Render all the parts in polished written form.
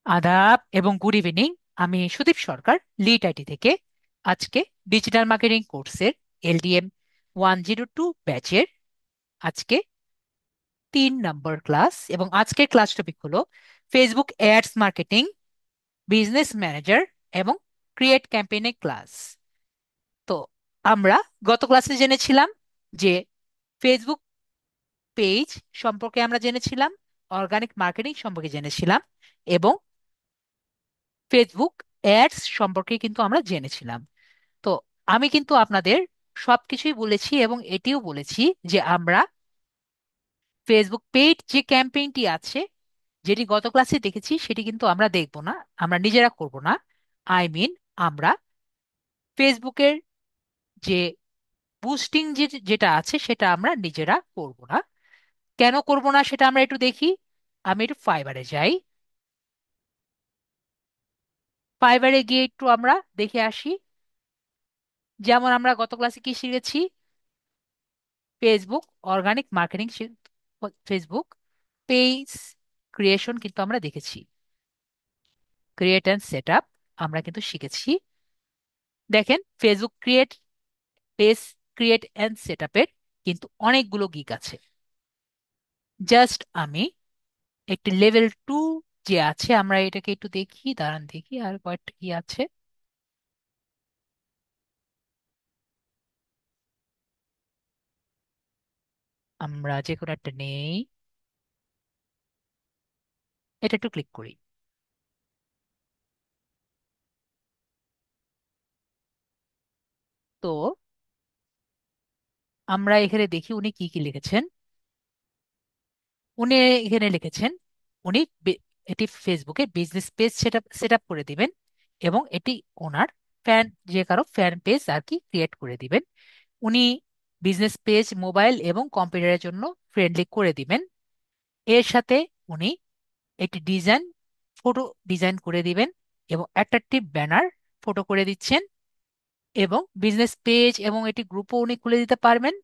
আদাব এবং good evening. আমি সুদীপ সরকার, লিড আইটি থেকে। আজকে ডিজিটাল মার্কেটিং কোর্সের এলডিএম 102 ব্যাচের আজকে 3 নম্বর ক্লাস, এবং আজকের ক্লাস টপিক হলো Facebook ads marketing, business manager এবং ক্রিয়েট ক্যাম্পেইনে ক্লাস। তো আমরা গত ক্লাসে জেনেছিলাম যে ফেসবুক পেজ সম্পর্কে আমরা জেনেছিলাম, অর্গানিক মার্কেটিং সম্পর্কে জেনেছিলাম, এবং ফেসবুক অ্যাডস সম্পর্কে কিন্তু আমরা জেনেছিলাম। তো আমি কিন্তু আপনাদের সবকিছুই বলেছি এবং এটিও বলেছি যে আমরা ফেসবুক পেইড যে ক্যাম্পেইনটি আছে, যেটি গত ক্লাসে দেখেছি, সেটি কিন্তু আমরা দেখব না, আমরা নিজেরা করব না। আমরা ফেসবুকের যে বুস্টিং যেটা আছে সেটা আমরা নিজেরা করব না। কেন করব না সেটা আমরা একটু দেখি। আমি একটু ফাইবারে যাই। ফাইবারে গিয়ে একটু আমরা দেখে আসি। যেমন আমরা গত ক্লাসে কি শিখেছি, Facebook organic marketing, Facebook page creation কিন্তু আমরা দেখেছি, ক্রিয়েট অ্যান্ড সেট আপ আমরা কিন্তু শিখেছি। দেখেন, Facebook page create and set আপের কিন্তু অনেকগুলো গিগ আছে। জাস্ট আমি একটি লেভেল 2 যে আছে, আমরা এটাকে একটু দেখি, দাঁড়ান দেখি আর কয়েকটা কি আছে। আমরা যে কোনো একটা নেই, এটা একটু ক্লিক করি। তো আমরা এখানে দেখি উনি কি কি লিখেছেন। উনি এখানে লিখেছেন উনি এটি ফেসবুকে বিজনেস পেজ সেট আপ করে দিবেন, এবং এটি ওনার ফ্যান, যে কারো ফ্যান পেজ আর কি ক্রিয়েট করে দিবেন। উনি বিজনেস পেজ মোবাইল এবং কম্পিউটারের জন্য ফ্রেন্ডলি করে দিবেন। এর সাথে উনি একটি ফটো ডিজাইন করে দিবেন, এবং অ্যাট্রাকটিভ ব্যানার ফটো করে দিচ্ছেন, এবং বিজনেস পেজ এবং এটি গ্রুপও উনি খুলে দিতে পারবেন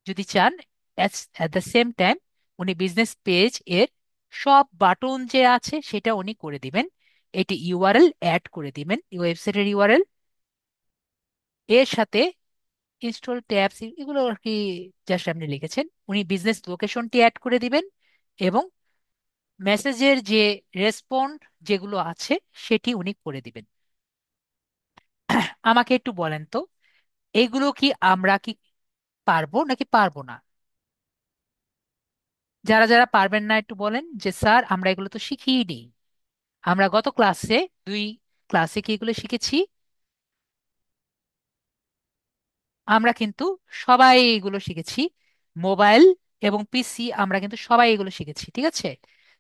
যদি চান। অ্যাট দ্য সেম টাইম উনি বিজনেস পেজ এর সব বাটন যে আছে সেটা উনি করে দিবেন। এটি ইউআরএল অ্যাড করে দিবেন, ওয়েবসাইটের ইউআরএল। এর সাথে ইনস্টল ট্যাবস এগুলো আর কি জাস্ট আপনি লিখেছেন। উনি বিজনেস লোকেশনটি অ্যাড করে দিবেন, এবং মেসেজের যে রেসপন্ড যেগুলো আছে সেটি উনি করে দিবেন। আমাকে একটু বলেন তো, এগুলো কি আমরা কি পারবো নাকি পারবো না? যারা যারা পারবেন না একটু বলেন যে স্যার আমরা এগুলো তো শিখিয়ে নি। আমরা গত ক্লাসে, 2 ক্লাসে কি এগুলো শিখেছি? আমরা কিন্তু সবাই এগুলো শিখেছি। মোবাইল এবং পিসি আমরা কিন্তু সবাই এগুলো শিখেছি, ঠিক আছে?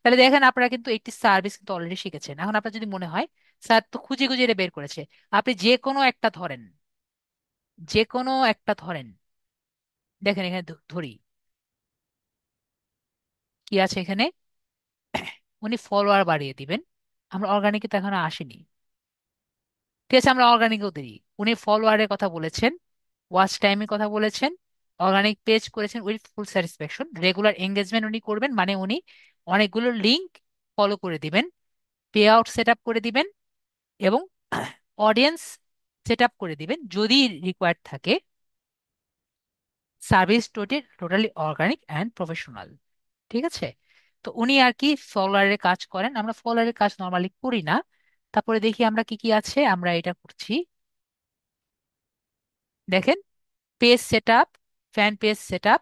তাহলে দেখেন, আপনারা কিন্তু একটি সার্ভিস কিন্তু অলরেডি শিখেছেন। এখন আপনার যদি মনে হয় স্যার তো খুঁজে খুঁজে এটা বের করেছে, আপনি যে কোনো একটা ধরেন, যে কোনো একটা ধরেন। দেখেন এখানে ধরি কি আছে এখানে। উনি ফলোয়ার বাড়িয়ে দিবেন। আমরা অর্গানিকে তো এখনো আসেনি, ঠিক আছে? আমরা অর্গানিকও দিই। উনি ফলোয়ারের কথা বলেছেন, ওয়াচ টাইমের কথা বলেছেন, অর্গানিক পেজ করেছেন with full satisfaction, regular engagement উনি করবেন, মানে উনি অনেকগুলো লিঙ্ক ফলো করে দিবেন, পে আউট সেট আপ করে দিবেন, এবং অডিয়েন্স সেট আপ করে দিবেন যদি রিকোয়ার্ড থাকে। Service totally organic and professional, ঠিক আছে? তো উনি আর কি ফলোয়ারের কাজ করেন, আমরা ফলোয়ারের কাজ নর্মালি করি না। তারপরে দেখি আমরা কি কি আছে, আমরা এটা করছি। দেখেন, page set up, fan page set up,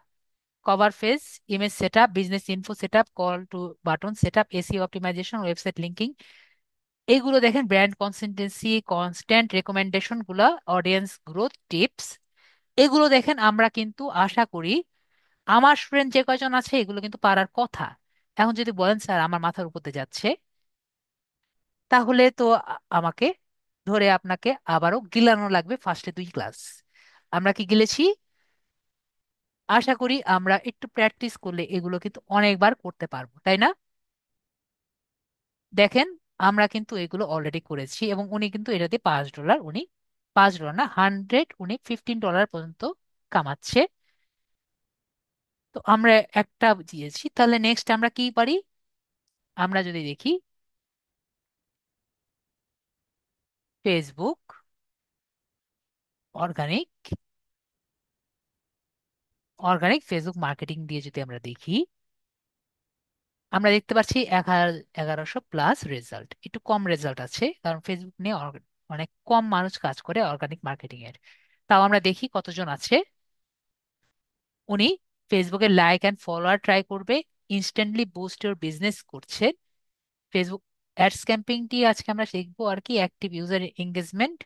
cover page, image set up, business info set up, call to button set up, SEO optimization, website linking, এগুলো দেখেন ব্র্যান্ড কনসিস্টেন্সি, কনস্ট্যান্ট রেকমেন্ডেশন গুলা, অডিয়েন্স গ্রোথ টিপস, এগুলো দেখেন আমরা কিন্তু আশা করি আমার student যে কয়জন আছে এগুলো কিন্তু পারার কথা। এখন যদি বলেন স্যার আমার মাথার উপর দিয়ে যাচ্ছে, তাহলে তো আমাকে ধরে আপনাকে আবারও গিলানো লাগবে ফার্স্টে 2 ক্লাস। আমরা কি গিলেছি? আশা করি আমরা একটু প্র্যাকটিস করলে এগুলো কিন্তু অনেকবার করতে পারবো, তাই না? দেখেন, আমরা কিন্তু এগুলো অলরেডি করেছি, এবং উনি কিন্তু এটাতে $5, উনি $5 না, 100, উনি $15 পর্যন্ত কামাচ্ছে। তো আমরা একটা দিয়েছি, তাহলে নেক্সট আমরা কি পারি? আমরা যদি দেখি, Facebook organic organic Facebook marketing দিয়ে যদি আমরা দেখি, আমরা দেখতে পাচ্ছি 1100 প্লাস রেজাল্ট। একটু কম রেজাল্ট আছে কারণ ফেসবুক নিয়ে অনেক কম মানুষ কাজ করে অর্গানিক মার্কেটিং এর। তাও আমরা দেখি কতজন আছে। উনি ফেসবুকে লাইক অ্যান্ড ফলোয়ার ট্রাই করবে, ইনস্ট্যান্টলি বুস্ট ইউর বিজনেস করছে। ফেসবুক অ্যাডস ক্যাম্পেইনটি আজকে আমরা শিখবো আর কি, অ্যাক্টিভ ইউজার এঙ্গেজমেন্ট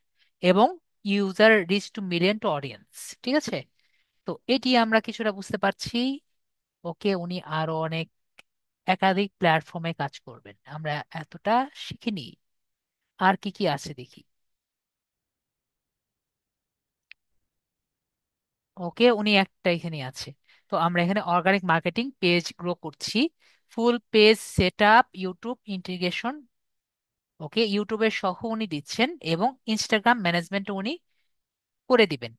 এবং user reach to million to audience. ঠিক আছে, তো এটি আমরা কিছুটা বুঝতে পারছি। ওকে, উনি আরো অনেক একাধিক প্ল্যাটফর্মে কাজ করবেন, আমরা এতটা শিখিনি। আর কি কি আছে দেখি। ওকে, উনি একটা এখানে আছে। তো আমরা এখানে অর্গানিক মার্কেটিং পেজ গ্রো করছি, full page set up, YouTube integration. Okay, ইউটিউবের সহ উনি দিচ্ছেন এবং ইনস্টাগ্রাম ম্যানেজমেন্ট উনি করে দিবেন।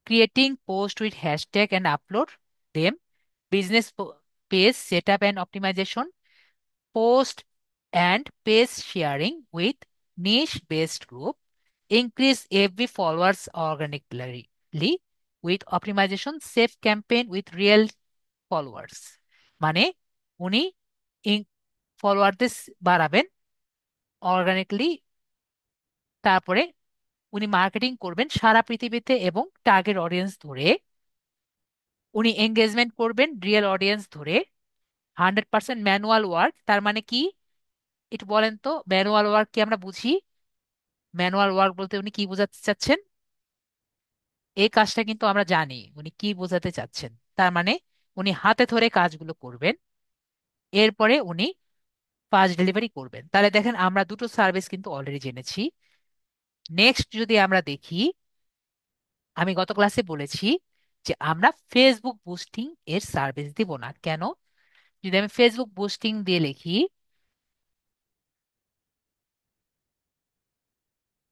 Creating post with hashtag and upload them, business page setup and optimization, post and page sharing with niche based group, increase FB followers organically with optimization, save campaign with real followers। মানে উনি ফলোয়ারদের বাড়াবেন organically, তারপরে উনি marketing করবেন সারা পৃথিবীতে এবং target audience ধরে। উনি এঙ্গেজমেন্ট করবেন রিয়েল অডিয়েন্স ধরে। 100% ম্যানুয়াল ওয়ার্ক, তার মানে কি একটু বলেন তো, ম্যানুয়াল ওয়ার্ক কি আমরা বুঝি? ম্যানুয়াল ওয়ার্ক বলতে উনি কি বোঝাতে চাচ্ছেন? এই কাজটা কিন্তু আমরা জানি উনি কি বোঝাতে চাচ্ছেন। তার মানে উনি হাতে ধরে কাজগুলো করবেন, এরপরে উনি ফাস্ট ডেলিভারি করবেন। তাহলে দেখেন আমরা দুটো সার্ভিস কিন্তু অলরেডি জেনেছি। নেক্সট যদি আমরা দেখি, আমি গত ক্লাসে বলেছি যে আমরা ফেসবুক বুস্টিং এর সার্ভিস দিব না। কেন? যদি আমি ফেসবুক বুস্টিং দিয়ে লিখি,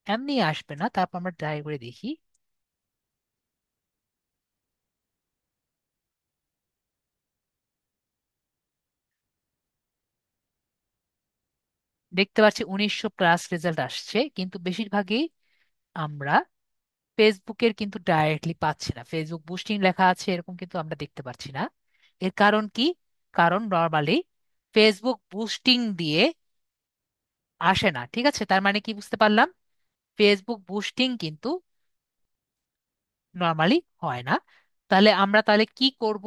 এমনি আসবে না, তারপর আমরা ট্রাই করে দেখি। দেখতে পাচ্ছি 1900 প্লাস রেজাল্ট আসছে, কিন্তু বেশিরভাগই আমরা ফেসবুকের কিন্তু ডাইরেক্টলি পাচ্ছি না। ফেসবুক বুস্টিং লেখা আছে এরকম কিন্তু আমরা দেখতে পাচ্ছি না। এর কারণ কি? কারণ নর্মালি ফেসবুক বুস্টিং দিয়ে আসে না। ঠিক আছে, তার মানে কি বুঝতে পারলাম? ফেসবুক বুস্টিং কিন্তু নর্মালি হয় না। তাহলে কি করব?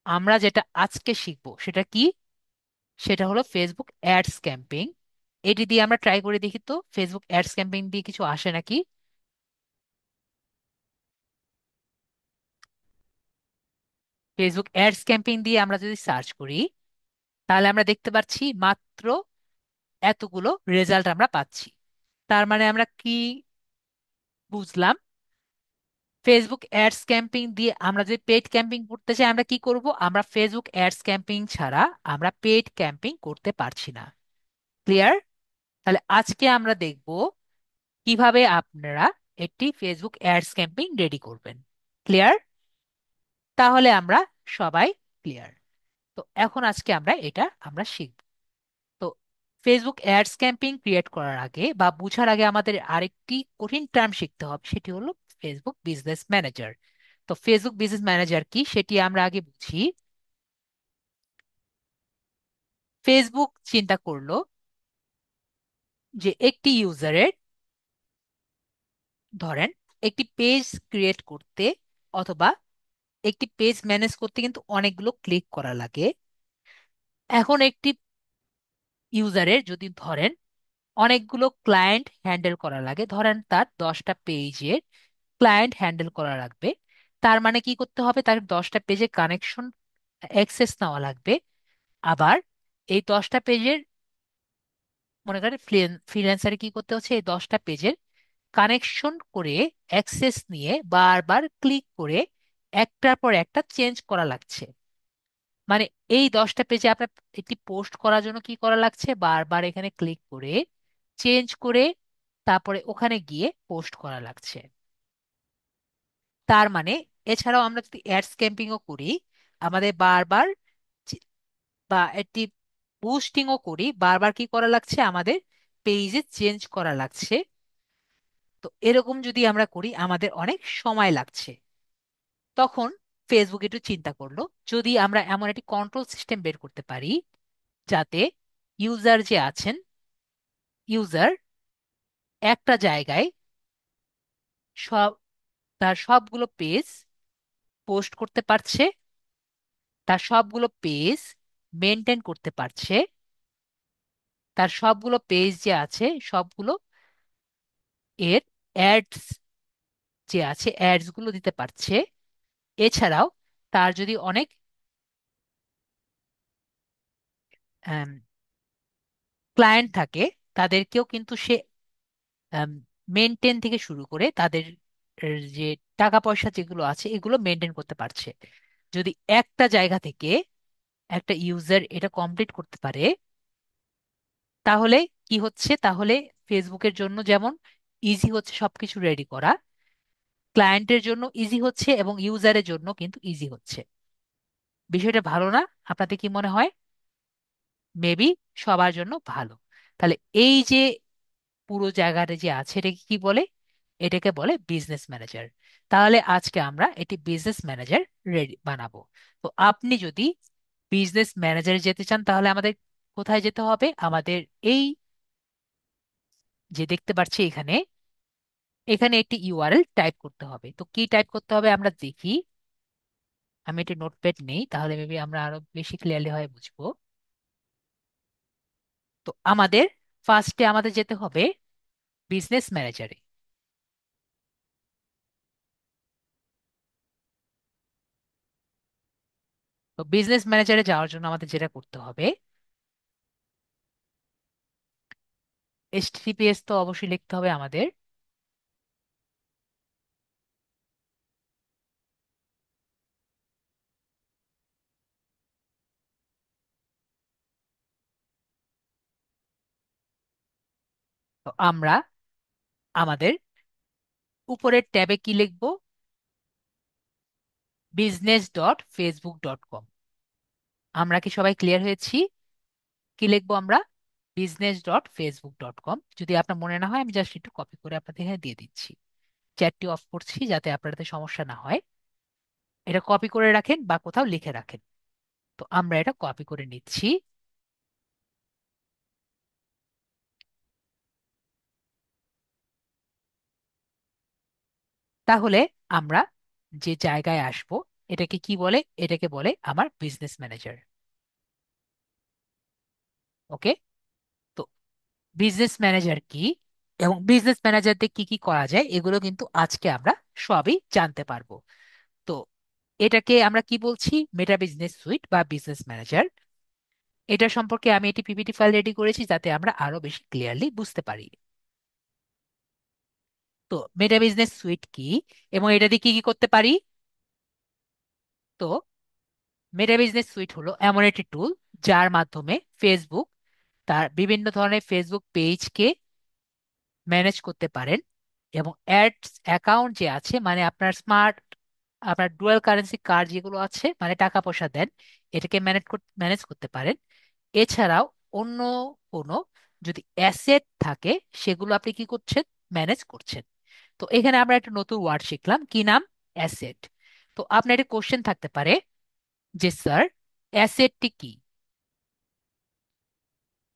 আমরা যেটা আজকে শিখবো সেটা কি? সেটা হলো ফেসবুক অ্যাডস ক্যাম্পেইন। এটি দিয়ে আমরা ট্রাই করে দেখি তো ফেসবুক অ্যাডস ক্যাম্পেইন দিয়ে কিছু আসে নাকি। ফেসবুক অ্যাডস ক্যাম্পেইন দিয়ে আমরা যদি সার্চ করি, তাহলে আমরা দেখতে পাচ্ছি মাত্র এতগুলো রেজাল্ট আমরা পাচ্ছি। তার মানে আমরা কি বুঝলাম? ফেসবুক অ্যাডস ক্যাম্পেইন দিয়ে আমরা যদি পেড ক্যাম্পেইন করতে চাই, আমরা কি করব? আমরা ফেসবুক অ্যাডস ক্যাম্পেইন ছাড়া আমরা পেড ক্যাম্পেইন করতে পারছি না। ক্লিয়ার? তাহলে আজকে আমরা দেখব কিভাবে আপনারা একটি ফেসবুক অ্যাডস ক্যাম্পেইন রেডি করবেন। ক্লিয়ার? তাহলে আমরা সবাই ক্লিয়ার। তো এখন আজকে আমরা শিখব। তো ফেসবুক অ্যাডস ক্যাম্পেইন ক্রিয়েট করার আগে বা বুঝার আগে আমাদের আরেকটি কঠিন টার্ম শিখতে হবে, সেটি হলো ফেসবুক বিজনেস ম্যানেজার। তো ফেসবুক বিজনেস ম্যানেজার কি সেটি আমরা আগে বুঝি। ফেসবুক চিন্তা করলো যে একটি ইউজারের, ধরেন একটি পেজ ক্রিয়েট করতে অথবা একটি পেজ ম্যানেজ করতে কিন্তু অনেকগুলো ক্লিক করা লাগে। এখন একটি ইউজারের যদি ধরেন অনেকগুলো ক্লায়েন্ট হ্যান্ডেল করা লাগে, ধরেন তার 10টা পেজের ক্লায়েন্ট হ্যান্ডেল করা লাগবে। তার মানে কি করতে হবে? তার 10টা পেজে কানেকশন অ্যাক্সেস নেওয়া লাগবে। আবার এই 10টা পেজের, মনে করেন ফ্রিল্যান্সারে কি করতে হচ্ছে, এই 10টা পেজের কানেকশন করে অ্যাক্সেস নিয়ে বারবার ক্লিক করে একটার পর একটা চেঞ্জ করা লাগছে। মানে এই 10টা পেজে আপনার একটি পোস্ট করার জন্য কি করা লাগছে? বারবার এখানে ক্লিক করে চেঞ্জ করে তারপরে ওখানে গিয়ে পোস্ট করা লাগছে। তার মানে এছাড়াও আমরা যদি অ্যাডস ক্যাম্পিংও করি, আমাদের বারবার চি- বা একটি বুস্টিংও করি, বারবার কি করা লাগছে আমাদের? পেজে চেঞ্জ করা লাগছে। তো এরকম যদি আমরা করি আমাদের অনেক সময় লাগছে। তখন ফেসবুক একটু চিন্তা করলো, যদি আমরা এমন একটি কন্ট্রোল সিস্টেম বের করতে পারি যাতে ইউজার যে আছেন, ইউজার একটা জায়গায় সব তার সবগুলো পেজ পোস্ট করতে পারছে, তার সবগুলো পেজ মেনটেন করতে পারছে, তার সবগুলো পেজ যে আছে সবগুলো এর অ্যাডস যে আছে অ্যাডস গুলো দিতে পারছে। এছাড়াও তার যদি অনেক ক্লায়েন্ট থাকে, তাদেরকেও কিন্তু সে মেনটেন থেকে শুরু করে তাদের যে টাকা পয়সা যেগুলো আছে এগুলো মেনটেন করতে পারছে। যদি একটা জায়গা থেকে একটা ইউজার এটা কমপ্লিট করতে পারে, তাহলে কি হচ্ছে, তাহলে ফেসবুকের জন্য যেমন ইজি হচ্ছে সবকিছু রেডি করা, ক্লায়েন্টের জন্য ইজি হচ্ছে এবং ইউজারের জন্য কিন্তু ইজি হচ্ছে। বিষয়টা ভালো না? আপনাদের কি মনে হয়? মেবি সবার জন্য ভালো। তাহলে এই যে পুরো জায়গাটা যে আছে এটাকে কি বলে? এটাকে বলে বিজনেস ম্যানেজার। তাহলে আজকে আমরা এটি বিজনেস ম্যানেজার রেডি বানাবো। তো আপনি যদি বিজনেস ম্যানেজারে যেতে চান তাহলে আমাদের কোথায় যেতে হবে? আমাদের এই যে দেখতে পাচ্ছি এখানে, এখানে একটি ইউআরএল টাইপ করতে হবে। তো কি টাইপ করতে হবে আমরা দেখি। আমি একটি নোটপ্যাড নেই, তাহলে মেবি আমরা আরো বেশি ক্লিয়ারলি হয় বুঝবো। তো আমাদের ফার্স্টে আমাদের যেতে হবে বিজনেস ম্যানেজারে। তো বিজনেস ম্যানেজারে যাওয়ার জন্য আমাদের যেটা করতে হবে, এইচটিটিপিএস তো অবশ্যই লিখতে হবে আমাদের। তো আমরা আমাদের উপরের ট্যাবে কি লিখবো? business.facebook.com। আমরা কি সবাই ক্লিয়ার হয়েছি? কি লিখবো আমরা? business.facebook.com। যদি আপনার মনে না হয় আমি জাস্ট একটু কপি করে আপনাদের এখানে দিয়ে দিচ্ছি। চ্যাটটি অফ করছি যাতে আপনাদের সমস্যা না হয়। এটা কপি করে রাখেন বা কোথাও লিখে রাখেন। তো আমরা এটা কপি করে নিচ্ছি। তাহলে আমরা যে জায়গায় আসব এটাকে কি বলে? এটাকে বলে আমার বিজনেস ম্যানেজার। ওকে। তো বিজনেস ম্যানেজার কি এবং বিজনেস ম্যানেজার দিয়ে কি কি করা যায় এগুলো কিন্তু আজকে আমরা সবই জানতে পারবো। তো এটাকে আমরা কি বলছি? মেটা বিজনেস সুইট বা বিজনেস ম্যানেজার। এটা সম্পর্কে আমি একটি পিপিটি ফাইল রেডি করেছি যাতে আমরা আরো বেশি ক্লিয়ারলি বুঝতে পারি। তো মেটা বিজনেস সুইট কি এবং এটা দিয়ে কি কি করতে পারি? তো মেটা বিজনেস সুইট হলো এমন একটি টুল যার মাধ্যমে ফেসবুক তার বিভিন্ন ধরনের ফেসবুক পেজকে ম্যানেজ করতে পারেন এবং অ্যাডস অ্যাকাউন্ট যে আছে মানে আপনার স্মার্ট, আপনার ডুয়াল কারেন্সি কার্ড যেগুলো আছে মানে টাকা পয়সা দেন, এটাকে ম্যানেজ করতে পারেন। এছাড়াও অন্য কোনো যদি অ্যাসেট থাকে সেগুলো আপনি কি করছেন? ম্যানেজ করছেন। তো এখানে আমরা একটা নতুন ওয়ার্ড শিখলাম, কি নাম? অ্যাসেট। তো আপনার একটা কোশ্চেন থাকতে পারে যে স্যার অ্যাসেটটি কি?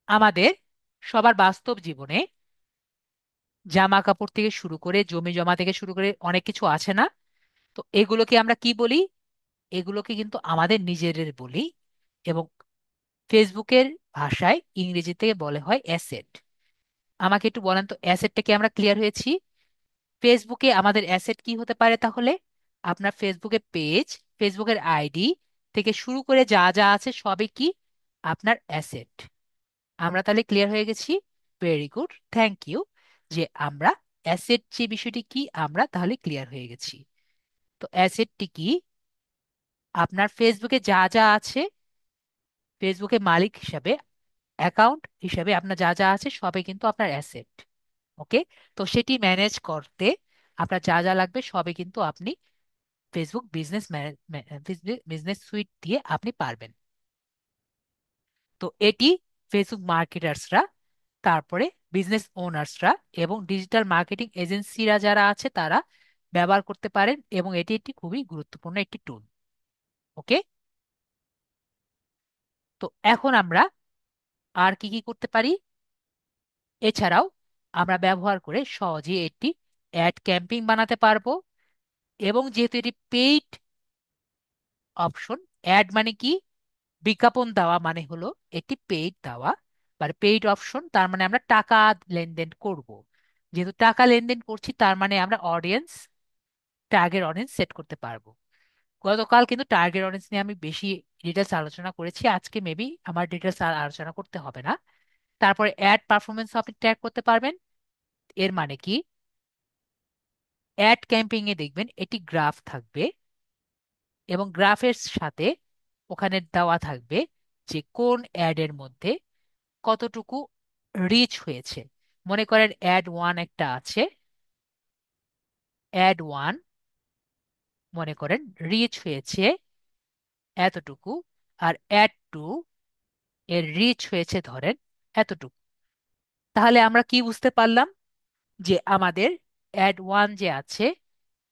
আমাদের সবার বাস্তব জীবনে জামা কাপড় থেকে শুরু করে জমি জমা থেকে শুরু করে অনেক কিছু আছে না? তো এগুলোকে আমরা কি বলি? এগুলোকে কিন্তু আমাদের নিজেদের বলি এবং ফেসবুকের ভাষায় ইংরেজিতে বলে হয় অ্যাসেট। আমাকে একটু বলেন তো অ্যাসেটটা কি? আমরা ক্লিয়ার হয়েছি? ফেসবুকে আমাদের অ্যাসেট কি হতে পারে তাহলে? আপনার ফেসবুকের পেজ, ফেসবুকের আইডি থেকে শুরু করে যা যা আছে সবই কি আপনার অ্যাসেট। আমরা তাহলে ক্লিয়ার হয়ে গেছি। Very good, thank you. যে আমরা অ্যাসেট যে বিষয়টি কি আমরা তাহলে ক্লিয়ার হয়ে গেছি। তো অ্যাসেটটি কি? আপনার ফেসবুকে যা যা আছে, ফেসবুকে মালিক হিসাবে, অ্যাকাউন্ট হিসাবে আপনার যা যা আছে সবই কিন্তু আপনার অ্যাসেট। ওকে। তো সেটি ম্যানেজ করতে আপনার যা যা লাগবে সবই কিন্তু আপনি ফেসবুক বিজনেস সুইট দিয়ে আপনি পারবেন। তো এটি ফেসবুক মার্কেটার্সরা তারপরে বিজনেস ওনার্সরা এবং ডিজিটাল মার্কেটিং এজেন্সিরা যারা আছে তারা ব্যবহার করতে পারেন, এবং এটি একটি খুবই গুরুত্বপূর্ণ একটি টুল। ওকে। তো এখন আমরা আর কি কি করতে পারি? এছাড়াও আমরা ব্যবহার করে সহজে একটি অ্যাড ক্যাম্পেইন বানাতে পারবো, এবং যেহেতু এটি পেইড অপশন, অ্যাড মানে কি, বিজ্ঞাপন দেওয়া মানে হলো একটি পেইড দেওয়া, মানে পেইড অপশন, তার মানে আমরা টাকা লেনদেন করব। যেহেতু টাকা লেনদেন করছি তার মানে আমরা অডিয়েন্স, টার্গেট অডিয়েন্স সেট করতে পারবো। গতকাল কিন্তু টার্গেট অডিয়েন্স নিয়ে আমি বেশি ডিটেলস আলোচনা করেছি, আজকে মেবি আমার ডিটেলস আর আলোচনা করতে হবে না। তারপরে অ্যাড পারফরমেন্স আপনি ট্র্যাক করতে পারবেন। এর মানে কি, অ্যাড ক্যাম্পেইন এ দেখবেন এটি গ্রাফ থাকবে, এবং গ্রাফের সাথে ওখানে দেওয়া থাকবে যে কোন অ্যাড এর মধ্যে কতটুকু রিচ হয়েছে। মনে করেন অ্যাড ওয়ান একটা আছে, অ্যাড ওয়ান মনে করেন রিচ হয়েছে এতটুকু, আর অ্যাড টু এর রিচ হয়েছে ধরেন এতটুকু। তাহলে আমরা কি বুঝতে পারলাম, যে আমাদের অ্যাড ওয়ান যে আছে,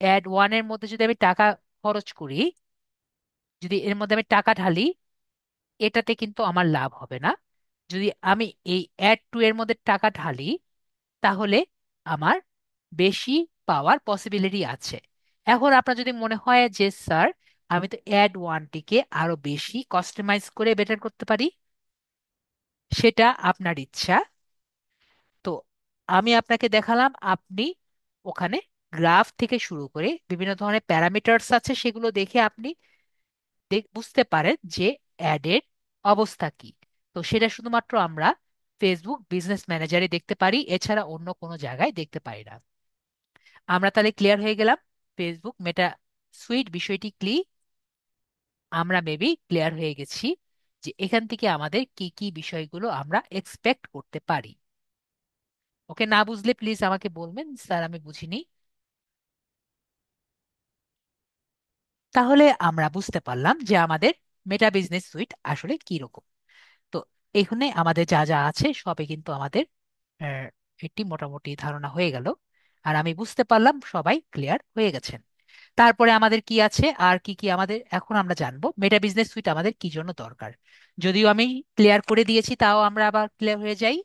অ্যাড ওয়ানের মধ্যে যদি আমি টাকা খরচ করি, যদি এর মধ্যে আমি টাকা ঢালি, এটাতে কিন্তু আমার লাভ হবে না। যদি আমি এই অ্যাড টু এর মধ্যে টাকা ঢালি, তাহলে আমার বেশি পাওয়ার পসিবিলিটি আছে। এখন আপনার যদি মনে হয় যে স্যার আমি তো অ্যাড ওয়ানটিকে আরো বেশি কাস্টমাইজ করে বেটার করতে পারি, সেটা আপনার ইচ্ছা। তো আমি আপনাকে দেখালাম, আপনি ওখানে গ্রাফ থেকে শুরু করে বিভিন্ন ধরনের প্যারামিটারস আছে, সেগুলো দেখে আপনি বুঝতে পারেন যে অ্যাডের অবস্থা কি। তো সেটা শুধুমাত্র আমরা ফেসবুক বিজনেস ম্যানেজারে দেখতে পারি, এছাড়া অন্য কোনো জায়গায় দেখতে পারি না। আমরা তাহলে ক্লিয়ার হয়ে গেলাম ফেসবুক মেটা সুইট বিষয়টি কি। আমরা মেবি ক্লিয়ার হয়ে গেছি যে এখান থেকে আমাদের কি কি বিষয়গুলো আমরা এক্সপেক্ট করতে পারি। ওকে, না বুঝলে প্লিজ আমাকে বলবেন, স্যার আমি বুঝিনি। তাহলে আমরা বুঝতে পারলাম যে আমাদের মেটা বিজনেস সুইট আসলে কি রকম। তো এখানে আমাদের যা যা আছে সবই কিন্তু আমাদের আহ, একটি মোটামুটি ধারণা হয়ে গেল, আর আমি বুঝতে পারলাম সবাই ক্লিয়ার হয়ে গেছেন। তারপরে আমাদের কি আছে, আর কি কি আমাদের এখন আমরা জানবো মেটা বিজনেস সুইট আমাদের কি জন্য দরকার। যদিও আমি ক্লিয়ার করে দিয়েছি, তাও আমরা আবার ক্লিয়ার হয়ে যাই।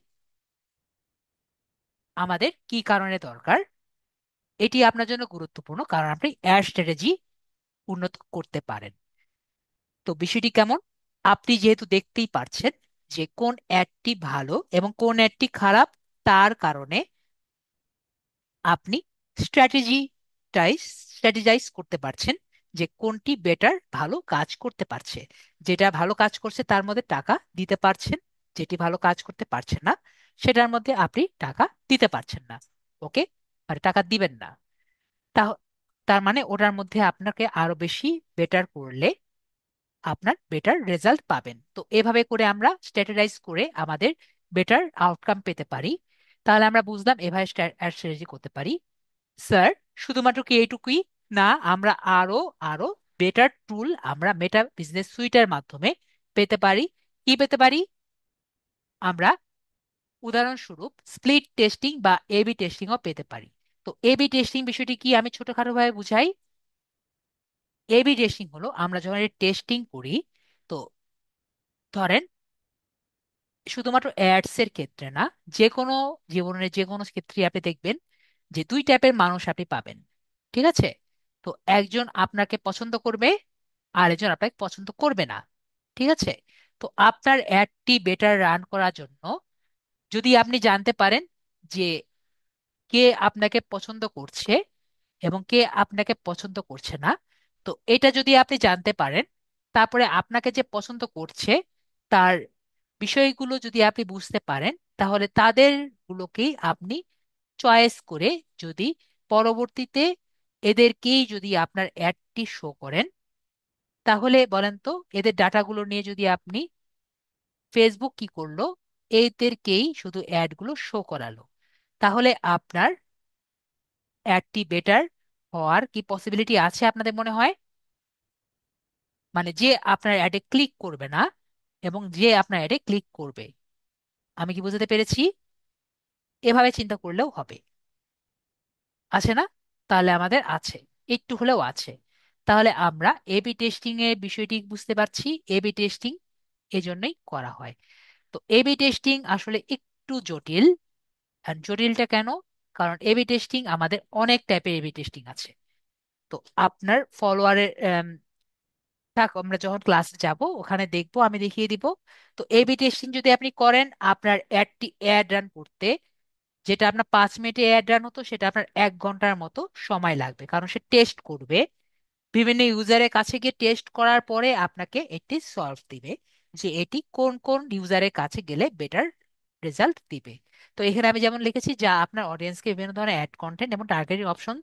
আমাদের কি কারণে দরকার, এটি আপনার জন্য গুরুত্বপূর্ণ কারণ আপনি অ্যাড স্ট্র্যাটেজি উন্নত করতে পারেন। তো বিষয়টি কেমন, আপনি যেহেতু দেখতেই পারছেন যে কোন অ্যাডটি ভালো এবং কোন অ্যাডটি খারাপ, তার কারণে আপনি স্ট্র্যাটেজিটাইজ স্ট্র্যাটেজাইজ করতে পারছেন যে কোনটি বেটার ভালো কাজ করতে পারছে। যেটা ভালো কাজ করছে তার মধ্যে টাকা দিতে পারছেন, যেটি ভালো কাজ করতে পারছে না সেটার মধ্যে আপনি টাকা দিতে পারছেন না। ওকে, আর টাকা দিবেন না। তা তার মানে ওটার মধ্যে আপনাকে আরো বেশি বেটার করলে আপনার বেটার রেজাল্ট পাবেন। তো এভাবে করে আমরা স্ট্র্যাটেজাইজ করে আমাদের বেটার আউটকাম পেতে পারি। তাহলে আমরা বুঝলাম এভাবে স্ট্র্যাটেজি করতে পারি। স্যার শুধুমাত্র কি এইটুকুই না, আমরা আরো আরো বেটার টুল আমরা মেটা বিজনেস সুইটের মাধ্যমে পেতে পারি। কি পেতে পারি আমরা? উদাহরণস্বরূপ স্প্লিট টেস্টিং বা এবি টেস্টিংও পেতে পারি। তো এবি টেস্টিং বিষয়টি কি আমি ছোটখাটো ভাবে বুঝাই। এবি টেস্টিং হলো আমরা যখন টেস্টিং করি, তো ধরেন শুধুমাত্র অ্যাডস এর ক্ষেত্রে না, যে কোনো জীবনের যে কোনো ক্ষেত্রে আপনি দেখবেন যে দুই টাইপের মানুষ আপনি পাবেন। ঠিক আছে? তো একজন আপনাকে পছন্দ করবে, আর একজন আপনাকে পছন্দ করবে না। ঠিক আছে? তো আপনার অ্যাডটি বেটার রান করার জন্য যদি আপনি জানতে পারেন যে কে আপনাকে পছন্দ করছে এবং কে আপনাকে পছন্দ করছে না, তো এটা যদি আপনি জানতে পারেন, তারপরে আপনাকে যে পছন্দ করছে তার বিষয়গুলো যদি আপনি বুঝতে পারেন, তাহলে তাদের গুলোকেই আপনি চয়েস করে যদি পরবর্তীতে এদেরকেই যদি আপনার অ্যাডটি শো করেন, তাহলে বলেন তো এদের ডাটাগুলো নিয়ে যদি আপনি, ফেসবুক কি করলো, এদেরকেই শুধু অ্যাডগুলো শো করালো, তাহলে আপনার অ্যাডটি বেটার হওয়ার কি পসিবিলিটি আছে আপনাদের মনে হয়? মানে যে আপনার অ্যাডে ক্লিক করবে না এবং যে আপনার অ্যাডে ক্লিক করবে। আমি কি বুঝতে পেরেছি? এভাবে চিন্তা করলেও হবে। আছে না? তাহলে আমাদের আছে, একটু হলেও আছে। তাহলে আমরা এবি টেস্টিং এর বিষয়টি বুঝতে পারছি। এবি টেস্টিং এজন্যই করা হয়। তো এবি টেস্টিং আসলে একটু জটিল। আর জটিলটা কেন? কারণ এবি টেস্টিং আমাদের অনেক টাইপের এবি টেস্টিং আছে। তো আপনার ফলোয়ারের থাক, আমরা যখন ক্লাসে যাব ওখানে দেখবো, আমি দেখিয়ে দিব। তো এবি টেস্টিং যদি আপনি করেন, আপনার অ্যাড রান করতে যেটা আপনার 5 মিনিটে অ্যাড রান হতো, সেটা আপনার 1 ঘন্টার মতো সময় লাগবে। কারণ সে টেস্ট করবে, বিভিন্ন ইউজারের কাছে গিয়ে টেস্ট করার পরে আপনাকে একটি সলভ দিবে যে এটি কোন কোন ইউজারের কাছে গেলে বেটার রেজাল্ট দিবে। তো এখানে আমি যেমন লিখেছি, যা আপনার অডিয়েন্সকে বিভিন্ন ধরনের অ্যাড কন্টেন্ট এবং টার্গেটিং অপশন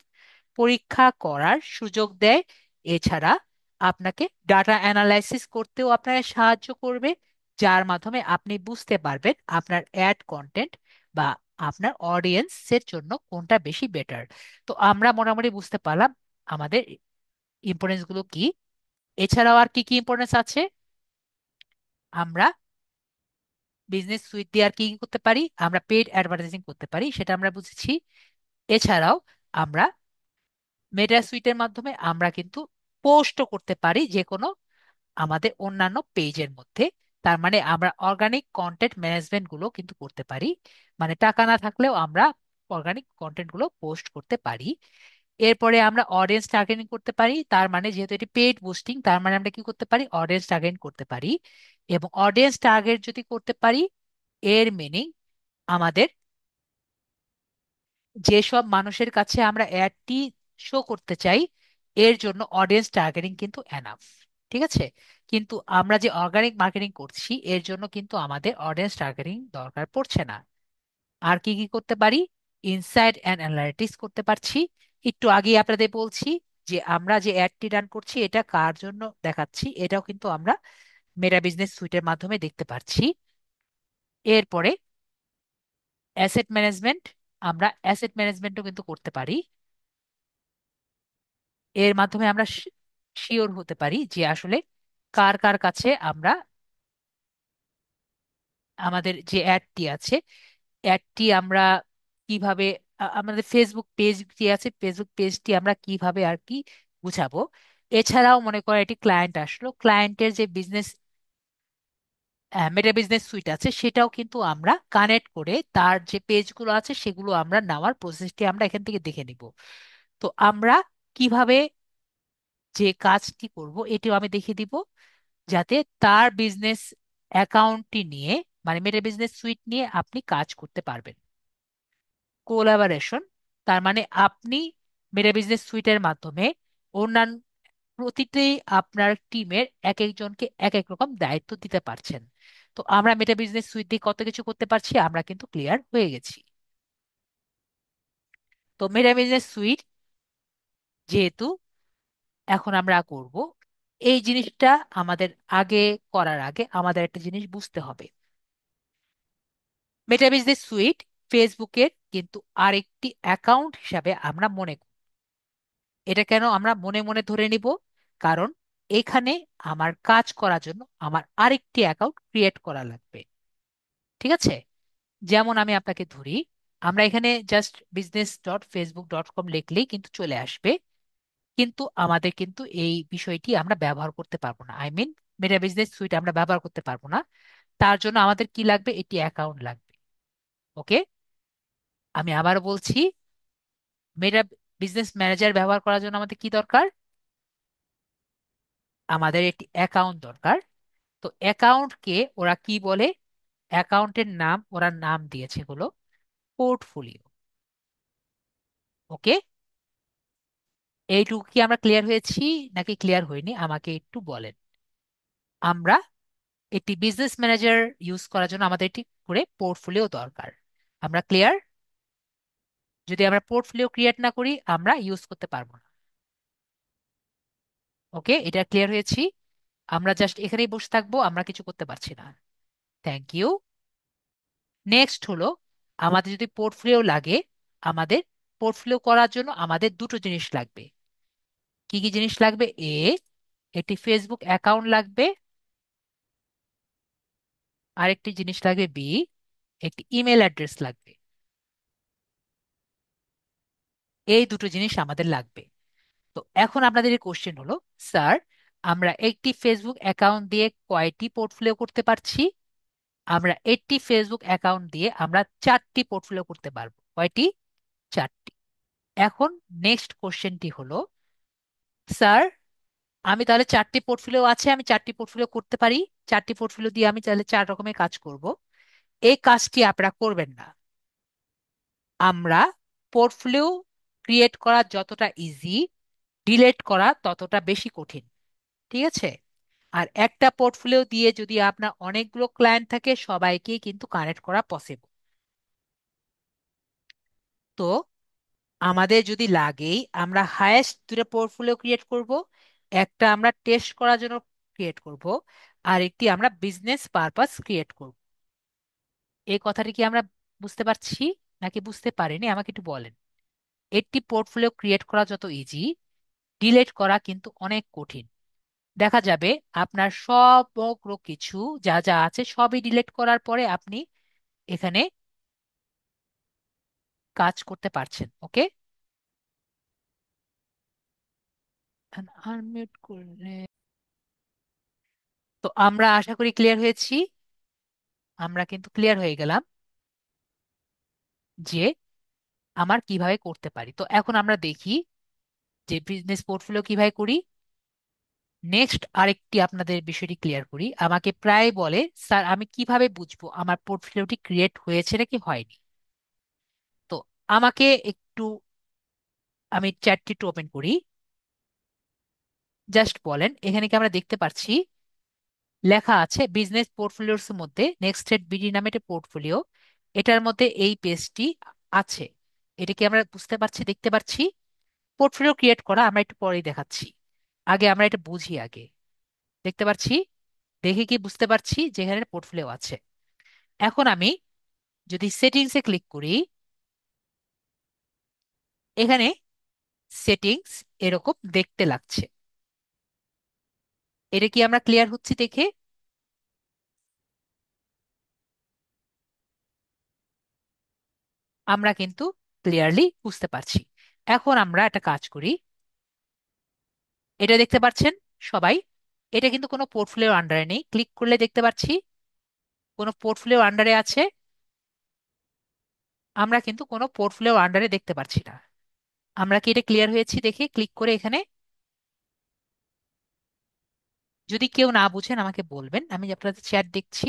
পরীক্ষা করার সুযোগ দেয়। এছাড়া আপনাকে ডাটা অ্যানালাইসিস করতেও আপনাকে সাহায্য করবে, যার মাধ্যমে আপনি বুঝতে পারবেন আপনার অ্যাড কন্টেন্ট বা আপনার অডিয়েন্সের জন্য কোনটা বেশি বেটার। তো আমরা মোটামুটি বুঝতে পারলাম আমাদের ইম্পর্টেন্স গুলো কি। এছাড়াও আর কি কি ইম্পর্টেন্স আছে? আমরা বিজনেস সুইট দিয়ে আর কি কি করতে পারি? আমরা পেড অ্যাডভার্টাইজিং করতে পারি, সেটা আমরা বুঝেছি। এছাড়াও আমরা মেটা সুইটের মাধ্যমে আমরা কিন্তু পোস্টও করতে পারি যে কোনো আমাদের অন্যান্য পেজের মধ্যে। তার মানে আমরা অর্গানিক কন্টেন্ট ম্যানেজমেন্ট গুলো কিন্তু করতে পারি। মানে টাকা না থাকলেও আমরা অর্গানিক কন্টেন্ট গুলো পোস্ট করতে পারি। এরপরে আমরা অডিয়েন্স টার্গেটিং করতে পারি। তার মানে যেহেতু এটি পেইড বুস্টিং, তার মানে আমরা কি করতে পারি? অডিয়েন্স টার্গেটিং করতে পারি। এবং অডিয়েন্স টার্গেট যদি করতে পারি, এর মিনিং আমাদের যেসব মানুষের কাছে আমরা অ্যাডটি শো করতে চাই, এর জন্য অডিয়েন্স টার্গেটিং কিন্তু এনাফ। ঠিক আছে? কিন্তু আমরা যে অর্গানিক মার্কেটিং করছি, এর জন্য কিন্তু আমাদের অডিয়েন্স টার্গেটিং দরকার পড়ছে না। আর কি কি করতে পারি? ইনসাইট অ্যান্ড অ্যানালিটিক্স করতে পারছি। একটু আগে আপনাদের বলছি যে আমরা যে অ্যাডটি রান করছি এটা কার জন্য দেখাচ্ছি, এটাও কিন্তু আমরা মেটা বিজনেস সুইটের মাধ্যমে দেখতে পারছি। এরপরে অ্যাসেট ম্যানেজমেন্ট, আমরা অ্যাসেট ম্যানেজমেন্টও কিন্তু করতে পারি। এর মাধ্যমে আমরা শিওর হতে পারি যে আসলে কার কার কাছে আমরা আমাদের যে অ্যাডটি আছে, অ্যাডটি আমরা কিভাবে আমাদের ফেসবুক পেজ যে আছে, ফেসবুক পেজটি আমরা কিভাবে আর কি বুঝাবো। এছাড়াও মনে করো এটি ক্লায়েন্ট আসলো, ক্লায়েন্টের যে বিজনেস মেটা বিজনেস সুইট আছে, সেটাও কিন্তু আমরা কানেক্ট করে তার যে পেজগুলো আছে সেগুলো আমরা নেওয়ার প্রসেসটি আমরা এখান থেকে দেখে নিব। তো আমরা কিভাবে যে কাজটি করব এটিও আমি দেখিয়ে দিব, যাতে তার বিজনেস অ্যাকাউন্টটি নিয়ে, মানে মেটা বিজনেস সুইট নিয়ে আপনি কাজ করতে পারবেন। কোলাবোরেশন, তার মানে আপনি মেটা বিজনেস সুইটের মাধ্যমে অন্যান্য প্রতিটি আপনার টিমের এক একজনকে এক এক রকম দায়িত্ব দিতে পারছেন। তো আমরা মেটা বিজনেস সুইট দিয়ে কত কিছু করতে পারছি, আমরা কিন্তু ক্লিয়ার হয়ে গেছি। তো মেটা বিজনেস সুইট যেহেতু এখন আমরা করব, এই জিনিসটা আমাদের আগে করার আগে আমাদের একটা জিনিস বুঝতে হবে। মেটা বিজনেস সুইট ফেসবুকের কিন্তু আরেকটি অ্যাকাউন্ট হিসাবে আমরা মনে করি। এটা কেন আমরা মনে মনে ধরে নিব? কারণ এখানে আমার কাজ করার জন্য আমার আরেকটি অ্যাকাউন্ট ক্রিয়েট করা লাগবে। ঠিক আছে? যেমন আমি আপনাকে ধরি, আমরা এখানে জাস্ট business.facebook.com লিখলেই কিন্তু চলে আসবে। কিন্তু আমাদের কিন্তু এই বিষয়টি আমরা ব্যবহার করতে পারবো না। I mean, Meta business suite আমরা ব্যবহার করতে পারবো না। তার জন্য আমাদের কি লাগবে? এটি অ্যাকাউন্ট লাগবে। ওকে, আমি আবার বলছি, মেটা বিজনেস ম্যানেজার ব্যবহার করার জন্য আমাদের কি দরকার? আমাদের একটি অ্যাকাউন্ট দরকার। তো অ্যাকাউন্টকে ওরা কি বলে? অ্যাকাউন্টের নাম ওরা নাম দিয়েছে হলো পোর্টফোলিও। ওকে, এইটুকু কি আমরা ক্লিয়ার হয়েছি নাকি ক্লিয়ার হয়নি আমাকে একটু বলেন। আমরা একটি বিজনেস ম্যানেজার ইউজ করার জন্য আমাদের একটি করে পোর্টফোলিও দরকার। আমরা ক্লিয়ার? যদি আমরা পোর্টফোলিও ক্রিয়েট না করি আমরা ইউজ করতে পারবো না। ওকে, এটা ক্লিয়ার হয়েছি। আমরা জাস্ট এখানেই বসে থাকবো, আমরা কিছু করতে পারছি না। Thank you. নেক্সট হলো, আমাদের যদি পোর্টফোলিও লাগে, আমাদের পোর্টফোলিও করার জন্য আমাদের দুটো জিনিস লাগবে। কি কি জিনিস লাগবে? একটি ফেসবুক অ্যাকাউন্ট লাগবে। আরেকটি জিনিস লাগবে, একটি ইমেল অ্যাড্রেস লাগবে। এই দুটো জিনিস আমাদের লাগবে। তো এখন আপনাদের এই কোশ্চেন হলো, স্যার আমরা একটি ফেসবুক অ্যাকাউন্ট দিয়ে কয়টি পোর্টফোলিও করতে পারছি? আমরা একটি ফেসবুক অ্যাকাউন্ট দিয়ে আমরা 4টি পোর্টফোলিও করতে পারবো। কয়টি? 4টি। এখন নেক্সট কোশ্চেনটি হলো, স্যার আমি তাহলে 4টি পোর্টফোলিও আছে, আমি 4টি পোর্টফোলিও করতে পারি, 4টি পোর্টফোলিও দিয়ে আমি তাহলে 4 রকমের কাজ করব। এই কাজটি আপনারা করবেন না। আমরা পোর্টফোলিও ক্রিয়েট করা যতটা ইজি, ডিলেট করা ততটা বেশি কঠিন। ঠিক আছে? আর একটা পোর্টফোলিও দিয়ে যদি আপনার অনেকগুলো ক্লায়েন্ট থাকে, সবাইকেই কিন্তু কানেক্ট করা পসিবল। তো আমাদের যদি লাগেই, আমরা হায়েস্ট দুটো পোর্টফোলিও ক্রিয়েট করব। একটা আমরা টেস্ট করার জন্য ক্রিয়েট করব, আর একটি আমরা বিজনেস পারপাস ক্রিয়েট করব। এই কথাটি কি আমরা বুঝতে পারছি নাকি বুঝতে পারিনি? আমাকে একটু বলেন। একটি পোর্টফোলিও ক্রিয়েট করা যত ইজি, ডিলেট করা কিন্তু অনেক কঠিন। দেখা যাবে আপনার সমগ্র কিছু যা যা আছে সবই ডিলিট করার পরে আপনি এখানে কাজ করতে পারছেন। ওকে, আনমিউট করলে। তো আমরা আশা করি ক্লিয়ার হয়েছি। আমরা কিন্তু ক্লিয়ার হয়ে গেলাম যে আমার কিভাবে করতে পারি। তো এখন আমরা দেখি যে বিজনেস পোর্টফোলিও কিভাবে করি। নেক্সট আরেকটি আপনাদের বিষয়টি ক্লিয়ার করি। আমাকে প্রায় বলে, স্যার আমি কিভাবে বুঝবো আমার পোর্টফোলিওটি ক্রিয়েট হয়েছে নাকি হয়নি? তো আমাকে একটু, আমি চ্যাটটি একটু ওপেন করি। জাস্ট বলেন, এখানে কি আমরা দেখতে পাচ্ছি লেখা আছে বিজনেস পোর্টফোলিওর মধ্যে নেক্সটেড বিডি নামে একটা পোর্টফোলিও, এটার মধ্যে এই পেজটি আছে। এটা কি আমরা বুঝতে পারছি, দেখতে পাচ্ছি? পোর্টফোলিও ক্রিয়েট করা আমরা একটু পরেই দেখাচ্ছি, আগে আমরা এটা বুঝি আগে। দেখতে পাচ্ছি, দেখে কি বুঝতে পারছি যে এখানে পোর্টফোলিও আছে। এখন আমি যদি সেটিংসে ক্লিক করি, এখানে সেটিংস এরকম দেখতে লাগছে। এটা কি আমরা ক্লিয়ার হচ্ছি দেখে? আমরা কিন্তু ক্লিয়ারলি বুঝতে পারছি। এখন আমরা একটা কাজ করি। এটা দেখতে পাচ্ছেন সবাই? এটা কিন্তু কোনো পোর্টফোলিওর আন্ডারে নেই, ক্লিক করলে দেখতে পাচ্ছি কোনো পোর্টফোলিও আন্ডারে আছে। আমরা কিন্তু কোনো পোর্টফোলিও আন্ডারে দেখতে পাচ্ছি না। আমরা কি এটা ক্লিয়ার হয়েছি দেখে ক্লিক করে এখানে? যদি কেউ না বুঝেন আমাকে বলবেন, আমি আপনাদের চ্যাট দেখছি।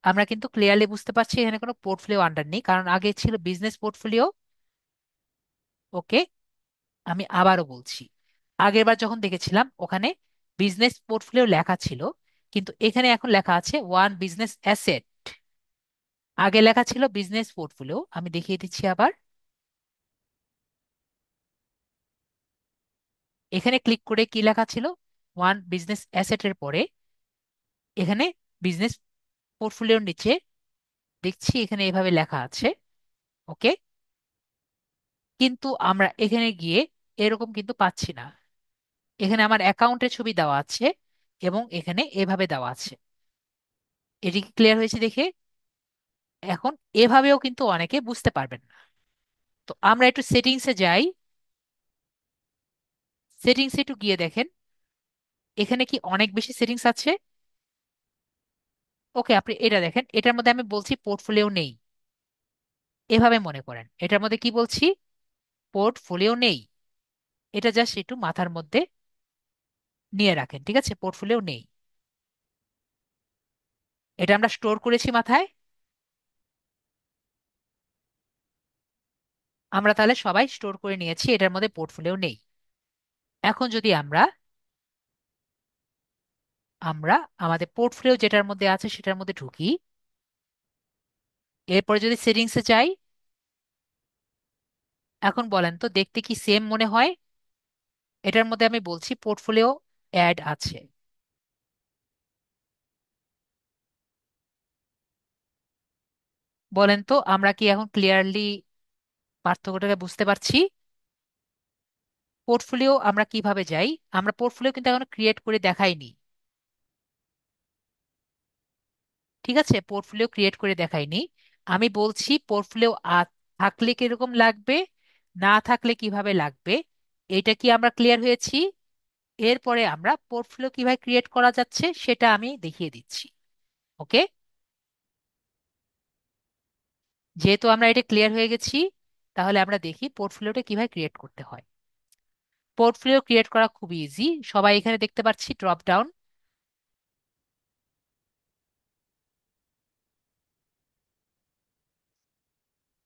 আমরা কিন্তু ক্লিয়ারলি বুঝতে পারছি এখানে কোনো পোর্টফোলিও আন্ডার নেই, কারণ আগে ছিল বিজনেস পোর্টফোলিও। ওকে, আমি আবারও বলছি, আগের বার যখন দেখেছিলাম ওখানে বিজনেস পোর্টফোলিও লেখা ছিল, কিন্তু এখানে এখন লেখা আছে ওয়ান বিজনেস অ্যাসেট। আগে লেখা ছিল বিজনেস পোর্টফোলিও। আমি দেখিয়ে দিচ্ছি আবার। এখানে ক্লিক করে কি লেখা ছিল? ওয়ান বিজনেস অ্যাসেটের পরে এখানে বিজনেস পোর্টফোলিওর নিচে দেখছি এখানে এভাবে লেখা আছে। ওকে, কিন্তু আমরা এখানে গিয়ে এরকম কিন্তু পাচ্ছি না। এখানে আমার অ্যাকাউন্টের ছবি দেওয়া আছে এবং এখানে এভাবে দেওয়া আছে। এটি কি ক্লিয়ার হয়েছে দেখে? এখন এভাবেও কিন্তু অনেকে বুঝতে পারবেন না। তো আমরা একটু সেটিংসে যাই। সেটিংসে একটু গিয়ে দেখেন এখানে কি অনেক বেশি সেটিংস আছে। ওকে, আপনি এটা দেখেন, এটার মধ্যে আমি বলছি পোর্টফোলিও নেই। এভাবে মনে করেন এটার মধ্যে কি বলছি? পোর্টফোলিও নেই। এটা জাস্ট একটু মাথার মধ্যে নিয়ে রাখেন, ঠিক আছে? পোর্টফোলিও নেই, এটা আমরা স্টোর করেছি মাথায়। আমরা তাহলে সবাই স্টোর করে নিয়েছি এটার মধ্যে পোর্টফোলিও নেই। এখন যদি আমরা আমরা আমাদের পোর্টফোলিও যেটার মধ্যে আছে সেটার মধ্যে ঢুকি, এরপরে যদি সেটিংসে যাই, এখন বলেন তো দেখতে কি সেম মনে হয়? এটার মধ্যে আমি বলছি পোর্টফোলিও অ্যাড আছে। বলেন তো আমরা কি এখন ক্লিয়ারলি পার্থক্যটাকে বুঝতে পারছি? পোর্টফোলিও আমরা কিভাবে যাই? আমরা পোর্টফোলিও কিন্তু এখনো ক্রিয়েট করে দেখাইনি। ঠিক আছে, পোর্টফোলিও ক্রিয়েট করে দেখাইনি। আমি বলছি পোর্টফোলিও থাকলে কিরকম লাগবে, না থাকলে কিভাবে লাগবে, এটা কি আমরা ক্লিয়ার হয়েছি? এরপরে আমরা পোর্টফোলিও কিভাবে ক্রিয়েট করা যাচ্ছে সেটা আমি দেখিয়ে দিচ্ছি। ওকে, যেহেতু আমরা এটা ক্লিয়ার হয়ে গেছি, তাহলে আমরা দেখি পোর্টফোলিওটা কিভাবে ক্রিয়েট করতে হয়। পোর্টফোলিও ক্রিয়েট করা খুব ইজি। সবাই এখানে দেখতে পাচ্ছি ড্রপ ডাউন,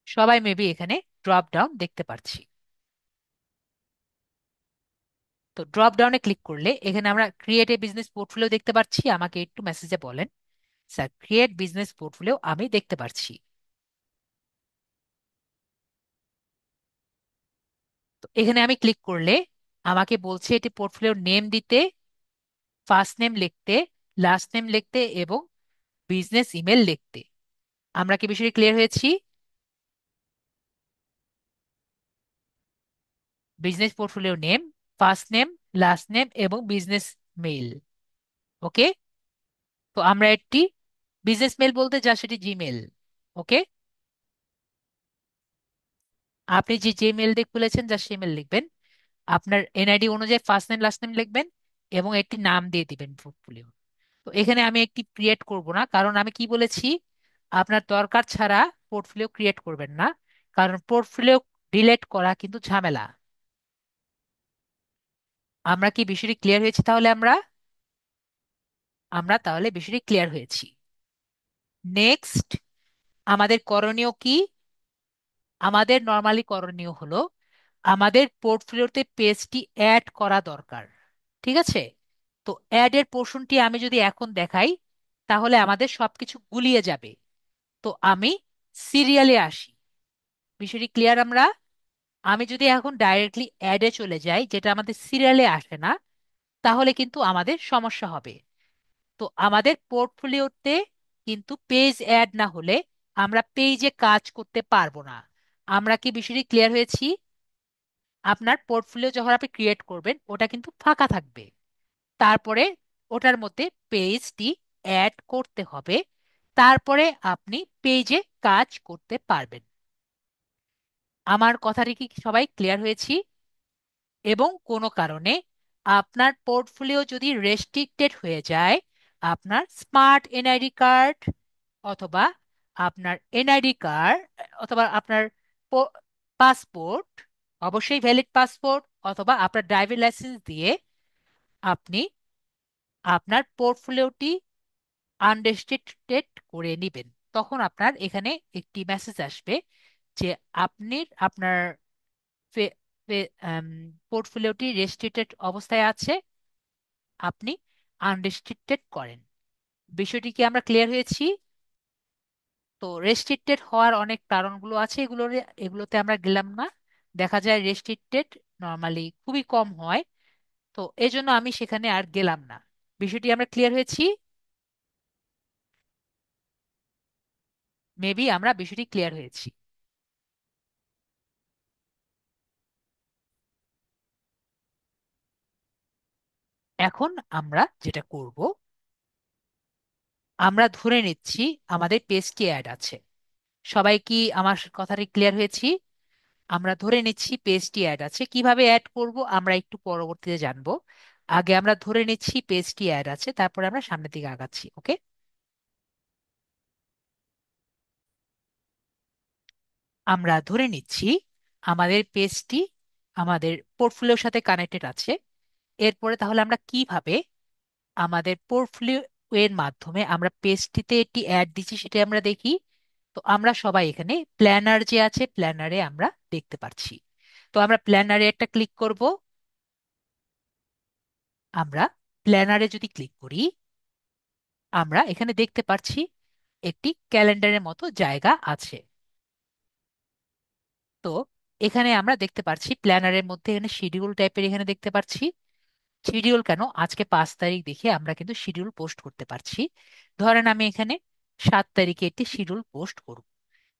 সবাই মেবি এখানে ড্রপ ডাউন দেখতে পাচ্ছি। তো ড্রপ ডাউনে ক্লিক করলে এখানে আমরা ক্রিয়েট এ বিজনেস পোর্টফোলিও দেখতে পাচ্ছি। আমাকে একটু মেসেজে বলেন, স্যার ক্রিয়েট বিজনেস পোর্টফোলিও আমি দেখতে পাচ্ছি। তো এখানে আমি ক্লিক করলে আমাকে বলছে এটি পোর্টফোলিওর নেম দিতে, ফার্স্ট নেম লিখতে, লাস্ট নেম লিখতে এবং বিজনেস ইমেল লিখতে। আমরা কি বিষয়ে ক্লিয়ার হয়েছি? Business portfolio name, first name, last name এবং বিজনেস মেইল। ওকে, তো আমরা একটি বিজনেস মেল বলতে যা সেটি জিমেল। ওকে, আপনি যে জিমেল দিয়ে খুলেছেন যা সেই মেল লিখবেন, আপনার এনআইডি অনুযায়ী ফার্স্ট নেম লাস্ট নেম লিখবেন এবং একটি নাম দিয়ে দিবেন পোর্টফোলিও। তো এখানে আমি একটি ক্রিয়েট করব না, কারণ আমি কি বলেছি, আপনার দরকার ছাড়া পোর্টফোলিও ক্রিয়েট করবেন না, কারণ পোর্টফোলিও ডিলিট করা কিন্তু ঝামেলা। আমরা কি বিষয়টি ক্লিয়ার হয়েছি? তাহলে আমরা আমরা তাহলে বিষয়টি ক্লিয়ার হয়েছি। নেক্সট আমাদের করণীয় কি? আমাদের নর্মালি করণীয় হলো আমাদের পোর্টফোলিওতে পেজটি অ্যাড করা দরকার। ঠিক আছে, তো অ্যাড এর পোর্শনটি আমি যদি এখন দেখাই তাহলে আমাদের সবকিছু গুলিয়ে যাবে। তো আমি সিরিয়ালে আসি। বিষয়টি ক্লিয়ার? আমি যদি এখন ডাইরেক্টলি অ্যাডে চলে যাই, যেটা আমাদের সিরিয়ালে আসে না, তাহলে কিন্তু আমাদের সমস্যা হবে। তো আমাদের পোর্টফোলিওতে কিন্তু পেজ অ্যাড না হলে আমরা পেজে কাজ করতে পারবো না। আমরা কি বিষয়টি ক্লিয়ার হয়েছি? আপনার পোর্টফোলিও যখন আপনি ক্রিয়েট করবেন ওটা কিন্তু ফাঁকা থাকবে, তারপরে ওটার মধ্যে পেজটি অ্যাড করতে হবে, তারপরে আপনি পেজে কাজ করতে পারবেন। আমার কথাটি কি সবাই ক্লিয়ার হয়েছি? এবং কোনো কারণে আপনার পোর্টফোলিও যদি রেস্ট্রিক্টেড হয়ে যায়, আপনার স্মার্ট এনআইডি কার্ড অথবা আপনার এনআইডি কার্ড অথবা আপনার পাসপোর্ট, অবশ্যই ভ্যালিড পাসপোর্ট অথবা আপনার ড্রাইভিং লাইসেন্স দিয়ে আপনি আপনার পোর্টফোলিওটি আনরেস্ট্রিক্টেড করে নেবেন। তখন আপনার এখানে একটি মেসেজ আসবে যে আপনি আপনার পোর্টফোলিওটি রেস্ট্রিক্টেড অবস্থায় আছে, আপনি আনরেস্ট্রিক্টেড করেন। বিষয়টি কি আমরা ক্লিয়ার হয়েছি? তো রেস্ট্রিক্টেড হওয়ার অনেক কারণগুলো আছে, এগুলোতে আমরা গেলাম না। দেখা যায় রেস্ট্রিক্টেড নর্মালি খুবই কম হয়, তো এজন্য আমি সেখানে আর গেলাম না। বিষয়টি আমরা ক্লিয়ার হয়েছি? মেবি আমরা বিষয়টি ক্লিয়ার হয়েছি। এখন আমরা যেটা করব, আমরা ধরে নিচ্ছি আমাদের পেজটি অ্যাড আছে। সবাই কি আমার কথাটি ক্লিয়ার হয়েছি? আমরা ধরে নিচ্ছি পেজটি অ্যাড আছে। কিভাবে অ্যাড করব আমরা একটু পরবর্তীতে জানবো। আগে আমরা ধরে নিচ্ছি পেজটি অ্যাড আছে, তারপরে আমরা সামনের দিকে আগাচ্ছি। ওকে, আমরা ধরে নিচ্ছি আমাদের পেজটি আমাদের পোর্টফোলিওর সাথে কানেক্টেড আছে। এরপরে তাহলে আমরা কিভাবে আমাদের পোর্টফোলিও এর মাধ্যমে আমরা পেজটিতে একটি অ্যাড দিচ্ছি সেটা আমরা দেখি। তো আমরা সবাই এখানে প্ল্যানার যে আছে প্ল্যানারে আমরা দেখতে পাচ্ছি। তো আমরা প্ল্যানারে একটা ক্লিক করব। আমরা প্ল্যানারে যদি ক্লিক করি, আমরা এখানে দেখতে পাচ্ছি একটি ক্যালেন্ডারের মতো জায়গা আছে। তো এখানে আমরা দেখতে পাচ্ছি প্ল্যানারের মধ্যে এখানে শিডিউল টাইপের এখানে দেখতে পাচ্ছি। শিডিউল কেন, আজকে 5 তারিখ দেখে আমরা কিন্তু শিডিউল পোস্ট করতে পারছি। ধরেন আমি এখানে 7 তারিখে একটি শিডিউল পোস্ট করব।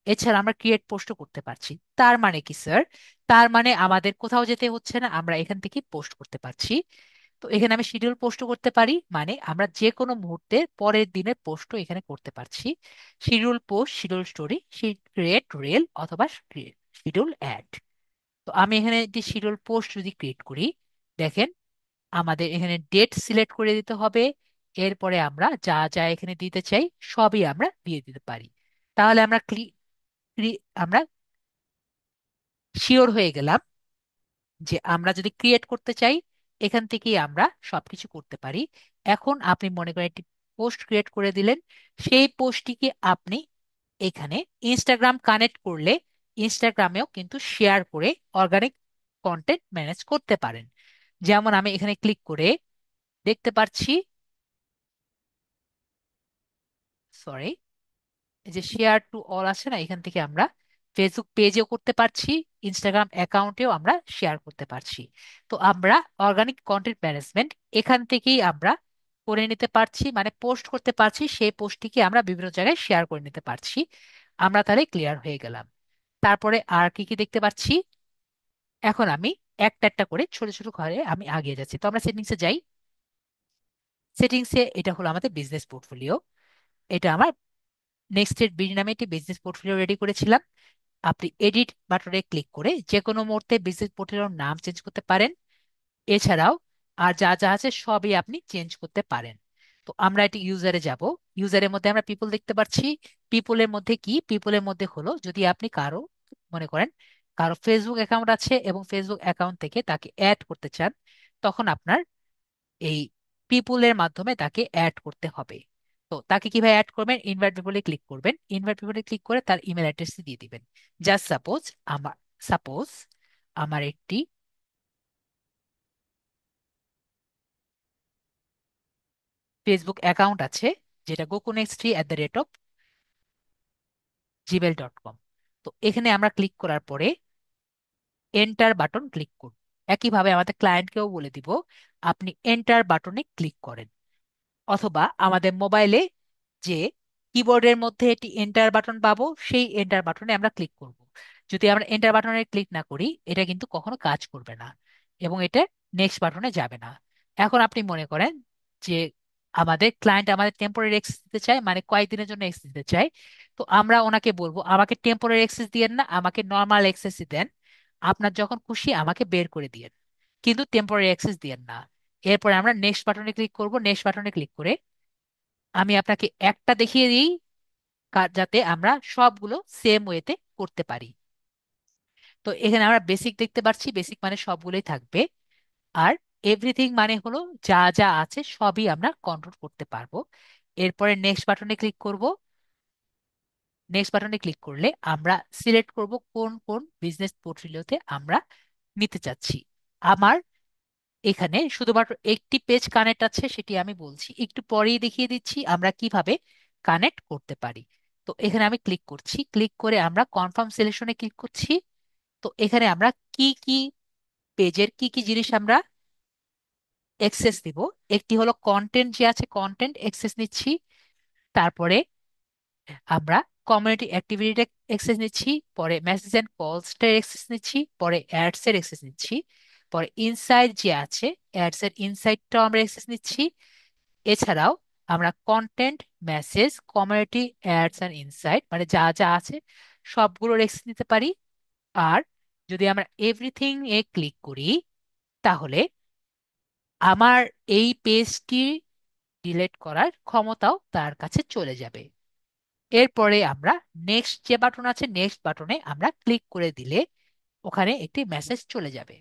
এছাড়া আমরা ক্রিয়েট পোস্টও করতে পারছি। তার মানে কি স্যার? তার মানে আমাদের কোথাও যেতে হচ্ছে না, আমরা এখান থেকে পোস্ট করতে পারছি। তো এখানে আমি শিডিউল পোস্টও করতে পারি, মানে আমরা যে কোনো মুহূর্তে পরের দিনের পোস্টও এখানে করতে পারছি। Schedule post, schedule story, create reel অথবা শিডিউল অ্যাড। তো আমি এখানে একটি শিডিউল পোস্ট যদি ক্রিয়েট করি, দেখেন আমাদের এখানে ডেট সিলেক্ট করে দিতে হবে। এরপরে আমরা যা যা এখানে দিতে চাই সবই আমরা দিয়ে দিতে পারি। তাহলে আমরা শিওর হয়ে গেলাম যে আমরা যদি ক্রিয়েট করতে চাই এখান থেকেই আমরা সবকিছু করতে পারি। এখন আপনি মনে করেন একটি পোস্ট ক্রিয়েট করে দিলেন, সেই পোস্টটিকে আপনি এখানে ইনস্টাগ্রাম কানেক্ট করলে ইনস্টাগ্রামেও কিন্তু শেয়ার করে অর্গানিক কন্টেন্ট ম্যানেজ করতে পারেন। যেমন আমি এখানে ক্লিক করে দেখতে পাচ্ছি, সরি, এই যে শেয়ার টু অল আছে না, এখান থেকে আমরা ফেসবুক পেজেও করতে পারছি, ইনস্টাগ্রাম অ্যাকাউন্টেও আমরা শেয়ার করতে পারছি। তো আমরা অর্গানিক কন্টেন্ট ম্যানেজমেন্ট এখান থেকেই আমরা করে নিতে পারছি, মানে পোস্ট করতে পারছি, সেই পোস্টটিকে আমরা বিভিন্ন জায়গায় শেয়ার করে নিতে পারছি। আমরা তাহলে ক্লিয়ার হয়ে গেলাম। তারপরে আর কি কি দেখতে পাচ্ছি, এখন আমি একটা একটা করে ছোট ছোট ঘরে আমি আগিয়ে যাচ্ছি। তো আমরা সেটিংসে যাই। সেটিংসে এটা হলো আমাদের বিজনেস পোর্টফোলিও। এটা আমার নেক্সটের বিডি নামে একটি বিজনেস পোর্টফোলিও রেডি করেছিলাম। আপনি এডিট বাটনে ক্লিক করে যে কোনো মুহূর্তে বিজনেস পোর্টফোলিওর নাম চেঞ্জ করতে পারেন। এছাড়াও আর যা যা আছে সবই আপনি চেঞ্জ করতে পারেন। তো আমরা এটি ইউজারে যাব। ইউজারের মধ্যে আমরা পিপল দেখতে পাচ্ছি। পিপলের মধ্যে কি, পিপলের মধ্যে হলো যদি আপনি কারো মনে করেন কারো ফেসবুক অ্যাকাউন্ট আছে এবং ফেসবুক অ্যাকাউন্ট থেকে তাকে অ্যাড করতে চান, তখন আপনার এই পিপুলের মাধ্যমে তাকে অ্যাড করতে হবে। তো তাকে কিভাবে অ্যাড করবেন, ইনভাইট পিপলে ক্লিক করবেন। ইনভাইট পিপলে ক্লিক করে তার ইমেল অ্যাড্রেস দিয়ে দিবেন। জাস্ট আমার সাপোজ আমার একটি ফেসবুক অ্যাকাউন্ট আছে, যেটা gokunext@gmail.com। তো এখানে আমরা ক্লিক করার পরে এন্টার বাটন ক্লিক করব। একইভাবে আমাদের ক্লায়েন্টকেও বলে দিব আপনি এন্টার বাটনে ক্লিক করেন, অথবা আমাদের মোবাইলে যে কিবোর্ডের মধ্যে একটি এন্টার বাটন পাবো সেই এন্টার বাটনে আমরা ক্লিক করব। যদি আমরা এন্টার বাটনে ক্লিক না করি এটা কিন্তু কখনো কাজ করবে না এবং এটা নেক্সট বাটনে যাবে না। এখন আপনি মনে করেন যে আমাদের ক্লায়েন্ট আমাদের টেম্পোরারি অ্যাক্সেস দিতে চায়, মানে কয়েকদিনের জন্য অ্যাক্সেস দিতে চায়। তো আমরা ওনাকে বলবো আমাকে টেম্পোরারি অ্যাক্সেস দিয়েন না, আমাকে নর্মাল অ্যাক্সেসই দেন। আপনার যখন খুশি আমাকে বের করে দিয়েন, কিন্তু টেম্পোরারি অ্যাক্সেস দিয়েন না। এরপরে আমরা নেক্সট বাটনে ক্লিক করব। নেক্সট বাটনে ক্লিক করে আমি আপনাকে একটা দেখিয়ে দিই যাতে আমরা সবগুলো সেম ওয়েতে করতে পারি। তো এখানে আমরা বেসিক দেখতে পাচ্ছি, বেসিক মানে সবগুলোই থাকবে। আর এভরিথিং মানে হলো যা যা আছে সবই আমরা কন্ট্রোল করতে পারবো। এরপরে নেক্সট বাটনে ক্লিক করব। নেক্সট বাটনে ক্লিক করলে আমরা সিলেক্ট করব কোন কোন বিজনেস পোর্টফোলিওতে আমরা নিতে চাচ্ছি। আমার এখানে শুধুমাত্র একটি পেজ কানেক্ট আছে, সেটি আমি বলছি একটু পরেই দেখিয়ে দিচ্ছি আমরা কিভাবে কানেক্ট করতে পারি। তো এখানে আমি ক্লিক করছি, ক্লিক করে আমরা কনফার্ম সিলেকশনে ক্লিক করছি। তো এখানে আমরা কি কি পেজের কি কি জিনিস আমরা অ্যাক্সেস দিব, একটি হলো কন্টেন্ট, যে আছে কন্টেন্ট অ্যাক্সেস নিচ্ছি। তারপরে আমরা কমিউনিটি অ্যাক্টিভিটি অ্যাক্সেস নিচ্ছি, পরে মেসেজ এন্ড কলস এর অ্যাক্সেস নিচ্ছি, পরে অ্যাডস এর অ্যাক্সেস নিচ্ছি, পরে ইনসাইট যে আছে অ্যাডস এর ইনসাইটটাও আমরা অ্যাক্সেস নিচ্ছি। এছাড়াও আমরা content, message, community, ads and insight মানে যা যা আছে সবগুলোর অ্যাক্সেস নিতে পারি। আর যদি আমরা এভরিথিং এ ক্লিক করি তাহলে আমার এই পেজটি ডিলিট করার ক্ষমতাও তার কাছে চলে যাবে। এরপরে আমরা নেক্সট যে বাটন আছে নেক্সট বাটনে আমরা ক্লিক করে দিলে ওখানে একটি মেসেজ চলে যাবে।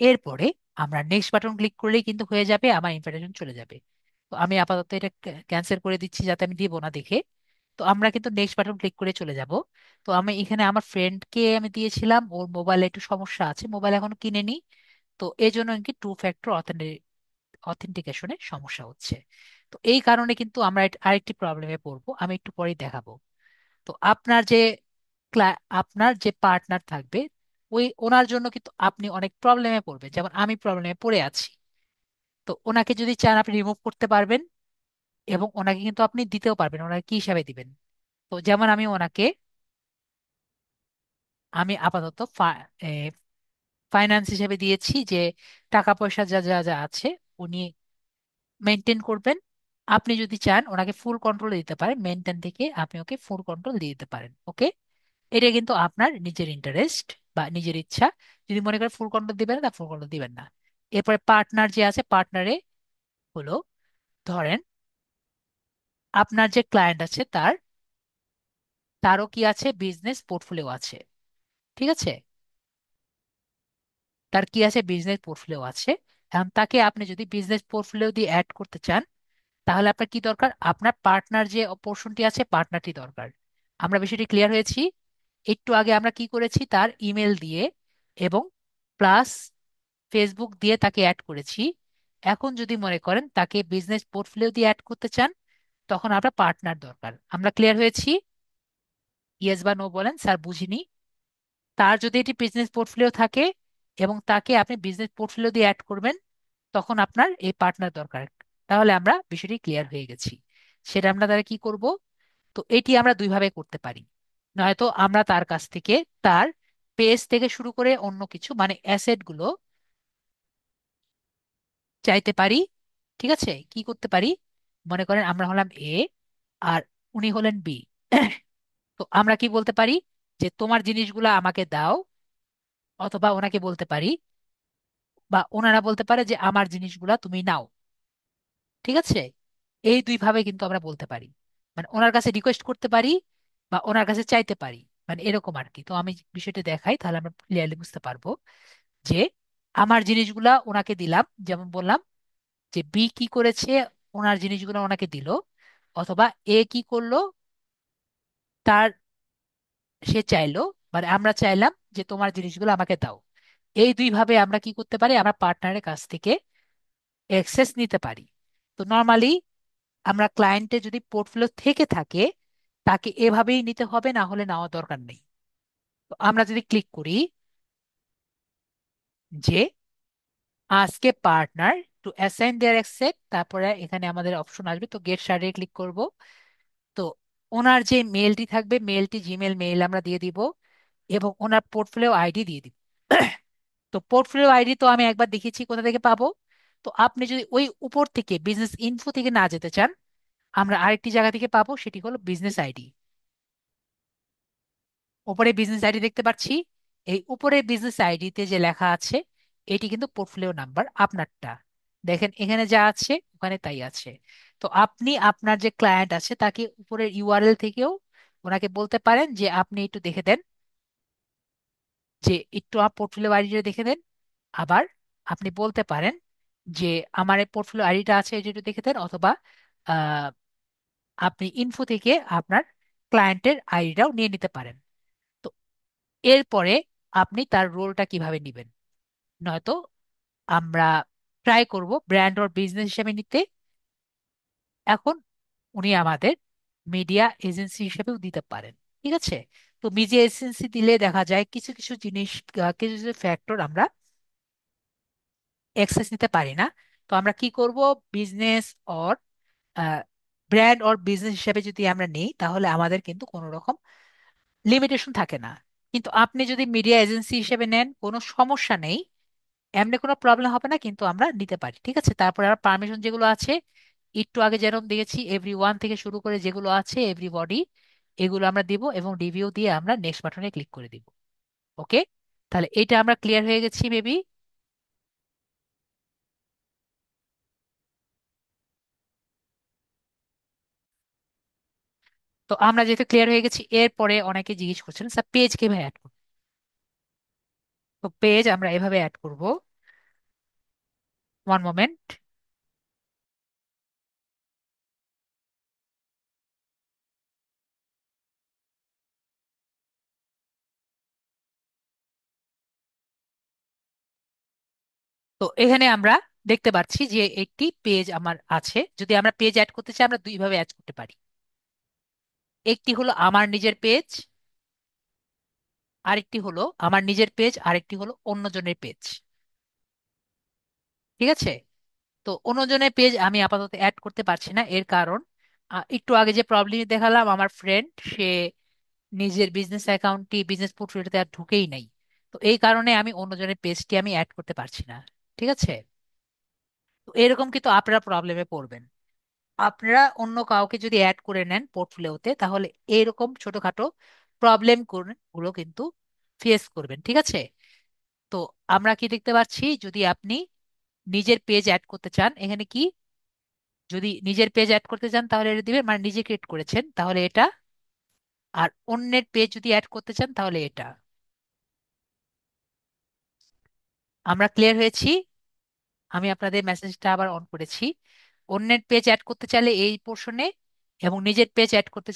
এরপরে আমরা নেক্সট বাটন ক্লিক করলেই কিন্তু হয়ে যাবে, আমার ইনফরমেশন চলে যাবে। তো আমি আপাতত এটা ক্যান্সেল করে দিচ্ছি যাতে আমি দিব না দেখে। তো আমরা কিন্তু নেক্সট বাটন ক্লিক করে চলে যাব। তো আমি এখানে আমার ফ্রেন্ডকে আমি দিয়েছিলাম, ওর মোবাইলে একটু সমস্যা আছে, মোবাইল এখনো কিনেনি। তো এই জন্য কি টু ফ্যাক্টর অথেন্টিকেশনের সমস্যা হচ্ছে। তো এই কারণে কিন্তু আমরা আরেকটি প্রবলেমে পড়বো, আমি একটু পরেই দেখাবো। তো আপনার যে পার্টনার থাকবে ওনার জন্য কিন্তু আপনি অনেক প্রবলেমে পড়বেন, যেমন আমি প্রবলেমে পড়ে আছি। তো ওনাকে যদি চান আপনি রিমুভ করতে পারবেন এবং ওনাকে কিন্তু আপনি দিতেও পারবেন, ওনাকে কি হিসাবে দিবেন। তো যেমন আমি আপাতত ফাইন্যান্স হিসেবে দিয়েছি যে টাকা পয়সা যা যা যা আছে উনি মেনটেন করবেন। আপনি যদি চান ওনাকে ফুল কন্ট্রোল দিতে পারেন, মেনটেন থেকে আপনি ওকে ফুল কন্ট্রোল দিয়ে দিতে পারেন। ওকে, এটা কিন্তু আপনার নিজের ইন্টারেস্ট বা নিজের ইচ্ছা। যদি মনে করেন ফুল কন্ট্রোল দিবেন না, ফুল কন্ট্রোল দিবেন না। এরপরে পার্টনার যে আছে, পার্টনারে হলো ধরেন আপনার যে ক্লায়েন্ট আছে তারও কি আছে, বিজনেস পোর্টফোলিও আছে। ঠিক আছে, তার কি আছে, বিজনেস পোর্টফোলিও আছে। এখন তাকে আপনি যদি বিজনেস পোর্টফোলিও দিয়ে অ্যাড করতে চান, তাহলে আপনার কি দরকার, আপনার পার্টনার যে পোর্শনটি আছে পার্টনারটি দরকার। আমরা বিষয়টি ক্লিয়ার হয়েছি। একটু আগে আমরা কি করেছি, তার ইমেল দিয়ে এবং প্লাস ফেসবুক দিয়ে তাকে অ্যাড করেছি। এখন যদি মনে করেন তাকে বিজনেস পোর্টফোলিও দিয়ে অ্যাড করতে চান, তখন আপনার পার্টনার দরকার। আমরা ক্লিয়ার হয়েছি? ইয়েস বা নো বলেন, স্যার বুঝিনি। তার যদি এটি বিজনেস পোর্টফোলিও থাকে এবং তাকে আপনি বিজনেস পোর্টফোলিও দিয়ে অ্যাড করবেন, তখন আপনার এই পার্টনার দরকার। তাহলে আমরা বিষয়টি ক্লিয়ার হয়ে গেছি। সেটা আমরা দ্বারা কি করব, তো এটি আমরা দুইভাবে করতে পারি। নয়তো আমরা তার কাছ থেকে তার পেজ থেকে শুরু করে অন্য কিছু মানে অ্যাসেট গুলো চাইতে পারি। ঠিক আছে, কি করতে পারি, মনে করেন আমরা হলাম এ আর উনি হলেন বি। তো আমরা কি বলতে পারি, যে তোমার জিনিসগুলো আমাকে দাও, অথবা ওনাকে বলতে পারি বা ওনারা বলতে পারে যে আমার জিনিসগুলা তুমি নাও। ঠিক আছে, এই দুই ভাবে কিন্তু আমরা বলতে পারি। মানে ওনার কাছে রিকোয়েস্ট করতে পারি বা ওনার কাছে চাইতে পারি, মানে এরকম আর কি। তো আমি বিষয়টা দেখাই, তাহলে আমরা ক্লিয়ারলি বুঝতে পারবো যে আমার জিনিসগুলা ওনাকে দিলাম, যেমন বললাম যে বি কি করেছে, ওনার জিনিসগুলো ওনাকে দিল, অথবা এ কি করলো, তার সে চাইলো, মানে আমরা চাইলাম যে তোমার জিনিসগুলো আমাকে দাও। এই দুই ভাবে আমরা কি করতে পারি, আমরা পার্টনারের কাছ থেকে অ্যাক্সেস নিতে পারি। তো নর্মালি আমরা ক্লায়েন্টের যদি পোর্টফোলিও থেকে থাকে, তাকে এভাবেই নিতে হবে, না হলে নেওয়া দরকার নেই। তো আমরা যদি ক্লিক করি যে আজকে partner to assign their accept, তারপরে এখানে আমাদের অপশন আসবে, তো গেট স্টার্টে ক্লিক করব। তো ওনার যে মেলটি থাকবে, মেলটি জিমেল মেইল আমরা দিয়ে দিব এবং ওনার পোর্টফোলিও আইডি দিয়ে দিব। তো পোর্টফোলিও আইডি তো আমি একবার দেখেছি, কোথা থেকে পাবো। তো আপনি যদি ওই উপর থেকে বিজনেস ইনফো থেকে না যেতে চান, আমরা আরেকটি জায়গা থেকে পাবো, সেটি হলো বিজনেস আইডি। উপরে বিজনেস আইডি দেখতে পাচ্ছি, এই উপরে বিজনেস আইডিতে যে লেখা আছে, এটি কিন্তু পোর্টফোলিও নাম্বার আপনারটা। দেখেন এখানে যা আছে ওখানে তাই আছে। তো আপনি আপনার যে ক্লায়েন্ট আছে তাকে উপরের ইউআরএল থেকেও ওনাকে বলতে পারেন যে আপনি একটু দেখে দেন, যে একটু আমার পোর্টফোলিও আইডিটা দেখে দেন। আবার আপনি বলতে পারেন যে আমার এই পোর্টফোলিও আইডিটা আছে, এটা একটু দেখে দেন, অথবা আহ, আপনি ইনফো থেকে আপনার ক্লায়েন্টের আইডিটাও নিয়ে নিতে পারেন। তো এরপরে আপনি তার রোলটা কিভাবে নেবেন, নয়তো আমরা ট্রাই করব ব্র্যান্ড ওর বিজনেস হিসেবে নিতে। এখন উনি আমাদের মিডিয়া এজেন্সি হিসেবেও দিতে পারেন। ঠিক আছে, তো মিডিয়া এজেন্সি দিলে দেখা যায় কিছু কিছু জিনিস, কিছু কিছু ফ্যাক্টর আমরা অ্যাক্সেস নিতে পারি না। তো আমরা কি করব, business or brand or business হিসেবে যদি আমরা নেই, তাহলে আমাদের কিন্তু কোনো রকম লিমিটেশন থাকে না। কিন্তু আপনি যদি মিডিয়া এজেন্সি হিসেবে নেন, কোনো সমস্যা নেই, এমনি কোনো প্রবলেম হবে না, কিন্তু আমরা নিতে পারি। ঠিক আছে, তারপরে আমার পারমিশন যেগুলো আছে, একটু আগে যেরকম দেখেছি এভরি ওয়ান থেকে শুরু করে যেগুলো আছে এভরিবডি, এগুলো আমরা দিব এবং রিভিউ দিয়ে আমরা নেক্সট বাটনে ক্লিক করে দিব। ওকে, তাহলে এটা আমরা ক্লিয়ার হয়ে গেছি মেবি। তো আমরা যেহেতু ক্লিয়ার হয়ে গেছি, এরপরে অনেকে জিজ্ঞেস করছেন স্যার পেজ কিভাবে অ্যাড করবো। তো পেজ আমরা এভাবে অ্যাড করব, ওয়ান মোমেন্ট। তো এখানে আমরা দেখতে পাচ্ছি যে একটি পেজ আমার আছে। যদি আমরা পেজ অ্যাড করতে চাই, আমরা দুইভাবে অ্যাড করতে পারি। একটি হলো আমার নিজের পেজ, আরেকটি হলো আমার নিজের পেজ, আরেকটি হলো অন্যজনের পেজ। ঠিক আছে, তো অন্যজনের পেজ আমি আপাতত অ্যাড করতে পারছি না, এর কারণ একটু আগে যে প্রবলেম দেখালাম, আমার ফ্রেন্ড সে নিজের বিজনেস অ্যাকাউন্টটি বিজনেস পোর্টফোলিওতে আর ঢুকেই নাই। তো এই কারণে আমি অন্যজনের পেজটি আমি অ্যাড করতে পারছি না। ঠিক আছে, তো এরকম কিন্তু আপনারা প্রবলেমে পড়বেন। আপনারা অন্য কাউকে যদি অ্যাড করে নেন পোর্টফোলিওতে, তাহলে এরকম ছোটখাটো প্রবলেম গুলো কিন্তু ফেস করবেন, ঠিক আছে? তো আমরা কি দেখতে পাচ্ছি, যদি আপনি নিজের পেজ অ্যাড করতে চান, এখানে কি, যদি নিজের পেজ অ্যাড করতে চান তাহলে এটা দিবেন, মানে নিজে ক্রিয়েট করেছেন তাহলে এটা। আর অন্যের পেজ যদি অ্যাড করতে চান তাহলে এটা। আমরা ক্লিয়ার হয়েছি? আমি আপনাদের মেসেজটা আবার অন করেছি। অন্যের পেজ অ্যাড করতে চাইলে এই পোর্শনে, এবং নিজের পেজ অ্যাড করতে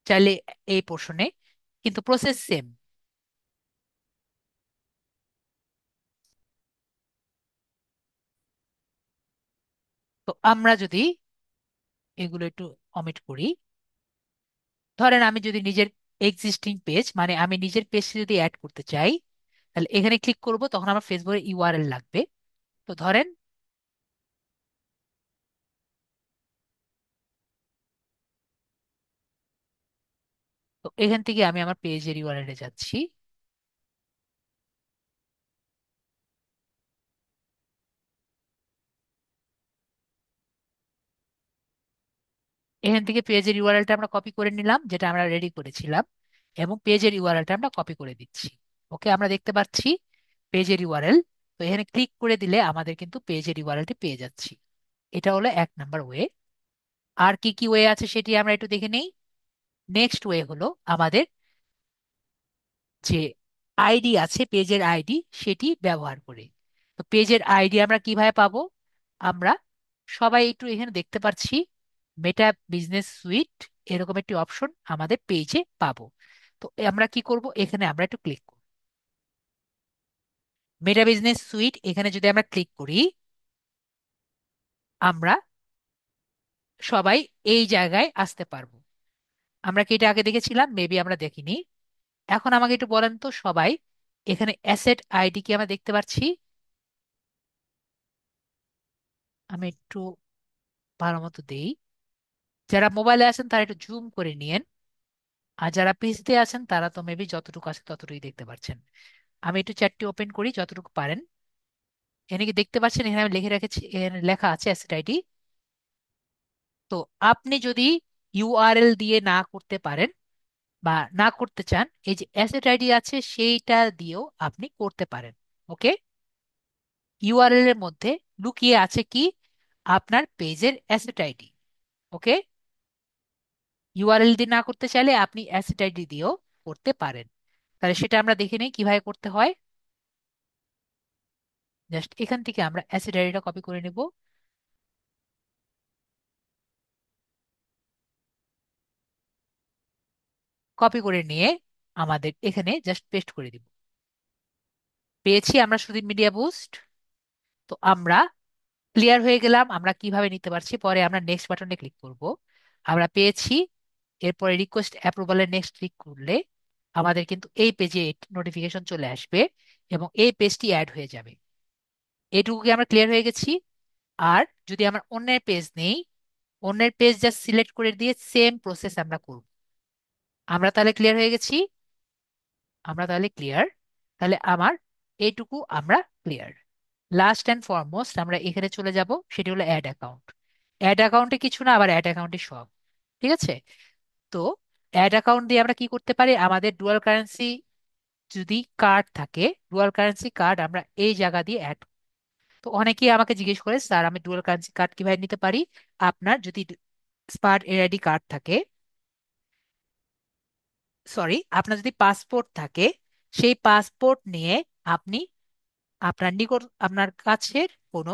চাইলে এই পোর্শনে, কিন্তু প্রসেস সেম। তো আমরা যদি এগুলো একটু অমিট করি, ধরেন আমি যদি নিজের এক্সিস্টিং পেজ, মানে আমি নিজের পেজ যদি অ্যাড করতে চাই, তাহলে এখানে ক্লিক করব, তখন আমার ফেসবুকের ইউআরএল লাগবে। তো ধরেন, তো এখান থেকে আমি আমার পেজের ইউআরএল এ যাচ্ছি। এখান থেকে পেজের ইউআরএলটা আমরা কপি করে নিলাম, যেটা আমরা রেডি করেছিলাম, এবং পেজের ইউআরএলটা আমরা কপি করে দিচ্ছি। ওকে, আমরা দেখতে পাচ্ছি পেজের ইউআরএল। তো এখানে ক্লিক করে দিলে আমাদের কিন্তু পেজের ইউআরএলটি পেয়ে যাচ্ছি। এটা হলো 1 নম্বর ওয়ে। আর কি কি ওয়ে আছে সেটি আমরা একটু দেখে নেই। নেক্সট ওয়ে হলো আমাদের যে আইডি আছে, পেজের আইডি, সেটি ব্যবহার করে। তো পেজের আইডি আমরা কিভাবে পাবো? আমরা সবাই একটু এখানে দেখতে পাচ্ছি মেটা বিজনেস সুইট, এরকম একটি অপশন আমাদের পেজে পাবো। তো আমরা কি করব, এখানে আমরা একটু ক্লিক করব। মেটা বিজনেস সুইট এখানে যদি আমরা ক্লিক করি, আমরা সবাই এই জায়গায় আসতে পারবো। আমরা কি এটা আগে দেখেছিলাম? মেবি আমরা দেখিনি। এখন আমাকে একটু বলেন তো সবাই, এখানে অ্যাসেট আইডি কি আমরা দেখতে পাচ্ছি? আমি একটু ভালো মতো দেই। যারা মোবাইলে আছেন তারা একটু জুম করে নিয়েন, আর যারা পিসিতে আছেন তারা তো মেবি যতটুকু আছে ততটুকুই দেখতে পাচ্ছেন। আমি একটু চ্যাটটি ওপেন করি যতটুকু পারেন। এখানে কি দেখতে পাচ্ছেন, এখানে আমি লিখে রেখেছি, এখানে লেখা আছে অ্যাসেট আইডি। তো আপনি যদি ইউআরএল দিয়ে না করতে পারেন বা না করতে চান, এই যে অ্যাসেট আইডি আছে সেইটা দিয়েও আপনি করতে পারেন। ওকে, ইউআরএল এর মধ্যে লুকিয়ে আছে কি, আপনার পেজের অ্যাসেট আইডি। ওকে, ইউআরএল দিয়ে না করতে চাইলে আপনি অ্যাসেট আইডি দিয়েও করতে পারেন। তাহলে সেটা আমরা দেখে নিই কিভাবে করতে হয়। জাস্ট এখান থেকে আমরা অ্যাসিড আইডিটা কপি করে নেব। কপি করে নিয়ে আমাদের এখানে জাস্ট পেস্ট করে দিব। পেয়েছি আমরা সুদীপ মিডিয়া বুস্ট। তো আমরা ক্লিয়ার হয়ে গেলাম আমরা কিভাবে নিতে পারছি। পরে আমরা নেক্সট বাটনে ক্লিক করব। আমরা পেয়েছি। এরপরে রিকোয়েস্ট অ্যাপ্রুভালের নেক্সট ক্লিক করলে আমাদের কিন্তু এই পেজে নোটিফিকেশন চলে আসবে, এবং এই পেজটি অ্যাড হয়ে যাবে। এটুকু কি আমরা ক্লিয়ার হয়ে গেছি? আর যদি আমার অন্যের পেজ নেই, অন্যের পেজ জাস্ট সিলেক্ট করে দিয়ে সেম প্রসেস আমরা করব। আমরা তাহলে ক্লিয়ার হয়ে গেছি? আমরা তাহলে ক্লিয়ার। তাহলে আমার এইটুকু আমরা ক্লিয়ার। লাস্ট অ্যান্ড ফরমোস্ট আমরা এখানে চলে যাব, সেটি হলো অ্যাড অ্যাকাউন্ট। অ্যাড অ্যাকাউন্টে কিছু না, আবার অ্যাড অ্যাকাউন্টে সব। ঠিক আছে? তো অ্যাড অ্যাকাউন্ট দিয়ে আমরা কি করতে পারি, আমাদের ডুয়াল কারেন্সি যদি কার্ড থাকে, ডুয়াল কারেন্সি কার্ড আমরা এই জায়গা দিয়ে অ্যাড। তো অনেকেই আমাকে জিজ্ঞেস করে, স্যার আমি ডুয়াল কারেন্সি কার্ড কিভাবে নিতে পারি? আপনার যদি স্মার্ট এআইডি কার্ড থাকে, সরি, আপনার যদি পাসপোর্ট থাকে, সেই পাসপোর্ট নিয়ে আপনি আপনার নিকট, আপনার কাছের কোনো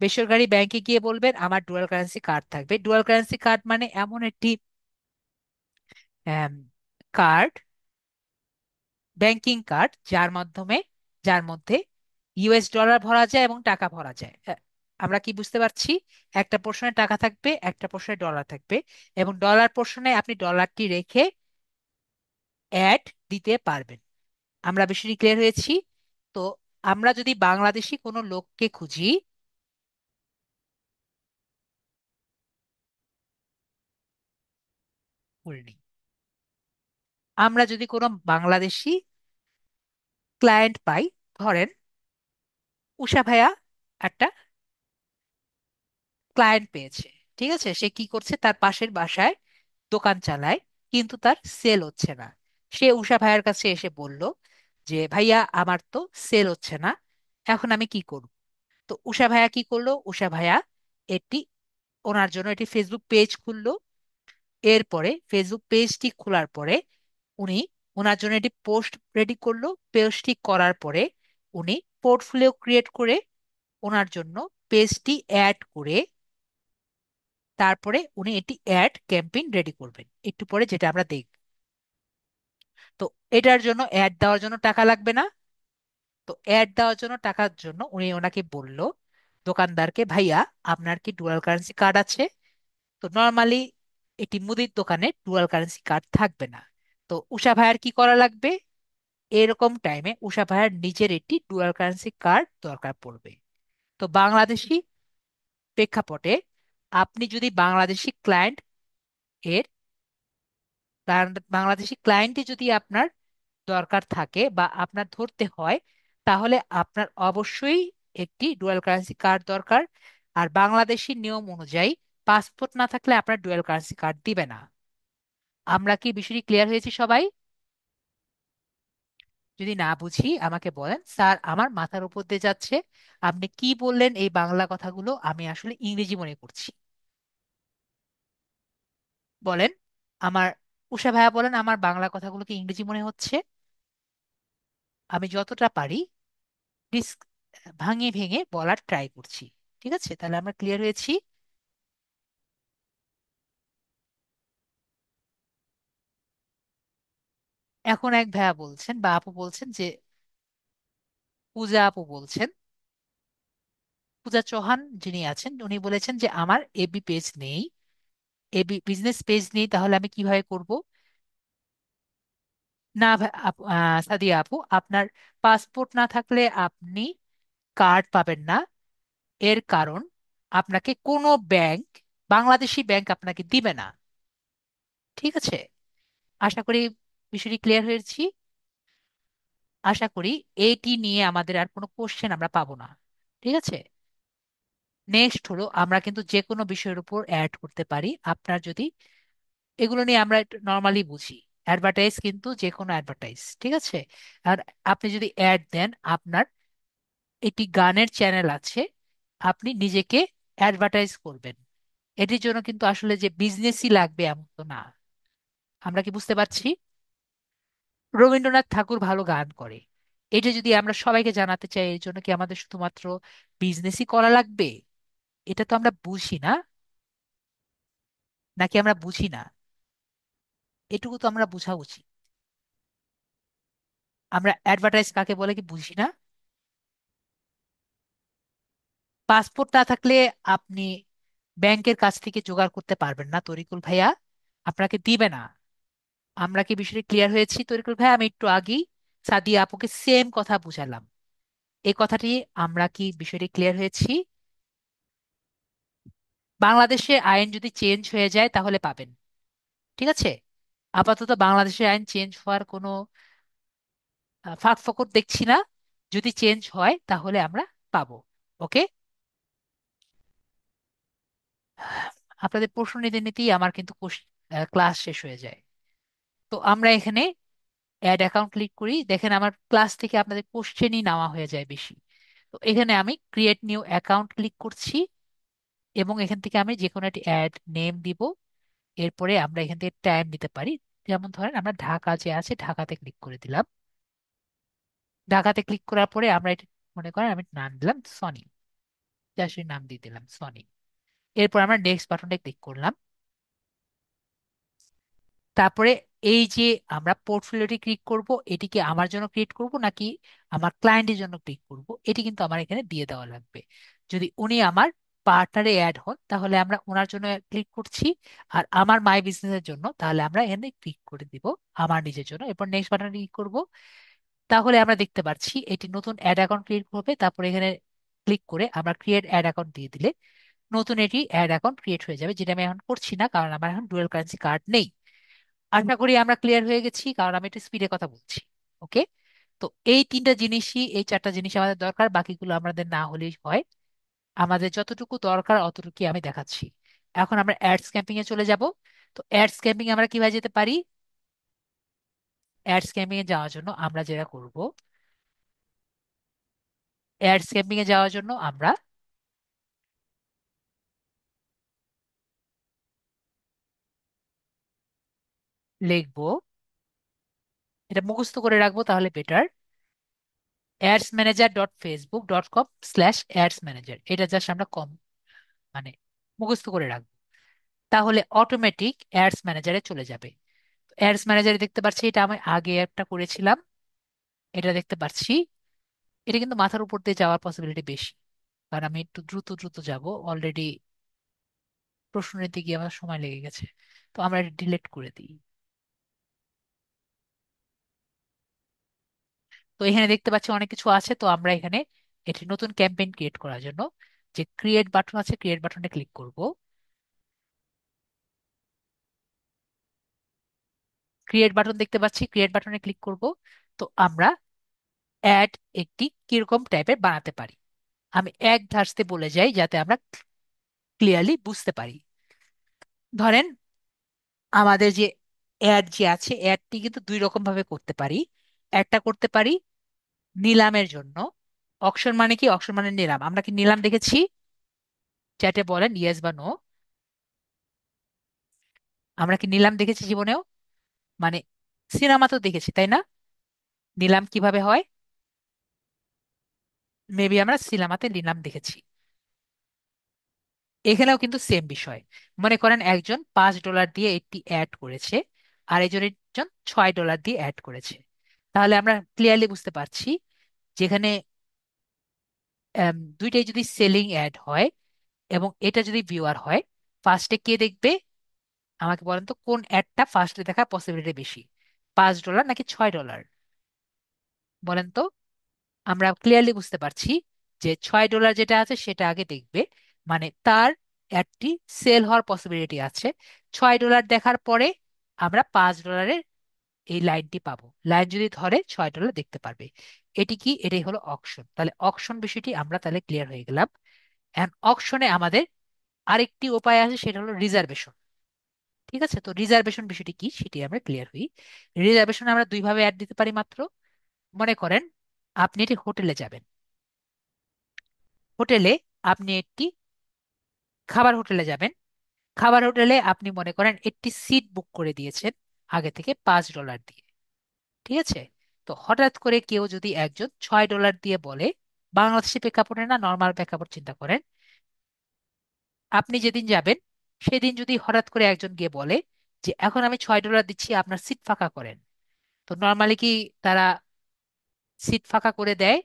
বেসরকারি ব্যাংকে গিয়ে বলবেন আমার ডুয়াল কারেন্সি কার্ড থাকবে। ডুয়াল কারেন্সি কার্ড মানে এমন একটি কার্ড, ব্যাংকিং কার্ড, যার মধ্যে ইউএস ডলার ভরা যায় এবং টাকা ভরা যায়। আমরা কি বুঝতে পারছি? একটা পোর্শনে টাকা থাকবে, একটা পোর্শনে ডলার থাকবে, এবং ডলার পোর্শনে আপনি ডলারটি রেখে অ্যাড দিতে পারবেন। আমরা বিষয়টি ক্লিয়ার হয়েছি? তো আমরা যদি বাংলাদেশি কোনো লোককে খুঁজি, বলিনি, আমরা যদি কোনো বাংলাদেশি ক্লায়েন্ট পাই, ধরেন উষা ভাইয়া একটা ক্লায়েন্ট পেয়েছে। ঠিক আছে, সে কি করছে, তার পাশের বাসায় দোকান চালায়। কিন্তু তার সেল হচ্ছে না। সে উষা ভাইয়ার কাছে এসে বলল যে ভাইয়া আমার তো সেল হচ্ছে না, এখন আমি কি করব? তো উষা ভাইয়া কি করলো, উষা ভাইয়া একটি ওনার জন্য একটি ফেসবুক পেজ খুললো। এরপরে ফেসবুক পেজটি খোলার পরে উনি ওনার জন্য একটি পোস্ট রেডি করলো। পেজটি করার পরে উনি পোর্টফোলিও ক্রিয়েট করে ওনার জন্য পেজটি অ্যাড করে তারপরে উনি একটি অ্যাড ক্যাম্পেইন রেডি করবেন একটু পরে, যেটা আমরা দেখব। তো এটার জন্য অ্যাড দেওয়ার জন্য টাকা লাগবে না? তো অ্যাড দেওয়ার জন্য টাকার জন্য উনি ওনাকে বলল, দোকানদারকে, ভাইয়া আপনার কি ডুয়াল কারেন্সি কার্ড আছে? তো নর্মালি এটি মুদির দোকানে ডুয়াল কারেন্সি কার্ড থাকবে না। তো উষা ভাইয়ার কি করা লাগবে? এরকম টাইমে উষা ভাইয়ার নিজের একটি ডুয়াল কারেন্সি কার্ড দরকার পড়বে। তো বাংলাদেশি প্রেক্ষাপটে আপনি যদি বাংলাদেশি ক্লায়েন্ট এর বাংলাদেশি ক্লায়েন্টে যদি আপনার দরকার থাকে বা আপনার ধরতে হয়, তাহলে আপনার অবশ্যই একটি ডুয়াল কারেন্সি কার্ড দরকার। আর বাংলাদেশি নিয়ম অনুযায়ী পাসপোর্ট না থাকলে আপনার ডুয়াল কারেন্সি কার্ড দিবে না। আমরা কি বিষয়টি ক্লিয়ার হয়েছি সবাই? যদি না বুঝি আমাকে বলেন, স্যার আমার মাথার উপর দিয়ে যাচ্ছে, আপনি কি বললেন এই বাংলা কথাগুলো আমি আসলে ইংরেজি মনে করছি। বলেন। আমার উষা ভাইয়া বলেন, আমার বাংলা কথাগুলো কি ইংরেজি মনে হচ্ছে? আমি যতটা পারি ডিস্ক ভাঙে ভেঙে বলার ট্রাই করছি। ঠিক আছে, তাহলে আমরা ক্লিয়ার হয়েছি। এখন এক ভাইয়া বলছেন বা আপু বলছেন যে, পূজা আপু বলছেন, পূজা চৌহান যিনি আছেন উনি বলেছেন যে আমার এবি পেজ নেই, এবি বিজনেস পেজ নেই, তাহলে আমি কিভাবে করব? না সাদিয়া আপু, আপনার পাসপোর্ট না থাকলে আপনি কার্ড পাবেন না। এর কারণ আপনাকে কোনো ব্যাংক, বাংলাদেশি ব্যাংক আপনাকে দিবে না। ঠিক আছে, আশা করি বিষয়টি ক্লিয়ার হয়েছি। আশা করি এইটি নিয়ে আমাদের আর কোনো কোশ্চেন আমরা পাবো না। ঠিক আছে। নেক্সট হলো, আমরা কিন্তু যে কোনো বিষয়ের উপর অ্যাড করতে পারি। আপনার যদি এগুলো নিয়ে আমরা নর্মালি বুঝি, অ্যাডভার্টাইজ কিন্তু যে কোনো অ্যাডভার্টাইজ, ঠিক আছে। আর আপনি যদি অ্যাড দেন, আপনার একটি গানের চ্যানেল আছে, আপনি নিজেকে অ্যাডভার্টাইজ করবেন। এটির জন্য কিন্তু আসলে যে বিজনেসই লাগবে এমন তো না। আমরা কি বুঝতে পারছি? রবীন্দ্রনাথ ঠাকুর ভালো গান করে, এটা যদি আমরা সবাইকে জানাতে চাই, এর জন্য কি আমাদের শুধুমাত্র বিজনেসই করা লাগবে? এটা তো আমরা বুঝি না, নাকি আমরা বুঝি না? এটুকু তো আমরা বোঝা উচিত। আমরা অ্যাডভার্টাইজ কাকে বলে কি বুঝি না? পাসপোর্ট না থাকলে আপনি ব্যাংকের কাছ থেকে জোগাড় করতে পারবেন না তরিকুল ভাইয়া, আপনাকে দিবে না। আমরা কি বিষয়টি ক্লিয়ার হয়েছি তরিকুল ভাইয়া? আমি একটু আগেই সাদিয়া আপুকে সেম কথা বুঝালাম। এই কথাটি আমরা কি বিষয়টি ক্লিয়ার হয়েছি? বাংলাদেশের আইন যদি চেঞ্জ হয়ে যায় তাহলে পাবেন। ঠিক আছে, আপাতত বাংলাদেশের আইন চেঞ্জ হওয়ার কোনো ফাঁক ফোকর দেখছি না। যদি চেঞ্জ হয় তাহলে আমরা পাবো। ওকে। আপনাদের প্রশ্ন নিতে নিতেই আমার কিন্তু ক্লাস শেষ হয়ে যায়। তো আমরা এখানে অ্যাড অ্যাকাউন্ট ক্লিক করি, দেখেন আমার ক্লাস থেকে আপনাদের কোশ্চেনই নেওয়া হয়ে যায় বেশি। তো এখানে আমি ক্রিয়েট নিউ অ্যাকাউন্ট ক্লিক করছি এবং এখান থেকে আমি যে কোনো একটি অ্যাড নেম দিব। এরপরে আমরা এখান থেকে টাইম দিতে পারি। যেমন ধরেন আমরা ঢাকা যে আছে ঢাকাতে ক্লিক করে দিলাম। ঢাকাতে ক্লিক করার পরে আমরা এটা, মনে করেন আমি নাম দিলাম সনি, জাস্ট নাম দিয়ে দিলাম সনি। এরপর আমরা নেক্সট বাটনটা ক্লিক করলাম। তারপরে এই যে আমরা পোর্টফোলিওটি ক্লিক করব, এটি কি আমার জন্য ক্রিয়েট করব নাকি আমার ক্লায়েন্টের জন্য ক্লিক করব, এটি কিন্তু আমার এখানে দিয়ে দেওয়া লাগবে। যদি উনি আমার পার্টনারে অ্যাড হন তাহলে আমরা ওনার জন্য ক্লিক করছি, আর আমার মাই বিজনেসের জন্য তাহলে আমরা এখানে ক্লিক করে দিব আমার নিজের জন্য। এরপর নেক্সট বাটনে ক্লিক করব। তাহলে আমরা দেখতে পাচ্ছি এটি নতুন অ্যাড অ্যাকাউন্ট ক্রিয়েট করবে। তারপরে এখানে ক্লিক করে আমরা ক্রিয়েট অ্যাড অ্যাকাউন্ট দিয়ে দিলে নতুন এটি অ্যাড অ্যাকাউন্ট ক্রিয়েট হয়ে যাবে, যেটা আমি এখন করছি না কারণ আমার এখন ডুয়াল কারেন্সি কার্ড নেই। আশা করি আমরা ক্লিয়ার হয়ে গেছি, কারণ আমি একটু স্পিডে কথা বলছি। ওকে। তো এই তিনটা জিনিসই, এই চারটা জিনিস আমাদের দরকার, বাকিগুলো আমাদের না হলেই হয়। আমাদের যতটুকু দরকার অতটুকুই আমি দেখাচ্ছি। এখন আমরা অ্যাডস ক্যাম্পিং এ চলে যাব। তো অ্যাডস ক্যাম্পিং আমরা কিভাবে যেতে পারি? অ্যাডস ক্যাম্পিং এ যাওয়ার জন্য আমরা যেটা করব, অ্যাডস ক্যাম্পিং এ যাওয়ার জন্য আমরা লিখব, এটা মুখস্থ করে রাখবো তাহলে বেটার, adsmanager.facebook.com/adsmanager, এটা জাস্ট আমরা কম মানে মুখস্থ করে রাখবো। তাহলে অটোমেটিক অ্যাডস ম্যানেজারে চলে যাবে। অ্যাডস ম্যানেজারে দেখতে পাচ্ছি এটা আমি আগে একটা করেছিলাম, এটা দেখতে পাচ্ছি। এটা কিন্তু মাথার উপর দিয়ে যাওয়ার পসিবিলিটি বেশি, কারণ আমি একটু দ্রুত দ্রুত যাব, অলরেডি প্রশ্ন নিতে গিয়ে আমার সময় লেগে গেছে। তো আমরা এটা ডিলিট করে দিই। তো এখানে দেখতে পাচ্ছি অনেক কিছু আছে, তো আমরা এখানে একটি নতুন ক্যাম্পেইন ক্রিয়েট করার জন্য যে ক্রিয়েট বাটন আছে, ক্রিয়েট বাটনে ক্লিক করব। ক্রিয়েট বাটন দেখতে পাচ্ছি, ক্রিয়েট বাটনে ক্লিক করব। তো আমরা অ্যাড একটি কিরকম টাইপের বানাতে পারি, আমি এক ধাঁচতে বলে যাই যাতে আমরা ক্লিয়ারলি বুঝতে পারি। ধরেন আমাদের যে অ্যাড যে আছে, অ্যাডটি কিন্তু দুই রকম ভাবে করতে পারি। একটা করতে পারি নিলামের জন্য। অকশন মানে কি? অকশন মানে নিলাম। আমরা কি নিলাম দেখেছি? চ্যাটে বলেন ইয়েস বা নো। আমরা কি নিলাম দেখেছি জীবনেও? মানে সিনেমা তো দেখেছি, তাই না? নিলাম কিভাবে হয়? মেবি আমরা সিনেমাতে নিলাম দেখেছি। এখানেও কিন্তু সেম বিষয়। মনে করেন একজন $5 দিয়ে একটি অ্যাড করেছে, আর একজন $6 দিয়ে অ্যাড করেছে। তাহলে আমরা ক্লিয়ারলি বুঝতে পারছি, যেখানে দুইটাই যদি সেলিং অ্যাড হয় এবং এটা যদি ভিউয়ার হয়, ফার্স্টে কে দেখবে? আমাকে বলেন তো কোন অ্যাডটা ফার্স্টে দেখার পসিবিলিটি বেশি, $5 নাকি $6? বলেন তো। আমরা ক্লিয়ারলি বুঝতে পারছি যে $6 যেটা আছে সেটা আগে দেখবে, মানে তার অ্যাডটি সেল হওয়ার পসিবিলিটি আছে। $6 দেখার পরে আমরা $5 এই লাইনটি পাবো। লাইন যদি ধরে $6 দেখতে পারবে। এটি কি? এটাই হলো অকশন। তাহলে অকশন বিষয়টি আমরা তাহলে ক্লিয়ার হয়ে গেলাম। এখন অকশনে আমাদের আরেকটি উপায় আছে, সেটা হলো রিজার্ভেশন। ঠিক আছে, তো রিজার্ভেশন বিষয়টি কি সেটি আমরা ক্লিয়ার হই। রিজার্ভেশন আমরা দুইভাবে অ্যাড দিতে পারি মাত্র। মনে করেন আপনি একটি হোটেলে যাবেন, হোটেলে আপনি একটি খাবার হোটেলে যাবেন, খাবার হোটেলে আপনি মনে করেন একটি সিট বুক করে দিয়েছেন আগে থেকে $5 দিয়ে। ঠিক আছে, তো হঠাৎ করে কেউ যদি একজন $6 দিয়ে বলে, বাংলাদেশি প্রেক্ষাপটে না, নর্মাল প্রেক্ষাপট চিন্তা করেন, আপনি যেদিন যাবেন সেদিন যদি হঠাৎ করে একজন গিয়ে বলে যে এখন আমি $6 দিচ্ছি, আপনার সিট ফাঁকা করেন, তো নর্মালি কি তারা সিট ফাঁকা করে দেয়?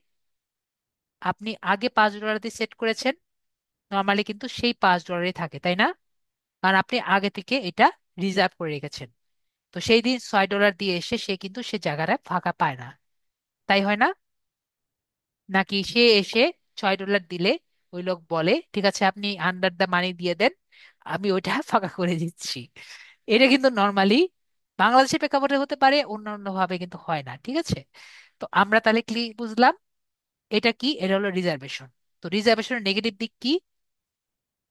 আপনি আগে $5 দিয়ে সেট করেছেন, নর্মালি কিন্তু সেই $5 থাকে, তাই না? কারণ আপনি আগে থেকে এটা রিজার্ভ করে রেখেছেন। তো সেই দিন $6 দিয়ে এসে সে কিন্তু সে জায়গাটা ফাঁকা পায় না, তাই হয় না? নাকি সে এসে $6 দিলে ওই লোক বলে ঠিক আছে আপনি আন্ডার দ্য মানি দিয়ে দেন, আমি ওইটা ফাঁকা করে দিচ্ছি। এটা কিন্তু নর্মালি বাংলাদেশের প্রেক্ষাপটে হতে পারে, অন্য অন্য ভাবে কিন্তু হয় না। ঠিক আছে, তো আমরা তাহলে কি বুঝলাম? এটা কি? এটা হলো রিজার্ভেশন। তো রিজার্ভেশনের নেগেটিভ দিক কি?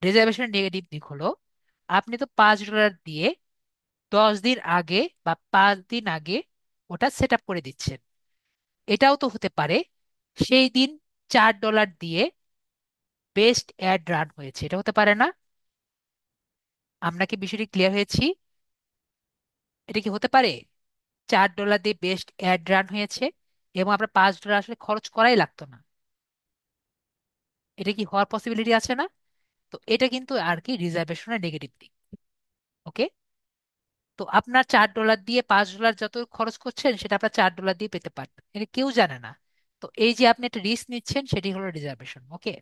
রিজার্ভেশনের নেগেটিভ দিক হলো আপনি তো $5 দিয়ে 10 দিন আগে বা 5 দিন আগে ওটা সেট আপ করে দিচ্ছেন। এটাও তো হতে পারে সেই দিন $4 দিয়ে বেস্ট অ্যাড রান হয়েছে, এটা হতে পারে না? আমরা কি বিষয়টি ক্লিয়ার হয়েছি? এটা কি হতে পারে $4 দিয়ে বেস্ট অ্যাড রান হয়েছে এবং আপনার $5 আসলে খরচ করাই লাগতো না? এটা কি হওয়ার পসিবিলিটি আছে না? তো এটা কিন্তু আর কি রিজার্ভেশনের নেগেটিভ দিক। ওকে, তো আপনার $4 দিয়ে $5 যত খরচ করছেন সেটা আপনার $4 দিয়ে পেতে পারেন, এটা কেউ জানে না। তো এই যে আপনি একটা রিস্ক নিচ্ছেন, সেটি হলো রিজার্ভেশন। ওকে,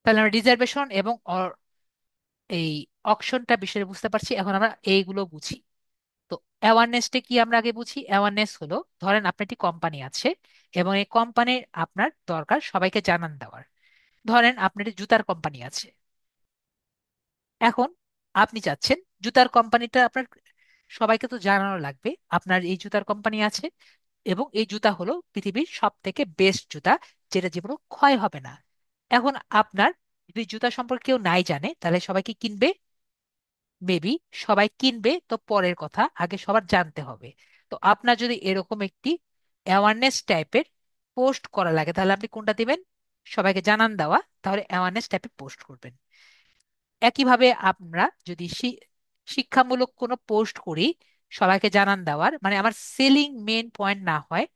তাহলে আমরা রিজার্ভেশন এবং এই অকশনটা বিষয়ে বুঝতে পারছি। এখন আমরা এইগুলো বুঝি। তো অ্যাওয়ারনেসটা কি আমরা আগে বুঝি। অ্যাওয়ারনেস হলো, ধরেন আপনার একটি কোম্পানি আছে এবং এই কোম্পানির আপনার দরকার সবাইকে জানান দেওয়ার। ধরেন আপনার একটি জুতার কোম্পানি আছে, এখন আপনি চাচ্ছেন জুতার কোম্পানিটা আপনার সবাইকে তো জানানো লাগবে আপনার এই জুতার কোম্পানি আছে এবং এই জুতা হলো পৃথিবীর সব থেকে বেস্ট জুতা, যেটা জীবনে ক্ষয় হবে না। এখন আপনার যদি জুতা সম্পর্কে কেউ নাই জানে, তাহলে সবাই কি কিনবে? মেবি সবাই কিনবে তো পরের কথা, আগে সবার জানতে হবে। তো আপনার যদি এরকম একটি অ্যাওয়ারনেস টাইপের পোস্ট করা লাগে, তাহলে আপনি কোনটা দিবেন? সবাইকে জানান দেওয়া, তাহলে অ্যাওয়ারনেস টাইপের পোস্ট করবেন। একইভাবে আমরা যদি শিক্ষামূলক কোনো পোস্ট করি, সবাইকে জানান দেওয়ার, মানে আমার সেলিং মেন পয়েন্ট না হয়,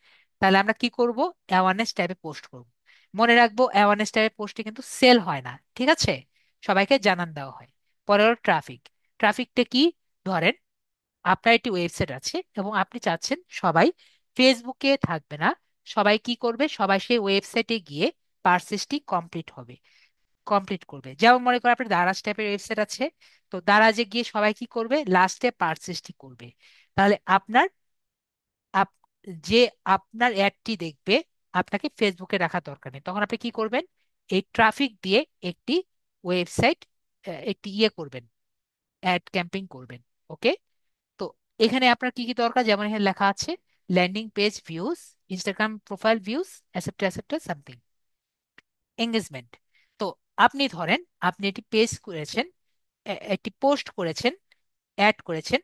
তাহলে আমরা কি করব? অ্যাওয়ারনেস টাইপে পোস্ট করব। মনে রাখবো, অ্যাওয়ারনেস টাইপের পোস্টে কিন্তু সেল হয় না, ঠিক আছে? সবাইকে জানান দেওয়া হয়। পরে হলো ট্রাফিক। ট্রাফিকটা কি? ধরেন আপনার একটি ওয়েবসাইট আছে এবং আপনি চাচ্ছেন সবাই ফেসবুকে থাকবে না, সবাই কি করবে, সবাই সেই ওয়েবসাইটে গিয়ে পারচেসটি কমপ্লিট করবে। যেমন মনে করেন আপনার দারাজ টাইপের ওয়েবসাইট আছে, তো দারাজে গিয়ে সবাই কি করবে, লাস্টে পারচেসটি করবে। তাহলে আপ- যে আপনার অ্যাডটি দেখবে, আপনাকে ফেসবুকে রাখা দরকার নেই। তখন আপনি কি করবেন? এই ট্রাফিক দিয়ে একটি ওয়েবসাইট, একটি ইয়ে করবেন, অ্যাড ক্যাম্পেইন করবেন। ওকে? তো এখানে আপনার কি কি দরকার, যেমন এখানে লেখা আছে landing page views, Instagram profile views, অ্যাসেপ্টা অ্যাসেপ্টা সামথিং, এঙ্গেজমেন্ট। তো আপনি ধরেন আপনি একটি পেজ করেছেন, একটি পোস্ট করেছেন, অ্যাড করেছেন,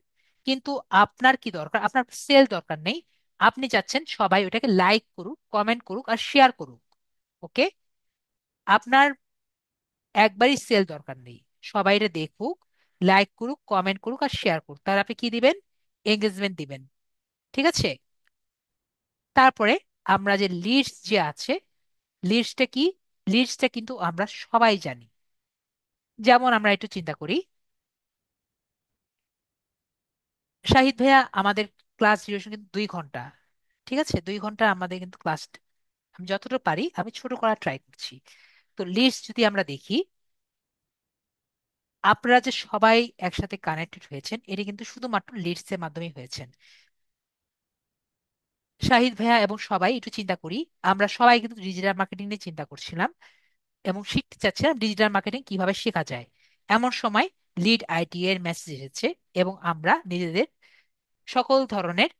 কিন্তু আপনার কি দরকার, আপনার সেল দরকার নেই। আপনি চাচ্ছেন সবাই ওটাকে লাইক করুক, কমেন্ট করুক আর শেয়ার করুক। ওকে? আপনার একবারই সেল দরকার নেই, সবাই এটা দেখুক, লাইক করুক, কমেন্ট করুক আর শেয়ার করুক। তাহলে আপনি কি দিবেন? এঙ্গেজমেন্ট দিবেন। ঠিক আছে? তারপরে আমরা যে লিস্ট যে আছে, লিস্টটা কি? লিস্টটা কিন্তু আমরা সবাই জানি। যেমন আমরা একটু চিন্তা করি, শাহিদ ভাইয়া আমাদের ক্লাস ডিউরেশন কিন্তু 2 ঘন্টা। ঠিক আছে, 2 ঘন্টা আমাদের কিন্তু ক্লাস। আমি যতটা পারি আমি ছোট করার ট্রাই করছি। তো লিস্ট যদি আমরা দেখি, আপনারা যে সবাই একসাথে কানেক্টেড হয়েছেন, এটি কিন্তু শুধুমাত্র লিস্টসের মাধ্যমে হয়েছেন। শাহিদ ভাইয়া এবং সবাই একটু চিন্তা করি, আমরা সবাই কিন্তু ডিজিটাল মার্কেটিং নিয়ে চিন্তা করছিলাম এবং শিখতে চাচ্ছিলাম ডিজিটাল মার্কেটিং কিভাবে শেখা যায়। এমন সময় লিড আইটি এর মেসেজ এসেছে এবং আমরা নিজেদের সকল ধরনের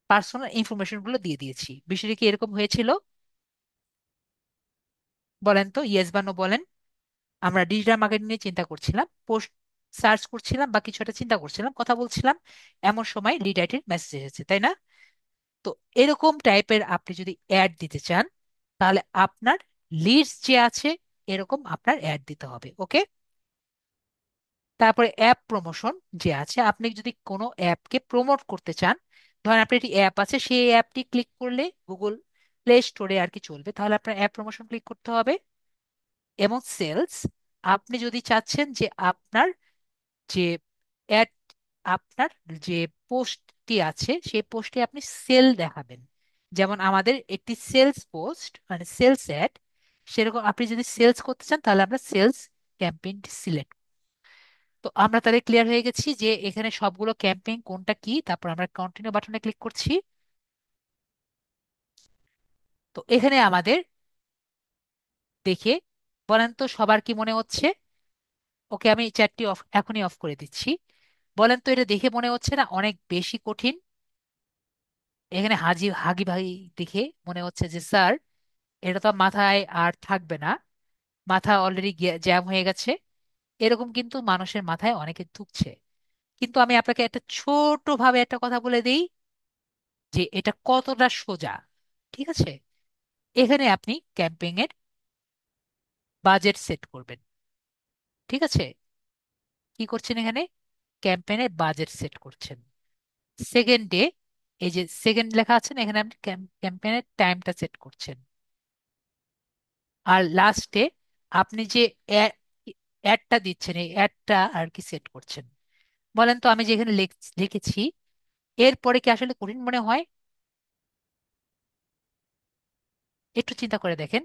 পার্সোনাল ইনফরমেশন গুলো দিয়ে দিয়েছি। বিষয়টি কি এরকম হয়েছিল? বলেন তো, ইয়েস বা নো বলেন। আমরা ডিজিটাল মার্কেটিং নিয়ে চিন্তা করছিলাম, পোস্ট সার্চ করছিলাম বা কিছু একটা চিন্তা করছিলাম, কথা বলছিলাম, এমন সময় লিড আইটির মেসেজ এসেছে, তাই না? তো এরকম টাইপের আপনি যদি অ্যাড দিতে চান, তাহলে আপনার লিডস যে আছে এরকম আপনার অ্যাড দিতে হবে। ওকে? তারপরে অ্যাপ প্রমোশন যে আছে, আপনি যদি কোনো অ্যাপকে প্রমোট করতে চান, ধরেন আপনার একটি অ্যাপ আছে, সেই অ্যাপটি ক্লিক করলে গুগল প্লে স্টোরে আর কি চলবে, তাহলে আপনার অ্যাপ প্রমোশন ক্লিক করতে হবে। এবং সেলস, আপনি যদি চাচ্ছেন যে আপনার যে অ্যাড, আপনার যে পোস্টটি আছে সেই পোস্টে আপনি সেল দেখাবেন, যেমন আমাদের একটি সেলস পোস্ট মানে সেলস অ্যাড, সেরকম আপনি যদি সেলস করতে চান তাহলে আমরা সেলস ক্যাম্পেইনটি সিলেক্ট। তো আমরা তাহলে ক্লিয়ার হয়ে গেছি যে এখানে সবগুলো ক্যাম্পেইন কোনটা কি। তারপর আমরা কন্টিনিউ বাটনে ক্লিক করছি। তো এখানে আমাদের দেখে বলেন তো সবার কি মনে হচ্ছে? ওকে, আমি চ্যাটটি অফ এখনই অফ করে দিচ্ছি। বলেন তো, এটা দেখে মনে হচ্ছে না অনেক বেশি কঠিন? এখানে হাগি ভাই দেখে মনে হচ্ছে যে স্যার, এটা তো মাথায় আর থাকবে না, মাথা অলরেডি জ্যাম হয়ে গেছে। এরকম কিন্তু মানুষের মাথায় অনেকে ঢুকছে। কিন্তু আমি আপনাকে একটা ছোট ভাবে একটা কথা বলে দিই যে এটা কতটা সোজা। ঠিক আছে? এখানে আপনি ক্যাম্পেইন এর বাজেট সেট করবেন। ঠিক আছে? কি করছেন এখানে? ক্যাম্পেইনের বাজেট সেট করছেন। সেকেন্ডে, এই যে সেকেন্ড লেখা আছে না, এখানে আপনি ক্যাম্পেইনের টাইমটা সেট করছেন। আর লাস্টে আপনি যে অ্যাডটা দিচ্ছেন, এই অ্যাডটা আর কি সেট করছেন। বলেন তো, আমি যেখানে লিখেছি এরপরে কি আসলে কঠিন মনে হয়? একটু চিন্তা করে দেখেন।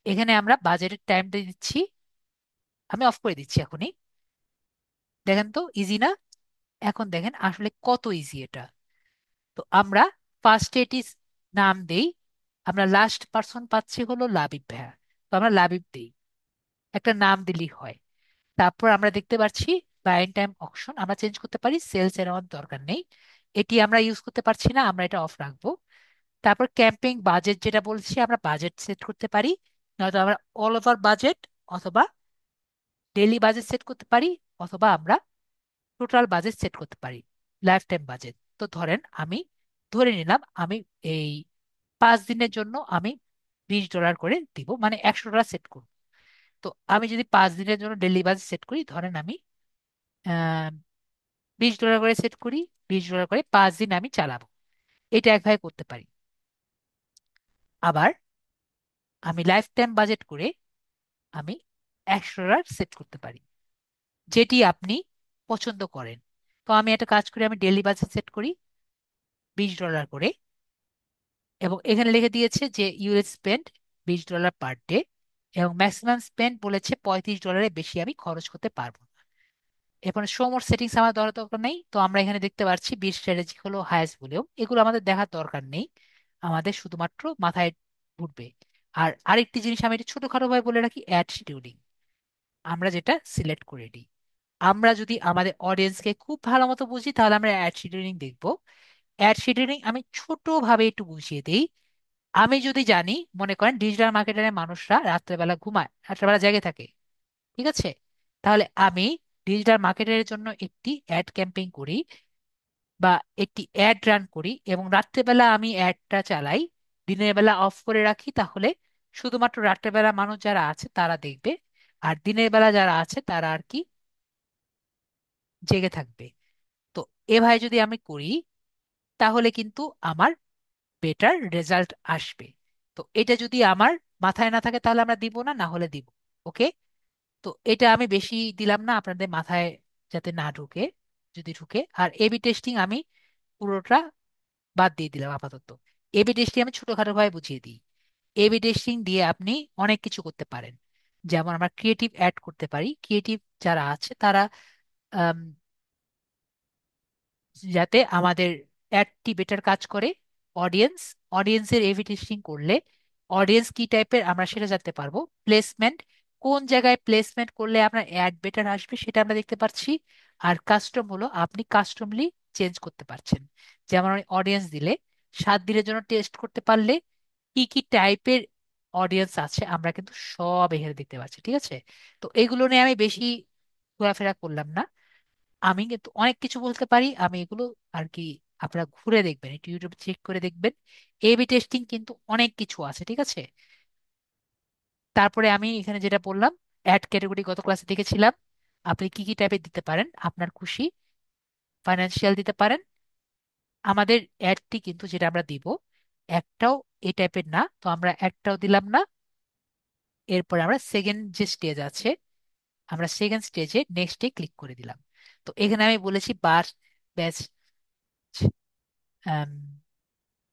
এখানে আমরা বাজেটের টাইমটা দিচ্ছি, আমি অফ করে দিচ্ছি এখনই। দেখেন তো ইজি না? এখন দেখেন আসলে কত ইজি এটা। তো আমরা ফার্স্টে এটি নাম দেই, আমরা লাস্ট পার্সন পাচ্ছি হলো লাবিব ভাইয়া, তো আমরা লাবিব দেই, একটা নাম দিলেই হয়। তারপর আমরা দেখতে পাচ্ছি বাইং টাইম অপশন, আমরা চেঞ্জ করতে পারি, সেলস এর আমাদের দরকার নেই, এটি আমরা ইউজ করতে পারছি না, আমরা এটা অফ রাখবো। তারপর ক্যাম্পেইন বাজেট যেটা বলছি, আমরা বাজেট সেট করতে পারি, নয়তো আমরা অল ওভার বাজেট অথবা ডেইলি বাজেট সেট করতে পারি, অথবা আমরা টোটাল বাজেট সেট করতে পারি, লাইফ টাইম বাজেট। তো ধরেন আমি ধরে নিলাম আমি এই 5 দিনের জন্য আমি $20 করে দিব, মানে $100 সেট করব। তো আমি যদি 5 দিনের জন্য ডেইলি বাজেট সেট করি, ধরেন আমি আহ $20 করে সেট করি, $20 করে 5 দিন আমি চালাবো, এটা একভাবে করতে পারি। আবার আমি লাইফ টাইম বাজেট করে আমি $100 সেট করতে পারি, যেটি আপনি পছন্দ করেন। তো আমি একটা কাজ করি, আমি ডেইলি বাজেট সেট করি $20 করে, এবং এখানে লিখে দিয়েছে যে you will spend $20 per day, এবং ম্যাক্সিমাম স্পেন্ড বলেছে $35 বেশি আমি খরচ করতে পারবো না। এখন শো মোর সেটিংস আমার দেওয়ার দরকার নেই, তো আমরা এখানে দেখতে পাচ্ছি বিল স্ট্র্যাটেজি হলো হায়েস্ট ভলিউম, এগুলো আমাদের দেখার দরকার নেই, আমাদের শুধুমাত্র মাথায় ঘুরবে। আর আরেকটি জিনিস আমি এটা ছোটখাটো ভাবে বলে রাখি, অ্যাড শিডিউলিং আমরা যেটা সিলেক্ট করে দিই। আমরা যদি আমাদের অডিয়েন্সকে খুব ভালো মতো বুঝি তাহলে আমরা অ্যাড শিডিউলিং দেখবো। অ্যাড শিডিউলিং আমি ছোটভাবে একটু বুঝিয়ে দিই। আমি যদি জানি, মনে করেন ডিজিটাল মার্কেটারের মানুষরা রাত্রেবেলা ঘুমায়, রাত্রেবেলা জেগে থাকে, ঠিক আছে, তাহলে আমি ডিজিটাল মার্কেটারের জন্য একটি অ্যাড ক্যাম্পেইন করি বা একটি অ্যাড রান করি, এবং রাত্রেবেলা আমি অ্যাডটা চালাই, দিনের বেলা অফ করে রাখি, তাহলে শুধুমাত্র রাত্রেবেলা মানুষ যারা আছে তারা দেখবে, আর দিনের বেলা যারা আছে তারা আর কি জেগে থাকবে। তো এভাবে যদি আমি করি তাহলে কিন্তু আমার বেটার রেজাল্ট আসবে। তো এটা যদি আমার মাথায় না থাকে তাহলে আমরা দিব না, না হলে দিব। ওকে। তো এটা আমি বেশি দিলাম না আপনাদের মাথায়, যাতে না ঢুকে। যদি ঢুকে, আর এবি টেস্টিং আমি পুরোটা বাদ দিয়ে দিলাম আপাতত। এবি টেস্টিং আমি ছোটখাটো ভাবে বুঝিয়ে দিই। এবি টেস্টিং দিয়ে আপনি অনেক কিছু করতে পারেন, যেমন আমরা ক্রিয়েটিভ অ্যাড করতে পারি, ক্রিয়েটিভ যারা আছে তারা যাতে আমাদের অ্যাডটি বেটার কাজ করে। অডিয়েন্স, অডিয়েন্সের এভি টেস্টিং করলে অডিয়েন্স কি টাইপের আমরা সেটা জানতে পারবো। প্লেসমেন্ট, কোন জায়গায় প্লেসমেন্ট করলে আপনার অ্যাড বেটার আসবে সেটা আমরা দেখতে পাচ্ছি। আর কাস্টম হলো আপনি কাস্টমলি চেঞ্জ করতে পারছেন, যেমন অডিয়েন্স দিলে 7 দিনের জন্য টেস্ট করতে পারলে কি কি টাইপের অডিয়েন্স আছে আমরা কিন্তু সব এখানে দেখতে পাচ্ছি, ঠিক আছে। তো এগুলো নিয়ে আমি বেশি ঘোরাফেরা করলাম না, আমি কিন্তু অনেক কিছু বলতে পারি, আমি এগুলো আর কি আপনারা ঘুরে দেখবেন, একটু ইউটিউব চেক করে দেখবেন। এবি টেস্টিং কিন্তু অনেক কিছু আছে, ঠিক আছে। তারপরে আমি এখানে যেটা বললাম, অ্যাড ক্যাটাগরি গত ক্লাসে দেখেছিলাম, আপনি কি কি টাইপের দিতে পারেন আপনার খুশি। ফাইন্যান্সিয়াল দিতে পারেন। আমাদের অ্যাডটি কিন্তু যেটা আমরা দিব একটাও এই টাইপের না, তো আমরা একটাও দিলাম না। এরপরে আমরা সেকেন্ড যে স্টেজ আছে, আমরা সেকেন্ড স্টেজে নেক্সটে ক্লিক করে দিলাম। তো এখানে আমি বলেছি বার ব্যাচ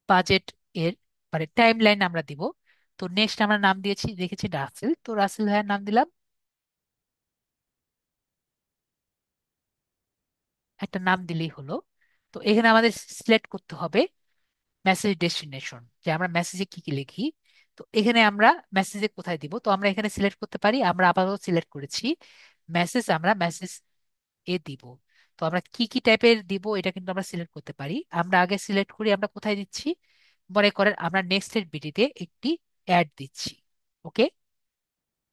বাজেট এর মানে টাইম লাইন আমরা দিব। তো নেক্সট আমরা নাম দিয়েছি, দেখেছি রাসেল, তো রাসেল ভাইয়ের নাম দিলাম, একটা নাম দিলেই হলো। তো এখানে আমাদের সিলেক্ট করতে হবে মেসেজ ডেস্টিনেশন, যে আমরা মেসেজে কি কি লিখি। তো এখানে আমরা মেসেজে কোথায় দিব, তো আমরা এখানে সিলেক্ট করতে পারি, আমরা আপাতত সিলেক্ট করেছি মেসেজ, আমরা মেসেজ এ দিব। তো আমরা কি কি টাইপের দিব এটা কিন্তু আমরা সিলেক্ট করতে পারি। আমরা আগে সিলেক্ট করি আমরা কোথায় দিচ্ছি, মনে করেন আমরা নেক্সটের বিডিতে একটি অ্যাড দিচ্ছি। ওকে।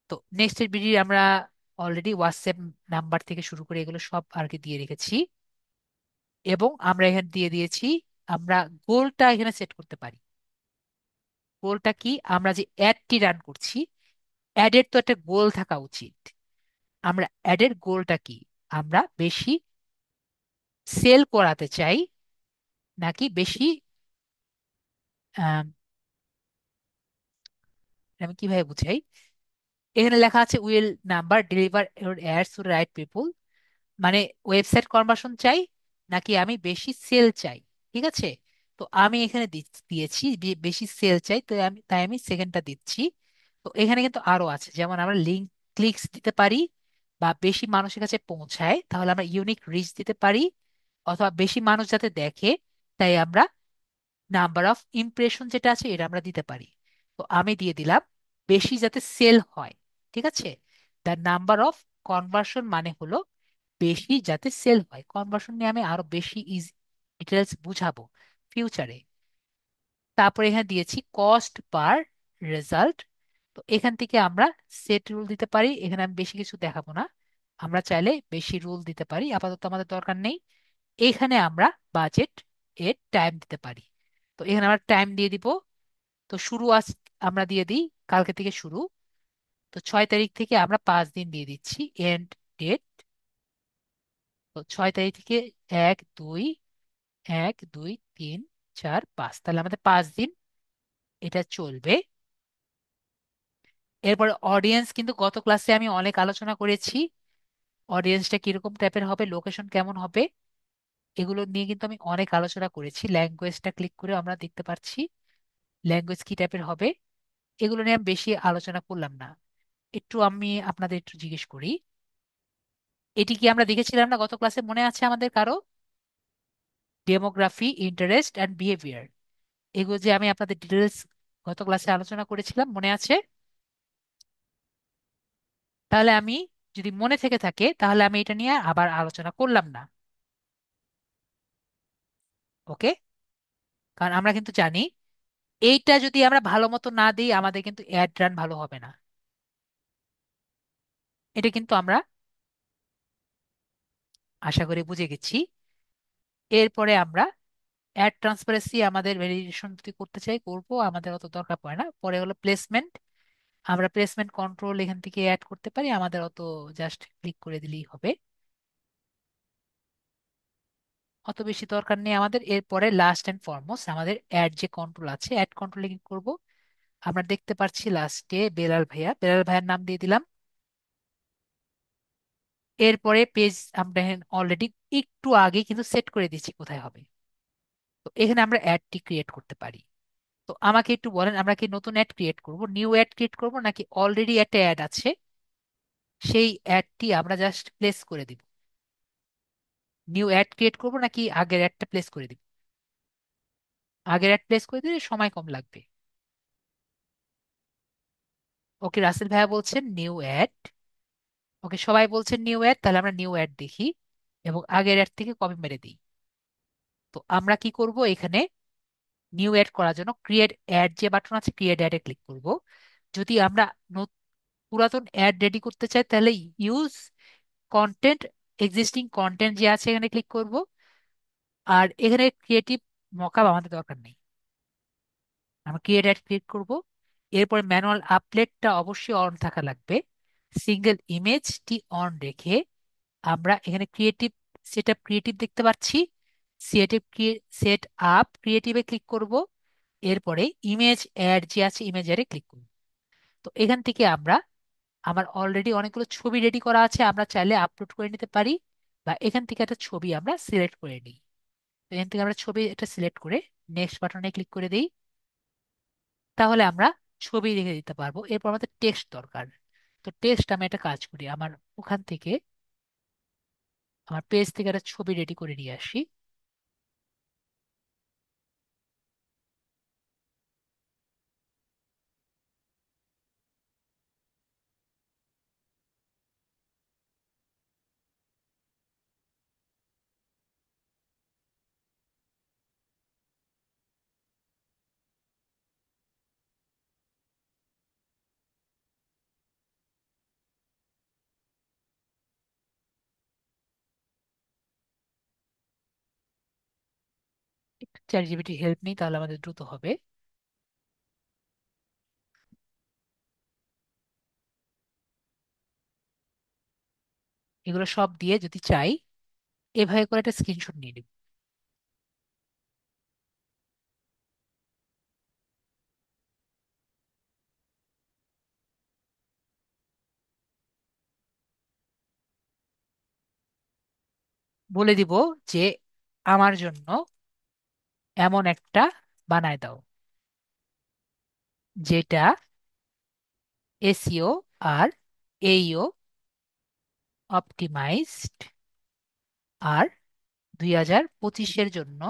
তো নেক্সটের বিডি আমরা অলরেডি হোয়াটসঅ্যাপ নাম্বার থেকে শুরু করে এগুলো সব আর কি দিয়ে রেখেছি, এবং আমরা এখানে দিয়ে দিয়েছি। আমরা গোলটা এখানে সেট করতে পারি। গোলটা কি, আমরা যে অ্যাডটি রান করছি, অ্যাডের তো একটা গোল থাকা উচিত। আমরা অ্যাডের গোলটা কি, আমরা বেশি সেল করাতে চাই নাকি বেশি আম, আমি কিভাবে বুঝাই, এখানে লেখা আছে will number deliver your ads to right people, মানে ওয়েবসাইট কনভার্সন চাই নাকি আমি বেশি সেল চাই, ঠিক আছে। তো আমি এখানে দিয়েছি বেশি সেল চাই, তো আমি সেকেন্ডটা দিচ্ছি। তো এখানে কিন্তু আরো আছে, যেমন আমরা লিঙ্ক ক্লিকস দিতে পারি, বা বেশি মানুষের কাছে পৌঁছায় তাহলে আমরা ইউনিক রিচ দিতে পারি, অথবা বেশি মানুষ যাতে দেখে তাই আমরা নাম্বার অফ ইমপ্রেশন যেটা আছে এটা আমরা দিতে পারি। তো আমি দিয়ে দিলাম বেশি যাতে সেল হয়, ঠিক আছে। দ্য নাম্বার অফ কনভার্সন মানে হলো বেশি যাতে সেল হয়। কনভার্সন নিয়ে আমি আরো বেশি ডিটেলস বুঝাবো ফিউচারে। তারপরে এখানে দিয়েছি কস্ট পার রেজাল্ট। তো এখান থেকে আমরা সেট রুল দিতে পারি, এখানে আমি বেশি কিছু দেখাবো না। আমরা চাইলে বেশি রুল দিতে পারি, আপাতত আমাদের দরকার নেই। এখানে আমরা বাজেট এর টাইম দিতে পারি। তো এখানে আমরা টাইম দিয়ে দিব। তো শুরু আজ আমরা দিয়ে দিই কালকে থেকে শুরু। তো 6 তারিখ থেকে আমরা 5 দিন দিয়ে দিচ্ছি এন্ড ডেট। তো 6 তারিখ থেকে 1 2 1 2 3 4 5, তাহলে আমাদের 5 দিন এটা চলবে। এরপরে অডিয়েন্স, কিন্তু গত ক্লাসে আমি অনেক আলোচনা করেছি অডিয়েন্সটা কিরকম টাইপের হবে, লোকেশন কেমন হবে, এগুলো নিয়ে কিন্তু আমি অনেক আলোচনা করেছি। ল্যাঙ্গুয়েজটা ক্লিক করে আমরা দেখতে পাচ্ছি ল্যাঙ্গুয়েজ কি টাইপের হবে। এগুলো নিয়ে আমি বেশি আলোচনা করলাম না। একটু আমি আপনাদের একটু জিজ্ঞেস করি, এটি কি আমরা দেখেছিলাম না গত ক্লাসে, মনে আছে আমাদের কারো? ডেমোগ্রাফি, ইন্টারেস্ট অ্যান্ড বিহেভিয়ার, এগুলো যে আমি আপনাদের ডিটেলস গত ক্লাসে আলোচনা করেছিলাম, মনে আছে? তাহলে আমি, যদি মনে থেকে থাকে তাহলে আমি এটা নিয়ে আবার আলোচনা করলাম না। ওকে? কারণ আমরা কিন্তু জানি এইটা যদি আমরা ভালো মতো না দিই আমাদের কিন্তু অ্যাড রান ভালো হবে না। এটা কিন্তু আমরা আশা করি বুঝে গেছি। এরপরে আমরা অ্যাড ট্রান্সপারেন্সি আমাদের ভেরিয়েশন যদি করতে চাই করব, আমাদের অত দরকার পড়ে না। পরে হলো প্লেসমেন্ট, আমরা প্লেসমেন্ট কন্ট্রোল এখান থেকে অ্যাড করতে পারি, আমাদের অত জাস্ট ক্লিক করে দিলেই হবে, অত বেশি দরকার নেই আমাদের। এরপরে লাস্ট এন্ড ফরমোস্ট আমাদের অ্যাড যে কন্ট্রোল আছে, অ্যাড কন্ট্রোলে ক্লিক করব। আমরা দেখতে পাচ্ছি লাস্টে বেলাল ভাইয়া, বেলাল ভাইয়ার নাম দিয়ে দিলাম। এরপরে পেজ আমরা অলরেডি একটু আগে কিন্তু সেট করে দিচ্ছি কোথায় হবে। তো এখানে আমরা অ্যাডটি ক্রিয়েট করতে পারি। তো আমাকে একটু বলেন, আমরা কি নতুন অ্যাড ক্রিয়েট করব, নিউ অ্যাড ক্রিয়েট করব, নাকি অলরেডি একটা অ্যাড আছে সেই অ্যাডটি আমরা জাস্ট প্লেস করে দিব? নিউ অ্যাড ক্রিয়েট করব নাকি আগের অ্যাডটা প্লেস করে দিব? আগের অ্যাড প্লেস করে দিলে সময় কম লাগবে। ওকে, রাসেল ভাইয়া বলছেন নিউ অ্যাড। ওকে, সবাই বলছেন নিউ অ্যাড, তাহলে আমরা নিউ অ্যাড দেখি এবং আগের অ্যাড থেকে কপি মেরে দিই। তো আমরা কি করব, এখানে নিউ অ্যাড করার জন্য ক্রিয়েট অ্যাড যে বাটন আছে, ক্রিয়েট অ্যাডে ক্লিক করব। যদি আমরা পুরাতন অ্যাড রেডি করতে চাই তাহলে ইউজ কন্টেন্ট, এক্সিস্টিং কন্টেন্ট যে আছে এখানে ক্লিক করব। আর এখানে ক্রিয়েটিভ মকআপ আমাদের দরকার নেই, আমরা ক্রিয়েট অ্যাড ক্লিক করব। এরপর ম্যানুয়াল আপডেটটা অবশ্যই অন থাকা লাগবে। সিঙ্গেল ইমেজটি অন রেখে আমরা এখানে ক্রিয়েটিভ সেট আপ ক্রিয়েটিভ দেখতে পাচ্ছি, সেট আপ ক্রিয়েটিভে ক্লিক করব। এরপরে ইমেজ অ্যাড যে আছে ইমেজ অ্যাডে ক্লিক করব। তো এখান থেকে আমরা, আমার অলরেডি অনেকগুলো ছবি রেডি করা আছে, আমরা চাইলে আপলোড করে নিতে পারি, বা এখান থেকে একটা ছবি আমরা সিলেক্ট করে নিই। তো এখান থেকে আমরা ছবি এটা সিলেক্ট করে নেক্সট বাটনে ক্লিক করে দিই। তাহলে আমরা ছবি রেখে দিতে পারবো। এরপর আমাদের টেক্সট দরকার। তো টেক্সট আমি একটা কাজ করি, আমার ওখান থেকে, আমার পেজ থেকে একটা ছবি রেডি করে নিয়ে আসি। একটু চ্যাট জিপিটি হেল্প নিই তাহলে আমাদের দ্রুত হবে। এগুলো সব দিয়ে যদি চাই এভাবে করে একটা স্ক্রিনশট নিয়ে নিব। বলে দিব যে আমার জন্য এমন একটা বানায় দাও যেটা এসইও আর এইও অপটিমাইজড, আর 2025-এর জন্য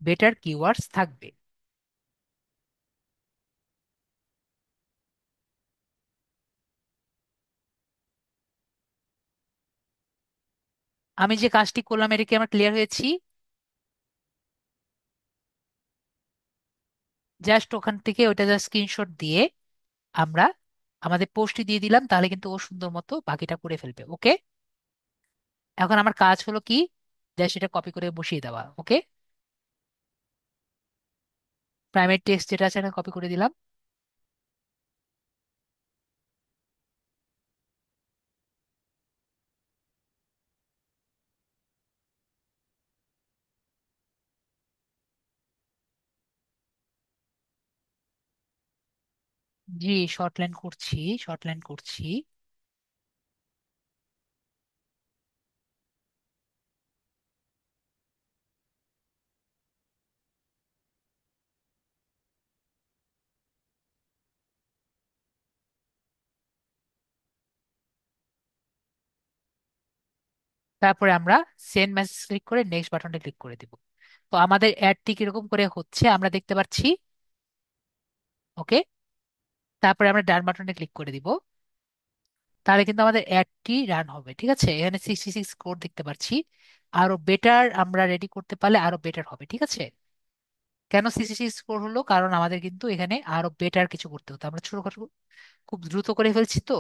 বেটার কিওয়ার্ডস থাকবে। আমি যে কাজটি করলাম এটা কি আমার ক্লিয়ার হয়েছি? জাস্ট ওখান থেকে ওটা জাস্ট স্ক্রিনশট দিয়ে আমরা আমাদের পোস্টে দিয়ে দিলাম, তাহলে কিন্তু ও সুন্দর মতো বাকিটা করে ফেলবে। ওকে, এখন আমার কাজ হলো কি, যা সেটা কপি করে বসিয়ে দেওয়া। ওকে, প্রাইমারি টেক্সট যেটা আছে কপি করে দিলাম। জি, শর্ট লাইন করছি, শর্ট লাইন করছি। তারপরে আমরা সেন্ড মেসেজ ক্লিক করে নেক্সট বাটনটা ক্লিক করে দিব। তো আমাদের অ্যাডটি কিরকম করে হচ্ছে আমরা দেখতে পাচ্ছি। ওকে, তারপরে আমরা ডান বাটনে ক্লিক করে দিব, তাহলে কিন্তু আমাদের অ্যাডটি রান হবে। ঠিক আছে, এখানে 66 কোড দেখতে পাচ্ছি। আরো বেটার আমরা রেডি করতে পারলে আরো বেটার হবে। ঠিক আছে, কেন 66 কোড হলো, কারণ আমাদের কিন্তু এখানে আরো বেটার কিছু করতে হতো, আমরা ছোটখাটো খুব দ্রুত করে ফেলছি। তো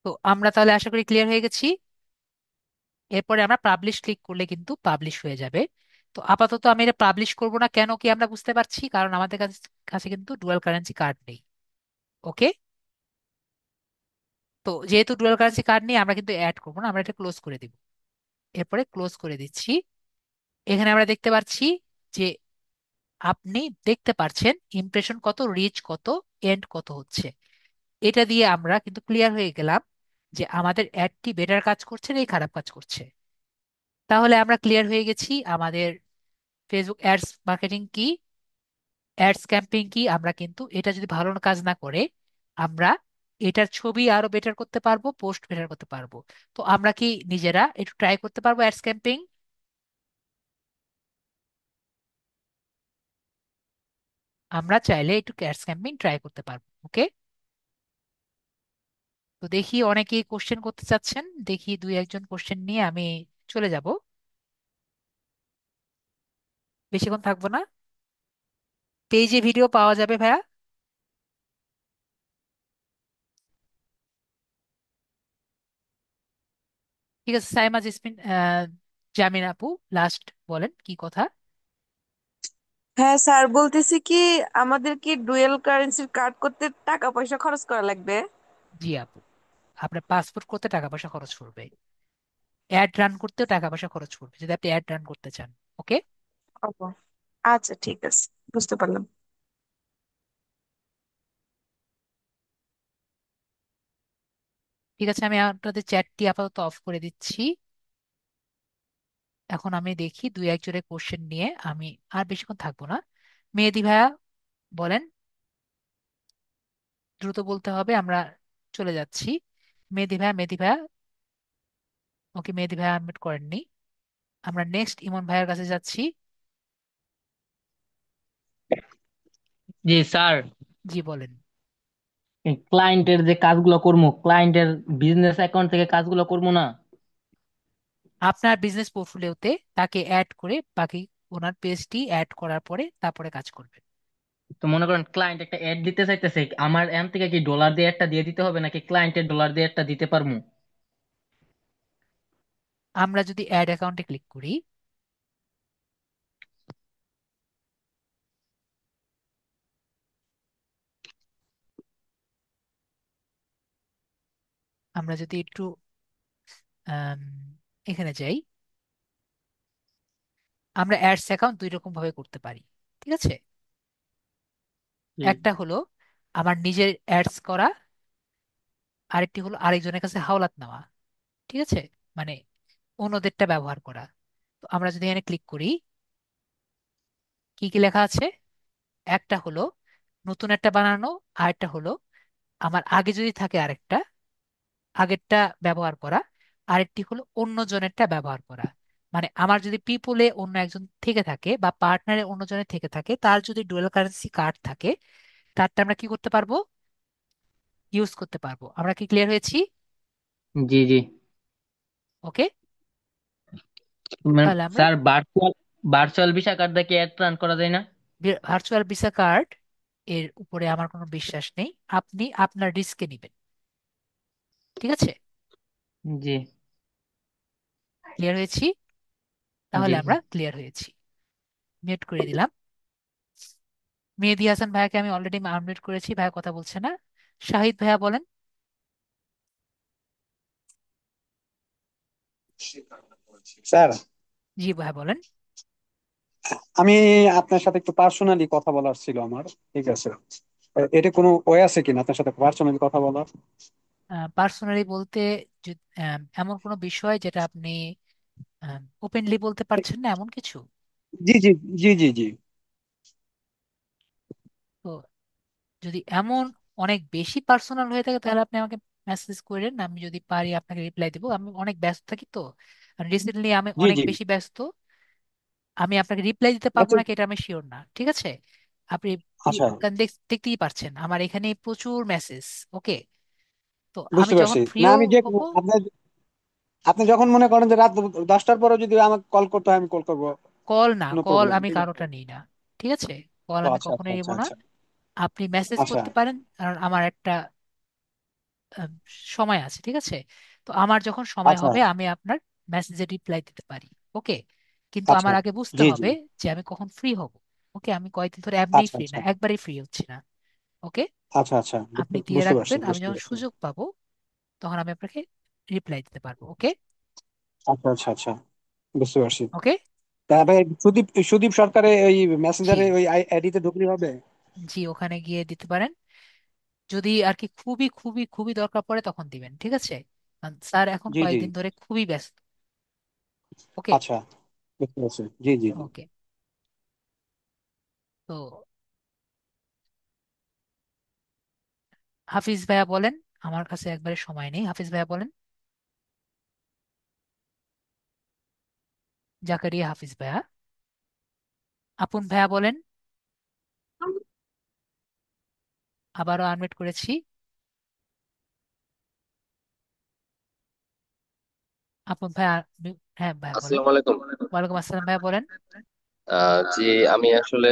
তো আমরা তাহলে আশা করি ক্লিয়ার হয়ে গেছি। এরপরে আমরা পাবলিশ ক্লিক করলে কিন্তু পাবলিশ হয়ে যাবে। তো আপাতত আমি এটা পাবলিশ করব না, কেন কি আমরা বুঝতে পারছি, কারণ আমাদের কাছে কাছে কিন্তু ডুয়াল কারেন্সি কার্ড নেই। ওকে, তো যেহেতু ডুয়াল কারেন্সি কার্ড নেই, আমরা কিন্তু অ্যাড করবো না, আমরা এটা ক্লোজ করে দিব। এরপরে ক্লোজ করে দিচ্ছি। এখানে আমরা দেখতে পাচ্ছি যে আপনি দেখতে পাচ্ছেন ইমপ্রেশন কত, রিচ কত, এন্ড কত হচ্ছে। এটা দিয়ে আমরা কিন্তু ক্লিয়ার হয়ে গেলাম যে আমাদের অ্যাডটি বেটার কাজ করছে না এই খারাপ কাজ করছে। তাহলে আমরা ক্লিয়ার হয়ে গেছি আমাদের ফেসবুক অ্যাডস মার্কেটিং কি, অ্যাডস ক্যাম্পেইন কি। আমরা কিন্তু এটা যদি ভালো কাজ না করে, আমরা এটার ছবি আরো বেটার করতে পারবো, পোস্ট বেটার করতে পারবো। তো আমরা কি নিজেরা একটু ট্রাই করতে পারবো অ্যাডস ক্যাম্পেইন? আমরা চাইলে একটু অ্যাডস ক্যাম্পেইন ট্রাই করতে পারবো। ওকে, তো দেখি অনেকেই কোশ্চেন করতে চাচ্ছেন, দেখি দুই একজন কোশ্চেন নিয়ে আমি চলে যাব। বেশিক্ষণ থাকবো না। পেজে ভিডিও পাওয়া যাবে ভাইয়া? ঠিক আছে, সাইমা জেসমিন, জামিন আপু, লাস্ট বলেন কি কথা। হ্যাঁ স্যার, বলতেছি কি, আমাদের কি ডুয়েল কারেন্সির কার্ড করতে টাকা পয়সা খরচ করা লাগবে? জি আপু, আপনার পাসপোর্ট করতে টাকা পয়সা খরচ করবে, অ্যাড রান করতেও টাকা পয়সা খরচ করবে যদি আপনি অ্যাড রান করতে চান। ওকে, ও, আচ্ছা ঠিক আছে, বুঝতে পারলাম। ঠিক আছে, আমি আপনাদের চ্যাটটি আপাতত অফ করে দিচ্ছি। এখন আমি দেখি দুই একজনের কোশ্চেন নিয়ে আমি আর বেশিক্ষণ থাকবো না। মেহেদি ভাইয়া বলেন, দ্রুত বলতে হবে, আমরা চলে যাচ্ছি। মেহেদি ভাইয়া, মেহেদি ভাইয়া। ওকে, মেহেদি ভাইয়া আনমিউট করেননি। আমরা নেক্সট ইমন ভাইয়ের কাছে যাচ্ছি। জি স্যার, জি বলেন। ক্লায়েন্টের যে কাজগুলো করবো, ক্লায়েন্টের বিজনেস অ্যাকাউন্ট থেকে কাজগুলো করবো না? আপনার বিজনেস পোর্টফোলিওতে তাকে অ্যাড করে বাকি ওনার পেজটি অ্যাড করার পরে তারপরে কাজ করবে। তো মনে করেন ক্লায়েন্ট একটা অ্যাড দিতে চাইতেছে, আমার এখান থেকে কি ডলার দিয়ে একটা দিয়ে দিতে হবে নাকি ক্লায়েন্টের ডলার দিয়ে একটা দিতে পারবো? আমরা যদি অ্যাড অ্যাকাউন্টে ক্লিক করি, আমরা যদি একটু আম, এখানে যাই, আমরা অ্যাডস অ্যাকাউন্ট দুই রকম ভাবে করতে পারি। ঠিক আছে, জি একটা হলো আমার নিজের অ্যাডস করা, আরেকটি হলো আরেকজনের কাছে হাওলাত নেওয়া। ঠিক আছে, মানে অন্যদেরটা ব্যবহার করা। তো আমরা যদি এখানে ক্লিক করি, কি কি লেখা আছে, একটা হলো নতুন একটা বানানো, আরেকটা হলো আমার আগে যদি থাকে আরেকটা, আগেরটা ব্যবহার করা, আরেকটি হলো অন্য জনেরটা ব্যবহার করা। মানে আমার যদি পিপুলে অন্য একজন থেকে থাকে বা পার্টনারে অন্য জনের থেকে থাকে, তার যদি ডুয়াল কারেন্সি কার্ড থাকে, তারটা আমরা কি করতে পারবো, ইউজ করতে পারবো। আমরা কি ক্লিয়ার হয়েছি? জি জি। ওকে, তাহলে আমরা sir virtual virtual visa card দিয়ে কি অ্যাড রান করা যায় না? ভার্চুয়াল ভিসা কার্ড এর উপরে আমার কোনো বিশ্বাস নেই। আপনি আপনার রিস্কে নেবেন। ঠিক আছে? জি। ক্লিয়ার হয়েছি? জি। তাহলে আমরা ক্লিয়ার হয়েছি। মিউট করে দিলাম। মেহেদী হাসান ভাইয়াকে আমি অলরেডি আনমিউট করেছি, ভাইয়া কথা বলছে না। শাহিদ ভাইয়া বলেন। স্যার, জি ভাইয়া বলেন। আমি আপনার সাথে একটু পার্সোনালি কথা বলার ছিল আমার। ঠিক আছে, এটা কোনো ওয়ে আছে কিনা আপনার সাথে পার্সোনালি কথা বলার? পার্সোনালি বলতে এমন কোনো বিষয় যেটা আপনি ওপেনলি বলতে পারছেন না, এমন কিছু? জি জি, জি জি জি। তো যদি এমন অনেক বেশি পার্সোনাল হয়ে থাকে তাহলে আপনি আমাকে মেসেজ করেন, আমি যদি পারি আপনাকে রিপ্লাই দেবো। আমি অনেক ব্যস্ত থাকি তো, রিসেন্টলি আমি জি অনেক জি। বেশি ব্যস্ত। আমি আপনাকে রিপ্লাই দিতে পারবো আচ্ছা নাকি এটা আমি শিওর না। ঠিক আছে? আপনি আচ্ছা, কারণ দেখতেই পারছেন আমার এখানে প্রচুর মেসেজ। ওকে? তো আমি বুঝতে যখন পারছি। না, ফ্রিও আমি যে হব। আপনি আপনি যখন মনে করেন যে রাত 10টার পরে যদি আমাকে কল করতে হয় আমি কল করবো। কল না, নো কল প্রবলেম, আমি ঠিক আছে। কারোটা নিই না। ঠিক আছে? কল ও আমি আচ্ছা আচ্ছা কখনোই নিব আচ্ছা না। আচ্ছা আপনি মেসেজ আচ্ছা করতে পারেন, কারণ আমার একটা আহ, সময় আছে। ঠিক আছে? তো আমার যখন সময় আচ্ছা হবে আমি আপনার মেসেজে রিপ্লাই দিতে পারি। ওকে? কিন্তু আচ্ছা। আমার আগে বুঝতে জি জি। হবে যে আমি কখন ফ্রি হব। ওকে? আমি কয়েকদিন ধরে এমনিই আচ্ছা ফ্রি না, আচ্ছা একবারই ফ্রি হচ্ছি না। ওকে? আচ্ছা আচ্ছা, আপনি দিয়ে বুঝতে পারছি রাখবেন, আমি বুঝতে যখন পারছি। সুযোগ পাবো তখন আমি আপনাকে রিপ্লাই দিতে পারবো। ওকে? আচ্ছা আচ্ছা আচ্ছা, বুঝতে পারছি। ওকে? তারপরে সুদীপ সুদীপ সরকারের ওই জি মেসেঞ্জারে ওই আইডিতে ঢুকলে হবে? জি, ওখানে গিয়ে দিতে পারেন। যদি আর কি খুবই খুবই খুবই দরকার পড়ে তখন দিবেন। ঠিক আছে? কারণ স্যার এখন জি জি। কয়েকদিন ধরে খুবই ব্যস্ত। ওকে? আচ্ছা, বুঝতে পারছি। জি জি জি। ওকে। তো হাফিজ ভাইয়া বলেন। আমার কাছে একবারে সময় নেই, হাফিজ ভাইয়া বলেন। জাকারিয়া হাফিজ ভাইয়া। আপন ভাইয়া বলেন। আবারও আনমিউট করেছি। আপন ভাইয়া হ্যাঁ ভাইয়া বলেন। আসসালামু আলাইকুম। ওয়ালাইকুম আসসালাম ভাইয়া বলেন। জি, আমি আসলে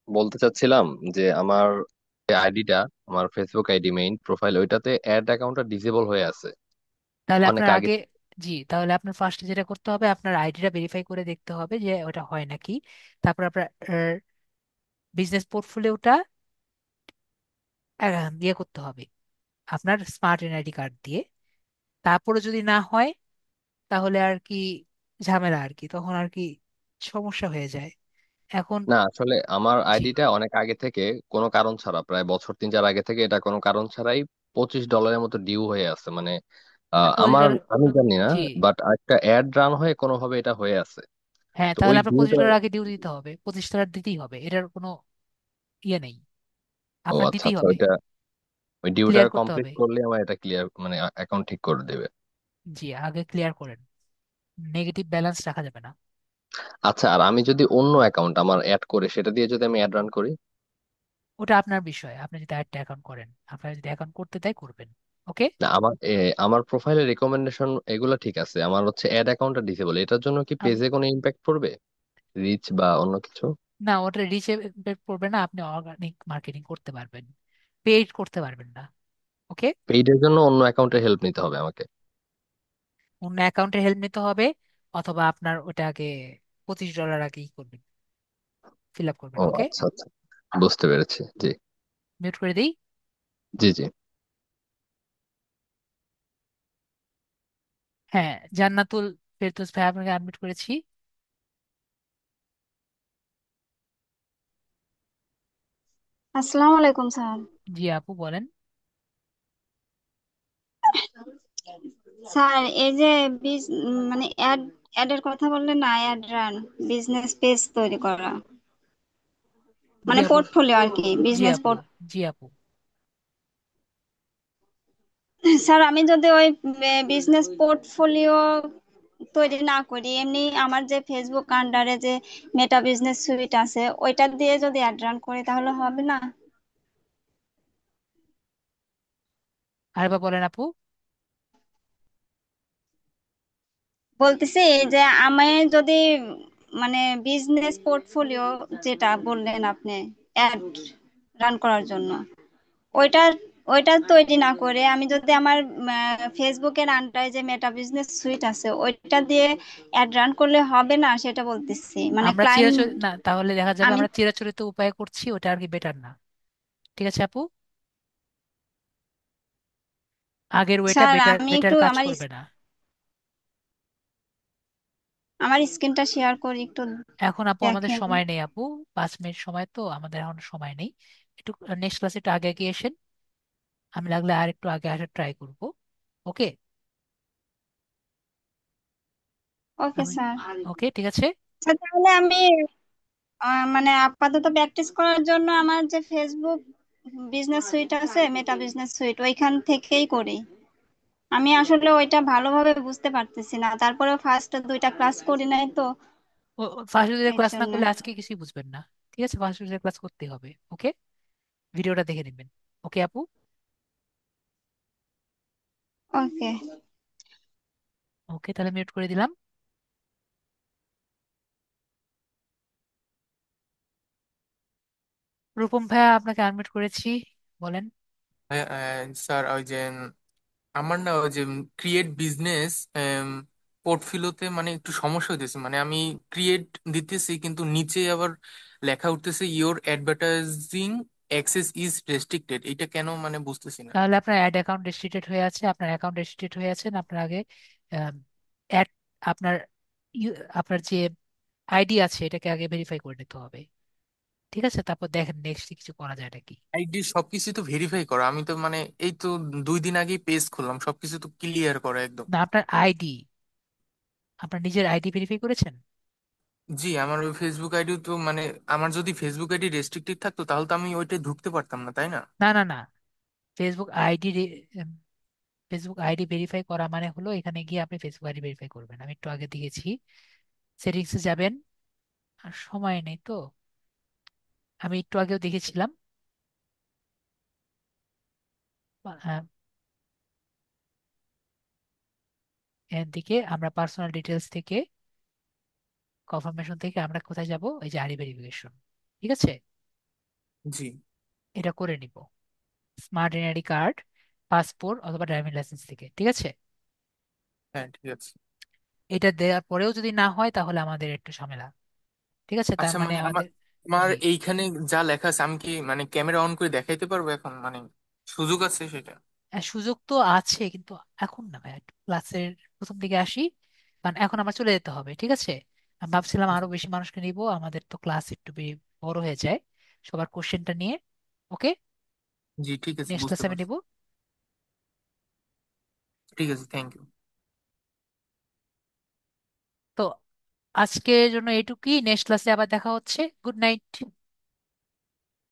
বলতে চাচ্ছিলাম যে আমার যে আইডিটা, আমার ফেসবুক আইডি মেইন প্রোফাইল, ওইটাতে অ্যাড অ্যাকাউন্টটা ডিসেবল হয়ে আছে তাহলে অনেক আপনার আগে। আগে, জি তাহলে আপনার ফার্স্টে যেটা করতে হবে আপনার আইডিটা ভেরিফাই করে দেখতে হবে যে ওটা হয় নাকি। তারপর আপনার বিজনেস পোর্টফোলিওটা ইয়ে করতে হবে আপনার স্মার্ট এনআইডি কার্ড দিয়ে। তারপরে যদি না হয় তাহলে আর কি ঝামেলা, আর কি তখন আর কি সমস্যা হয়ে যায় এখন। না, আসলে আমার জি। আইডিটা অনেক আগে থেকে, কোনো কারণ ছাড়া, প্রায় বছর 3-4 আগে থেকে এটা কোনো কারণ ছাড়াই $25 মতো ডিউ হয়ে আছে। মানে পঁচিশ আমার, ডলার আমি জানি না, জি। বাট একটা অ্যাড রান হয়ে কোনোভাবে এটা হয়ে আছে। হ্যাঁ, তো তাহলে ওই আপনার ডিউটা। $25 আগে ডিউ দিতে হবে, $25 দিতেই হবে, এটার কোনো ইয়ে নেই, ও আপনার আচ্ছা দিতেই আচ্ছা, হবে। ওইটা ওই ডিউটা ক্লিয়ার করতে কমপ্লিট হবে। করলে আমার এটা ক্লিয়ার, মানে অ্যাকাউন্ট ঠিক করে দেবে। জি, আগে ক্লিয়ার করেন, নেগেটিভ ব্যালেন্স রাখা যাবে না। আচ্ছা, আর আমি যদি অন্য অ্যাকাউন্ট আমার অ্যাড করে সেটা দিয়ে যদি আমি অ্যাড রান করি? ওটা আপনার বিষয়, আপনি যদি একটা অ্যাকাউন্ট করেন, আপনার যদি অ্যাকাউন্ট করতে দেয় করবেন। ওকে? না, আমার প্রোফাইলে রেকমেন্ডেশন এগুলো ঠিক আছে, আমার হচ্ছে অ্যাড অ্যাকাউন্টটা ডিসেবল। এটার জন্য কি পেজে কোনো ইম্প্যাক্ট পড়বে, রিচ বা অন্য কিছু? না, ওটা রিচ পড়বে না, আপনি অর্গানিক মার্কেটিং করতে পারবেন, পেইড করতে পারবেন না। ওকে? পেইডের জন্য অন্য অ্যাকাউন্টের হেল্প নিতে হবে আমাকে? অন্য অ্যাকাউন্টের হেল্প নিতে হবে, অথবা আপনার ওটা আগে $25 আগে ই করবেন, ফিল আপ করবেন। ও ওকে? আচ্ছা আচ্ছা, বুঝতে পেরেছি। জি। মিউট করে দিই। জি জি। হ্যাঁ, জান্নাতুল ফেরদৌস ভাই আপনাকে আনমিউট করেছি। আসসালামু আলাইকুম স্যার। জি আপু বলেন। স্যার, এই যে মানে অ্যাডের কথা বললেন না, অ্যাড রান, বিজনেস পেজ তৈরি করা, জি মানে আপু। পোর্টফোলিও আর কি, জি বিজনেস আপু। পোর্ট। জি আপু। স্যার, আমি যদি ওই বিজনেস পোর্টফোলিও তৈরি না করি, এমনি আমার যে ফেসবুক আন্ডারে যে মেটা বিজনেস সুইট আছে ওইটা দিয়ে যদি অ্যাড রান করি তাহলে হবে না? আরেকবার বলেন আপু। বলতেছি যে আমি যদি মানে বিজনেস পোর্টফোলিও যেটা বললেন আপনি অ্যাড রান করার জন্য, ওইটা ওইটা তৈরি না করে আমি যদি আমার ফেসবুকের আন্ডারে যে মেটা বিজনেস সুইট আছে ওইটা দিয়ে অ্যাড রান করলে হবে না, সেটা বলতেছি মানে আমরা ক্লায়েন্ট চিরাচরিত না, তাহলে দেখা যাবে আমি। আমরা চিরাচরিত উপায়ে করছি, ওটা আর কি বেটার না। ঠিক আছে আপু, আগের ওয়েটা স্যার বেটার আমি বেটার একটু কাজ আমার করবে না। আমার স্ক্রিনটা শেয়ার করি একটু এখন আপু আমাদের দেখেন। সময় নেই আপু, 5 মিনিট সময় তো আমাদের, এখন সময় নেই। একটু নেক্সট ক্লাসে একটু আগে এগিয়ে এসেন, আমি লাগলে আর একটু আগে আসার ট্রাই করব। ওকে। ওকে আমি স্যার। ওকে, ঠিক আছে। স্যার তাহলে আমি মানে আপাতত প্র্যাকটিস করার জন্য আমার যে ফেসবুক বিজনেস সুইট আছে মেটা বিজনেস সুইট ওইখান থেকেই করি। আমি আসলে ওইটা ভালোভাবে বুঝতে পারতেছি না, তারপরে ফার্স্ট দুইটা ক্লাস করি নাই তো ফার্স্ট ইয়ারের এর ক্লাস না জন্য। করলে আজকে কিছুই বুঝবেন না। ঠিক আছে, ফার্স্ট ইয়ারের ক্লাস করতে হবে। ওকে, ভিডিওটা দেখে নেবেন। ওকে আপু। ওকে। ওকে, তাহলে মিউট করে দিলাম। রূপম ভাইয়া, আপনাকে আনমিউট করেছি, বলেন। স্যার ওই যে আমার না ওই যে ক্রিয়েট বিজনেস পোর্টফোলিওতে মানে একটু সমস্যা হইতেছে, মানে আমি ক্রিয়েট দিতেছি কিন্তু নিচে আবার লেখা উঠতেছে your advertising access is restricted. এটা কেন মানে বুঝতেছি না। তাহলে আপনার অ্যাড অ্যাকাউন্ট রেস্ট্রিক্টেড হয়ে আছে, আপনার অ্যাকাউন্ট রেস্ট্রিক্টেড হয়ে আছে না, আপনার আগে অ্যাড, আপনার আপনার যে আইডি আছে এটাকে আগে ভেরিফাই করে নিতে হবে। ঠিক আছে, তারপর দেখেন নেক্সট কিছু করা যায় নাকি। আইডি সবকিছু তো ভেরিফাই করা, আমি তো মানে এই তো 2 দিন আগেই পেজ খুললাম, সবকিছু তো ক্লিয়ার করা একদম। না, আপনার আইডি, আপনার নিজের আইডি ভেরিফাই করেছেন? জি আমার ওই ফেসবুক আইডি তো মানে আমার যদি ফেসবুক আইডি রেস্ট্রিক্টেড থাকতো তাহলে তো আমি ওইটাই ঢুকতে পারতাম না, তাই না? না না না, Facebook ID, Facebook ID verify করা মানে হলো এখানে গিয়ে আপনি ফেসবুক আইডি ভেরিফাই করবেন। আমি একটু আগে দিয়েছি, সেটিংসে যাবেন। আর সময় নেই তো, আমি একটু আগেও দেখেছিলাম। আহ, এর দিকে আমরা পার্সোনাল ডিটেলস থেকে, কনফার্মেশন থেকে আমরা কোথায় যাব, এই যে আইডি ভেরিফিকেশন। ঠিক আছে, জি। এটা করে নিব স্মার্ট এনআইডি কার্ড, পাসপোর্ট অথবা ড্রাইভিং লাইসেন্স থেকে। ঠিক আছে, হ্যাঁ ঠিক আছে। এটা দেওয়ার পরেও যদি না হয় তাহলে আমাদের একটু ঝামেলা। ঠিক আছে, তার আচ্ছা মানে মানে আমার আমাদের। আমার জি, এইখানে যা লেখা আছে আমি কি মানে ক্যামেরা অন করে দেখাইতে পারবো এখন, মানে সুযোগ আছে সেটা? সুযোগ তো আছে কিন্তু এখন না ভাই, একটু ক্লাসের প্রথম দিকে আসি, কারণ এখন আমার চলে যেতে হবে। ঠিক আছে, আমি ভাবছিলাম আরো বেশি মানুষকে নিব, আমাদের তো ক্লাস একটু বড় হয়ে যায় সবার কোশ্চেনটা নিয়ে। ওকে, জি ঠিক আছে, নেক্সট বুঝতে ক্লাসে আমি পারছি। নিব। ঠিক আছে, থ্যাংক ইউ। তো আজকের জন্য এইটুকুই, নেক্সট ক্লাসে আবার দেখা হচ্ছে। Good night.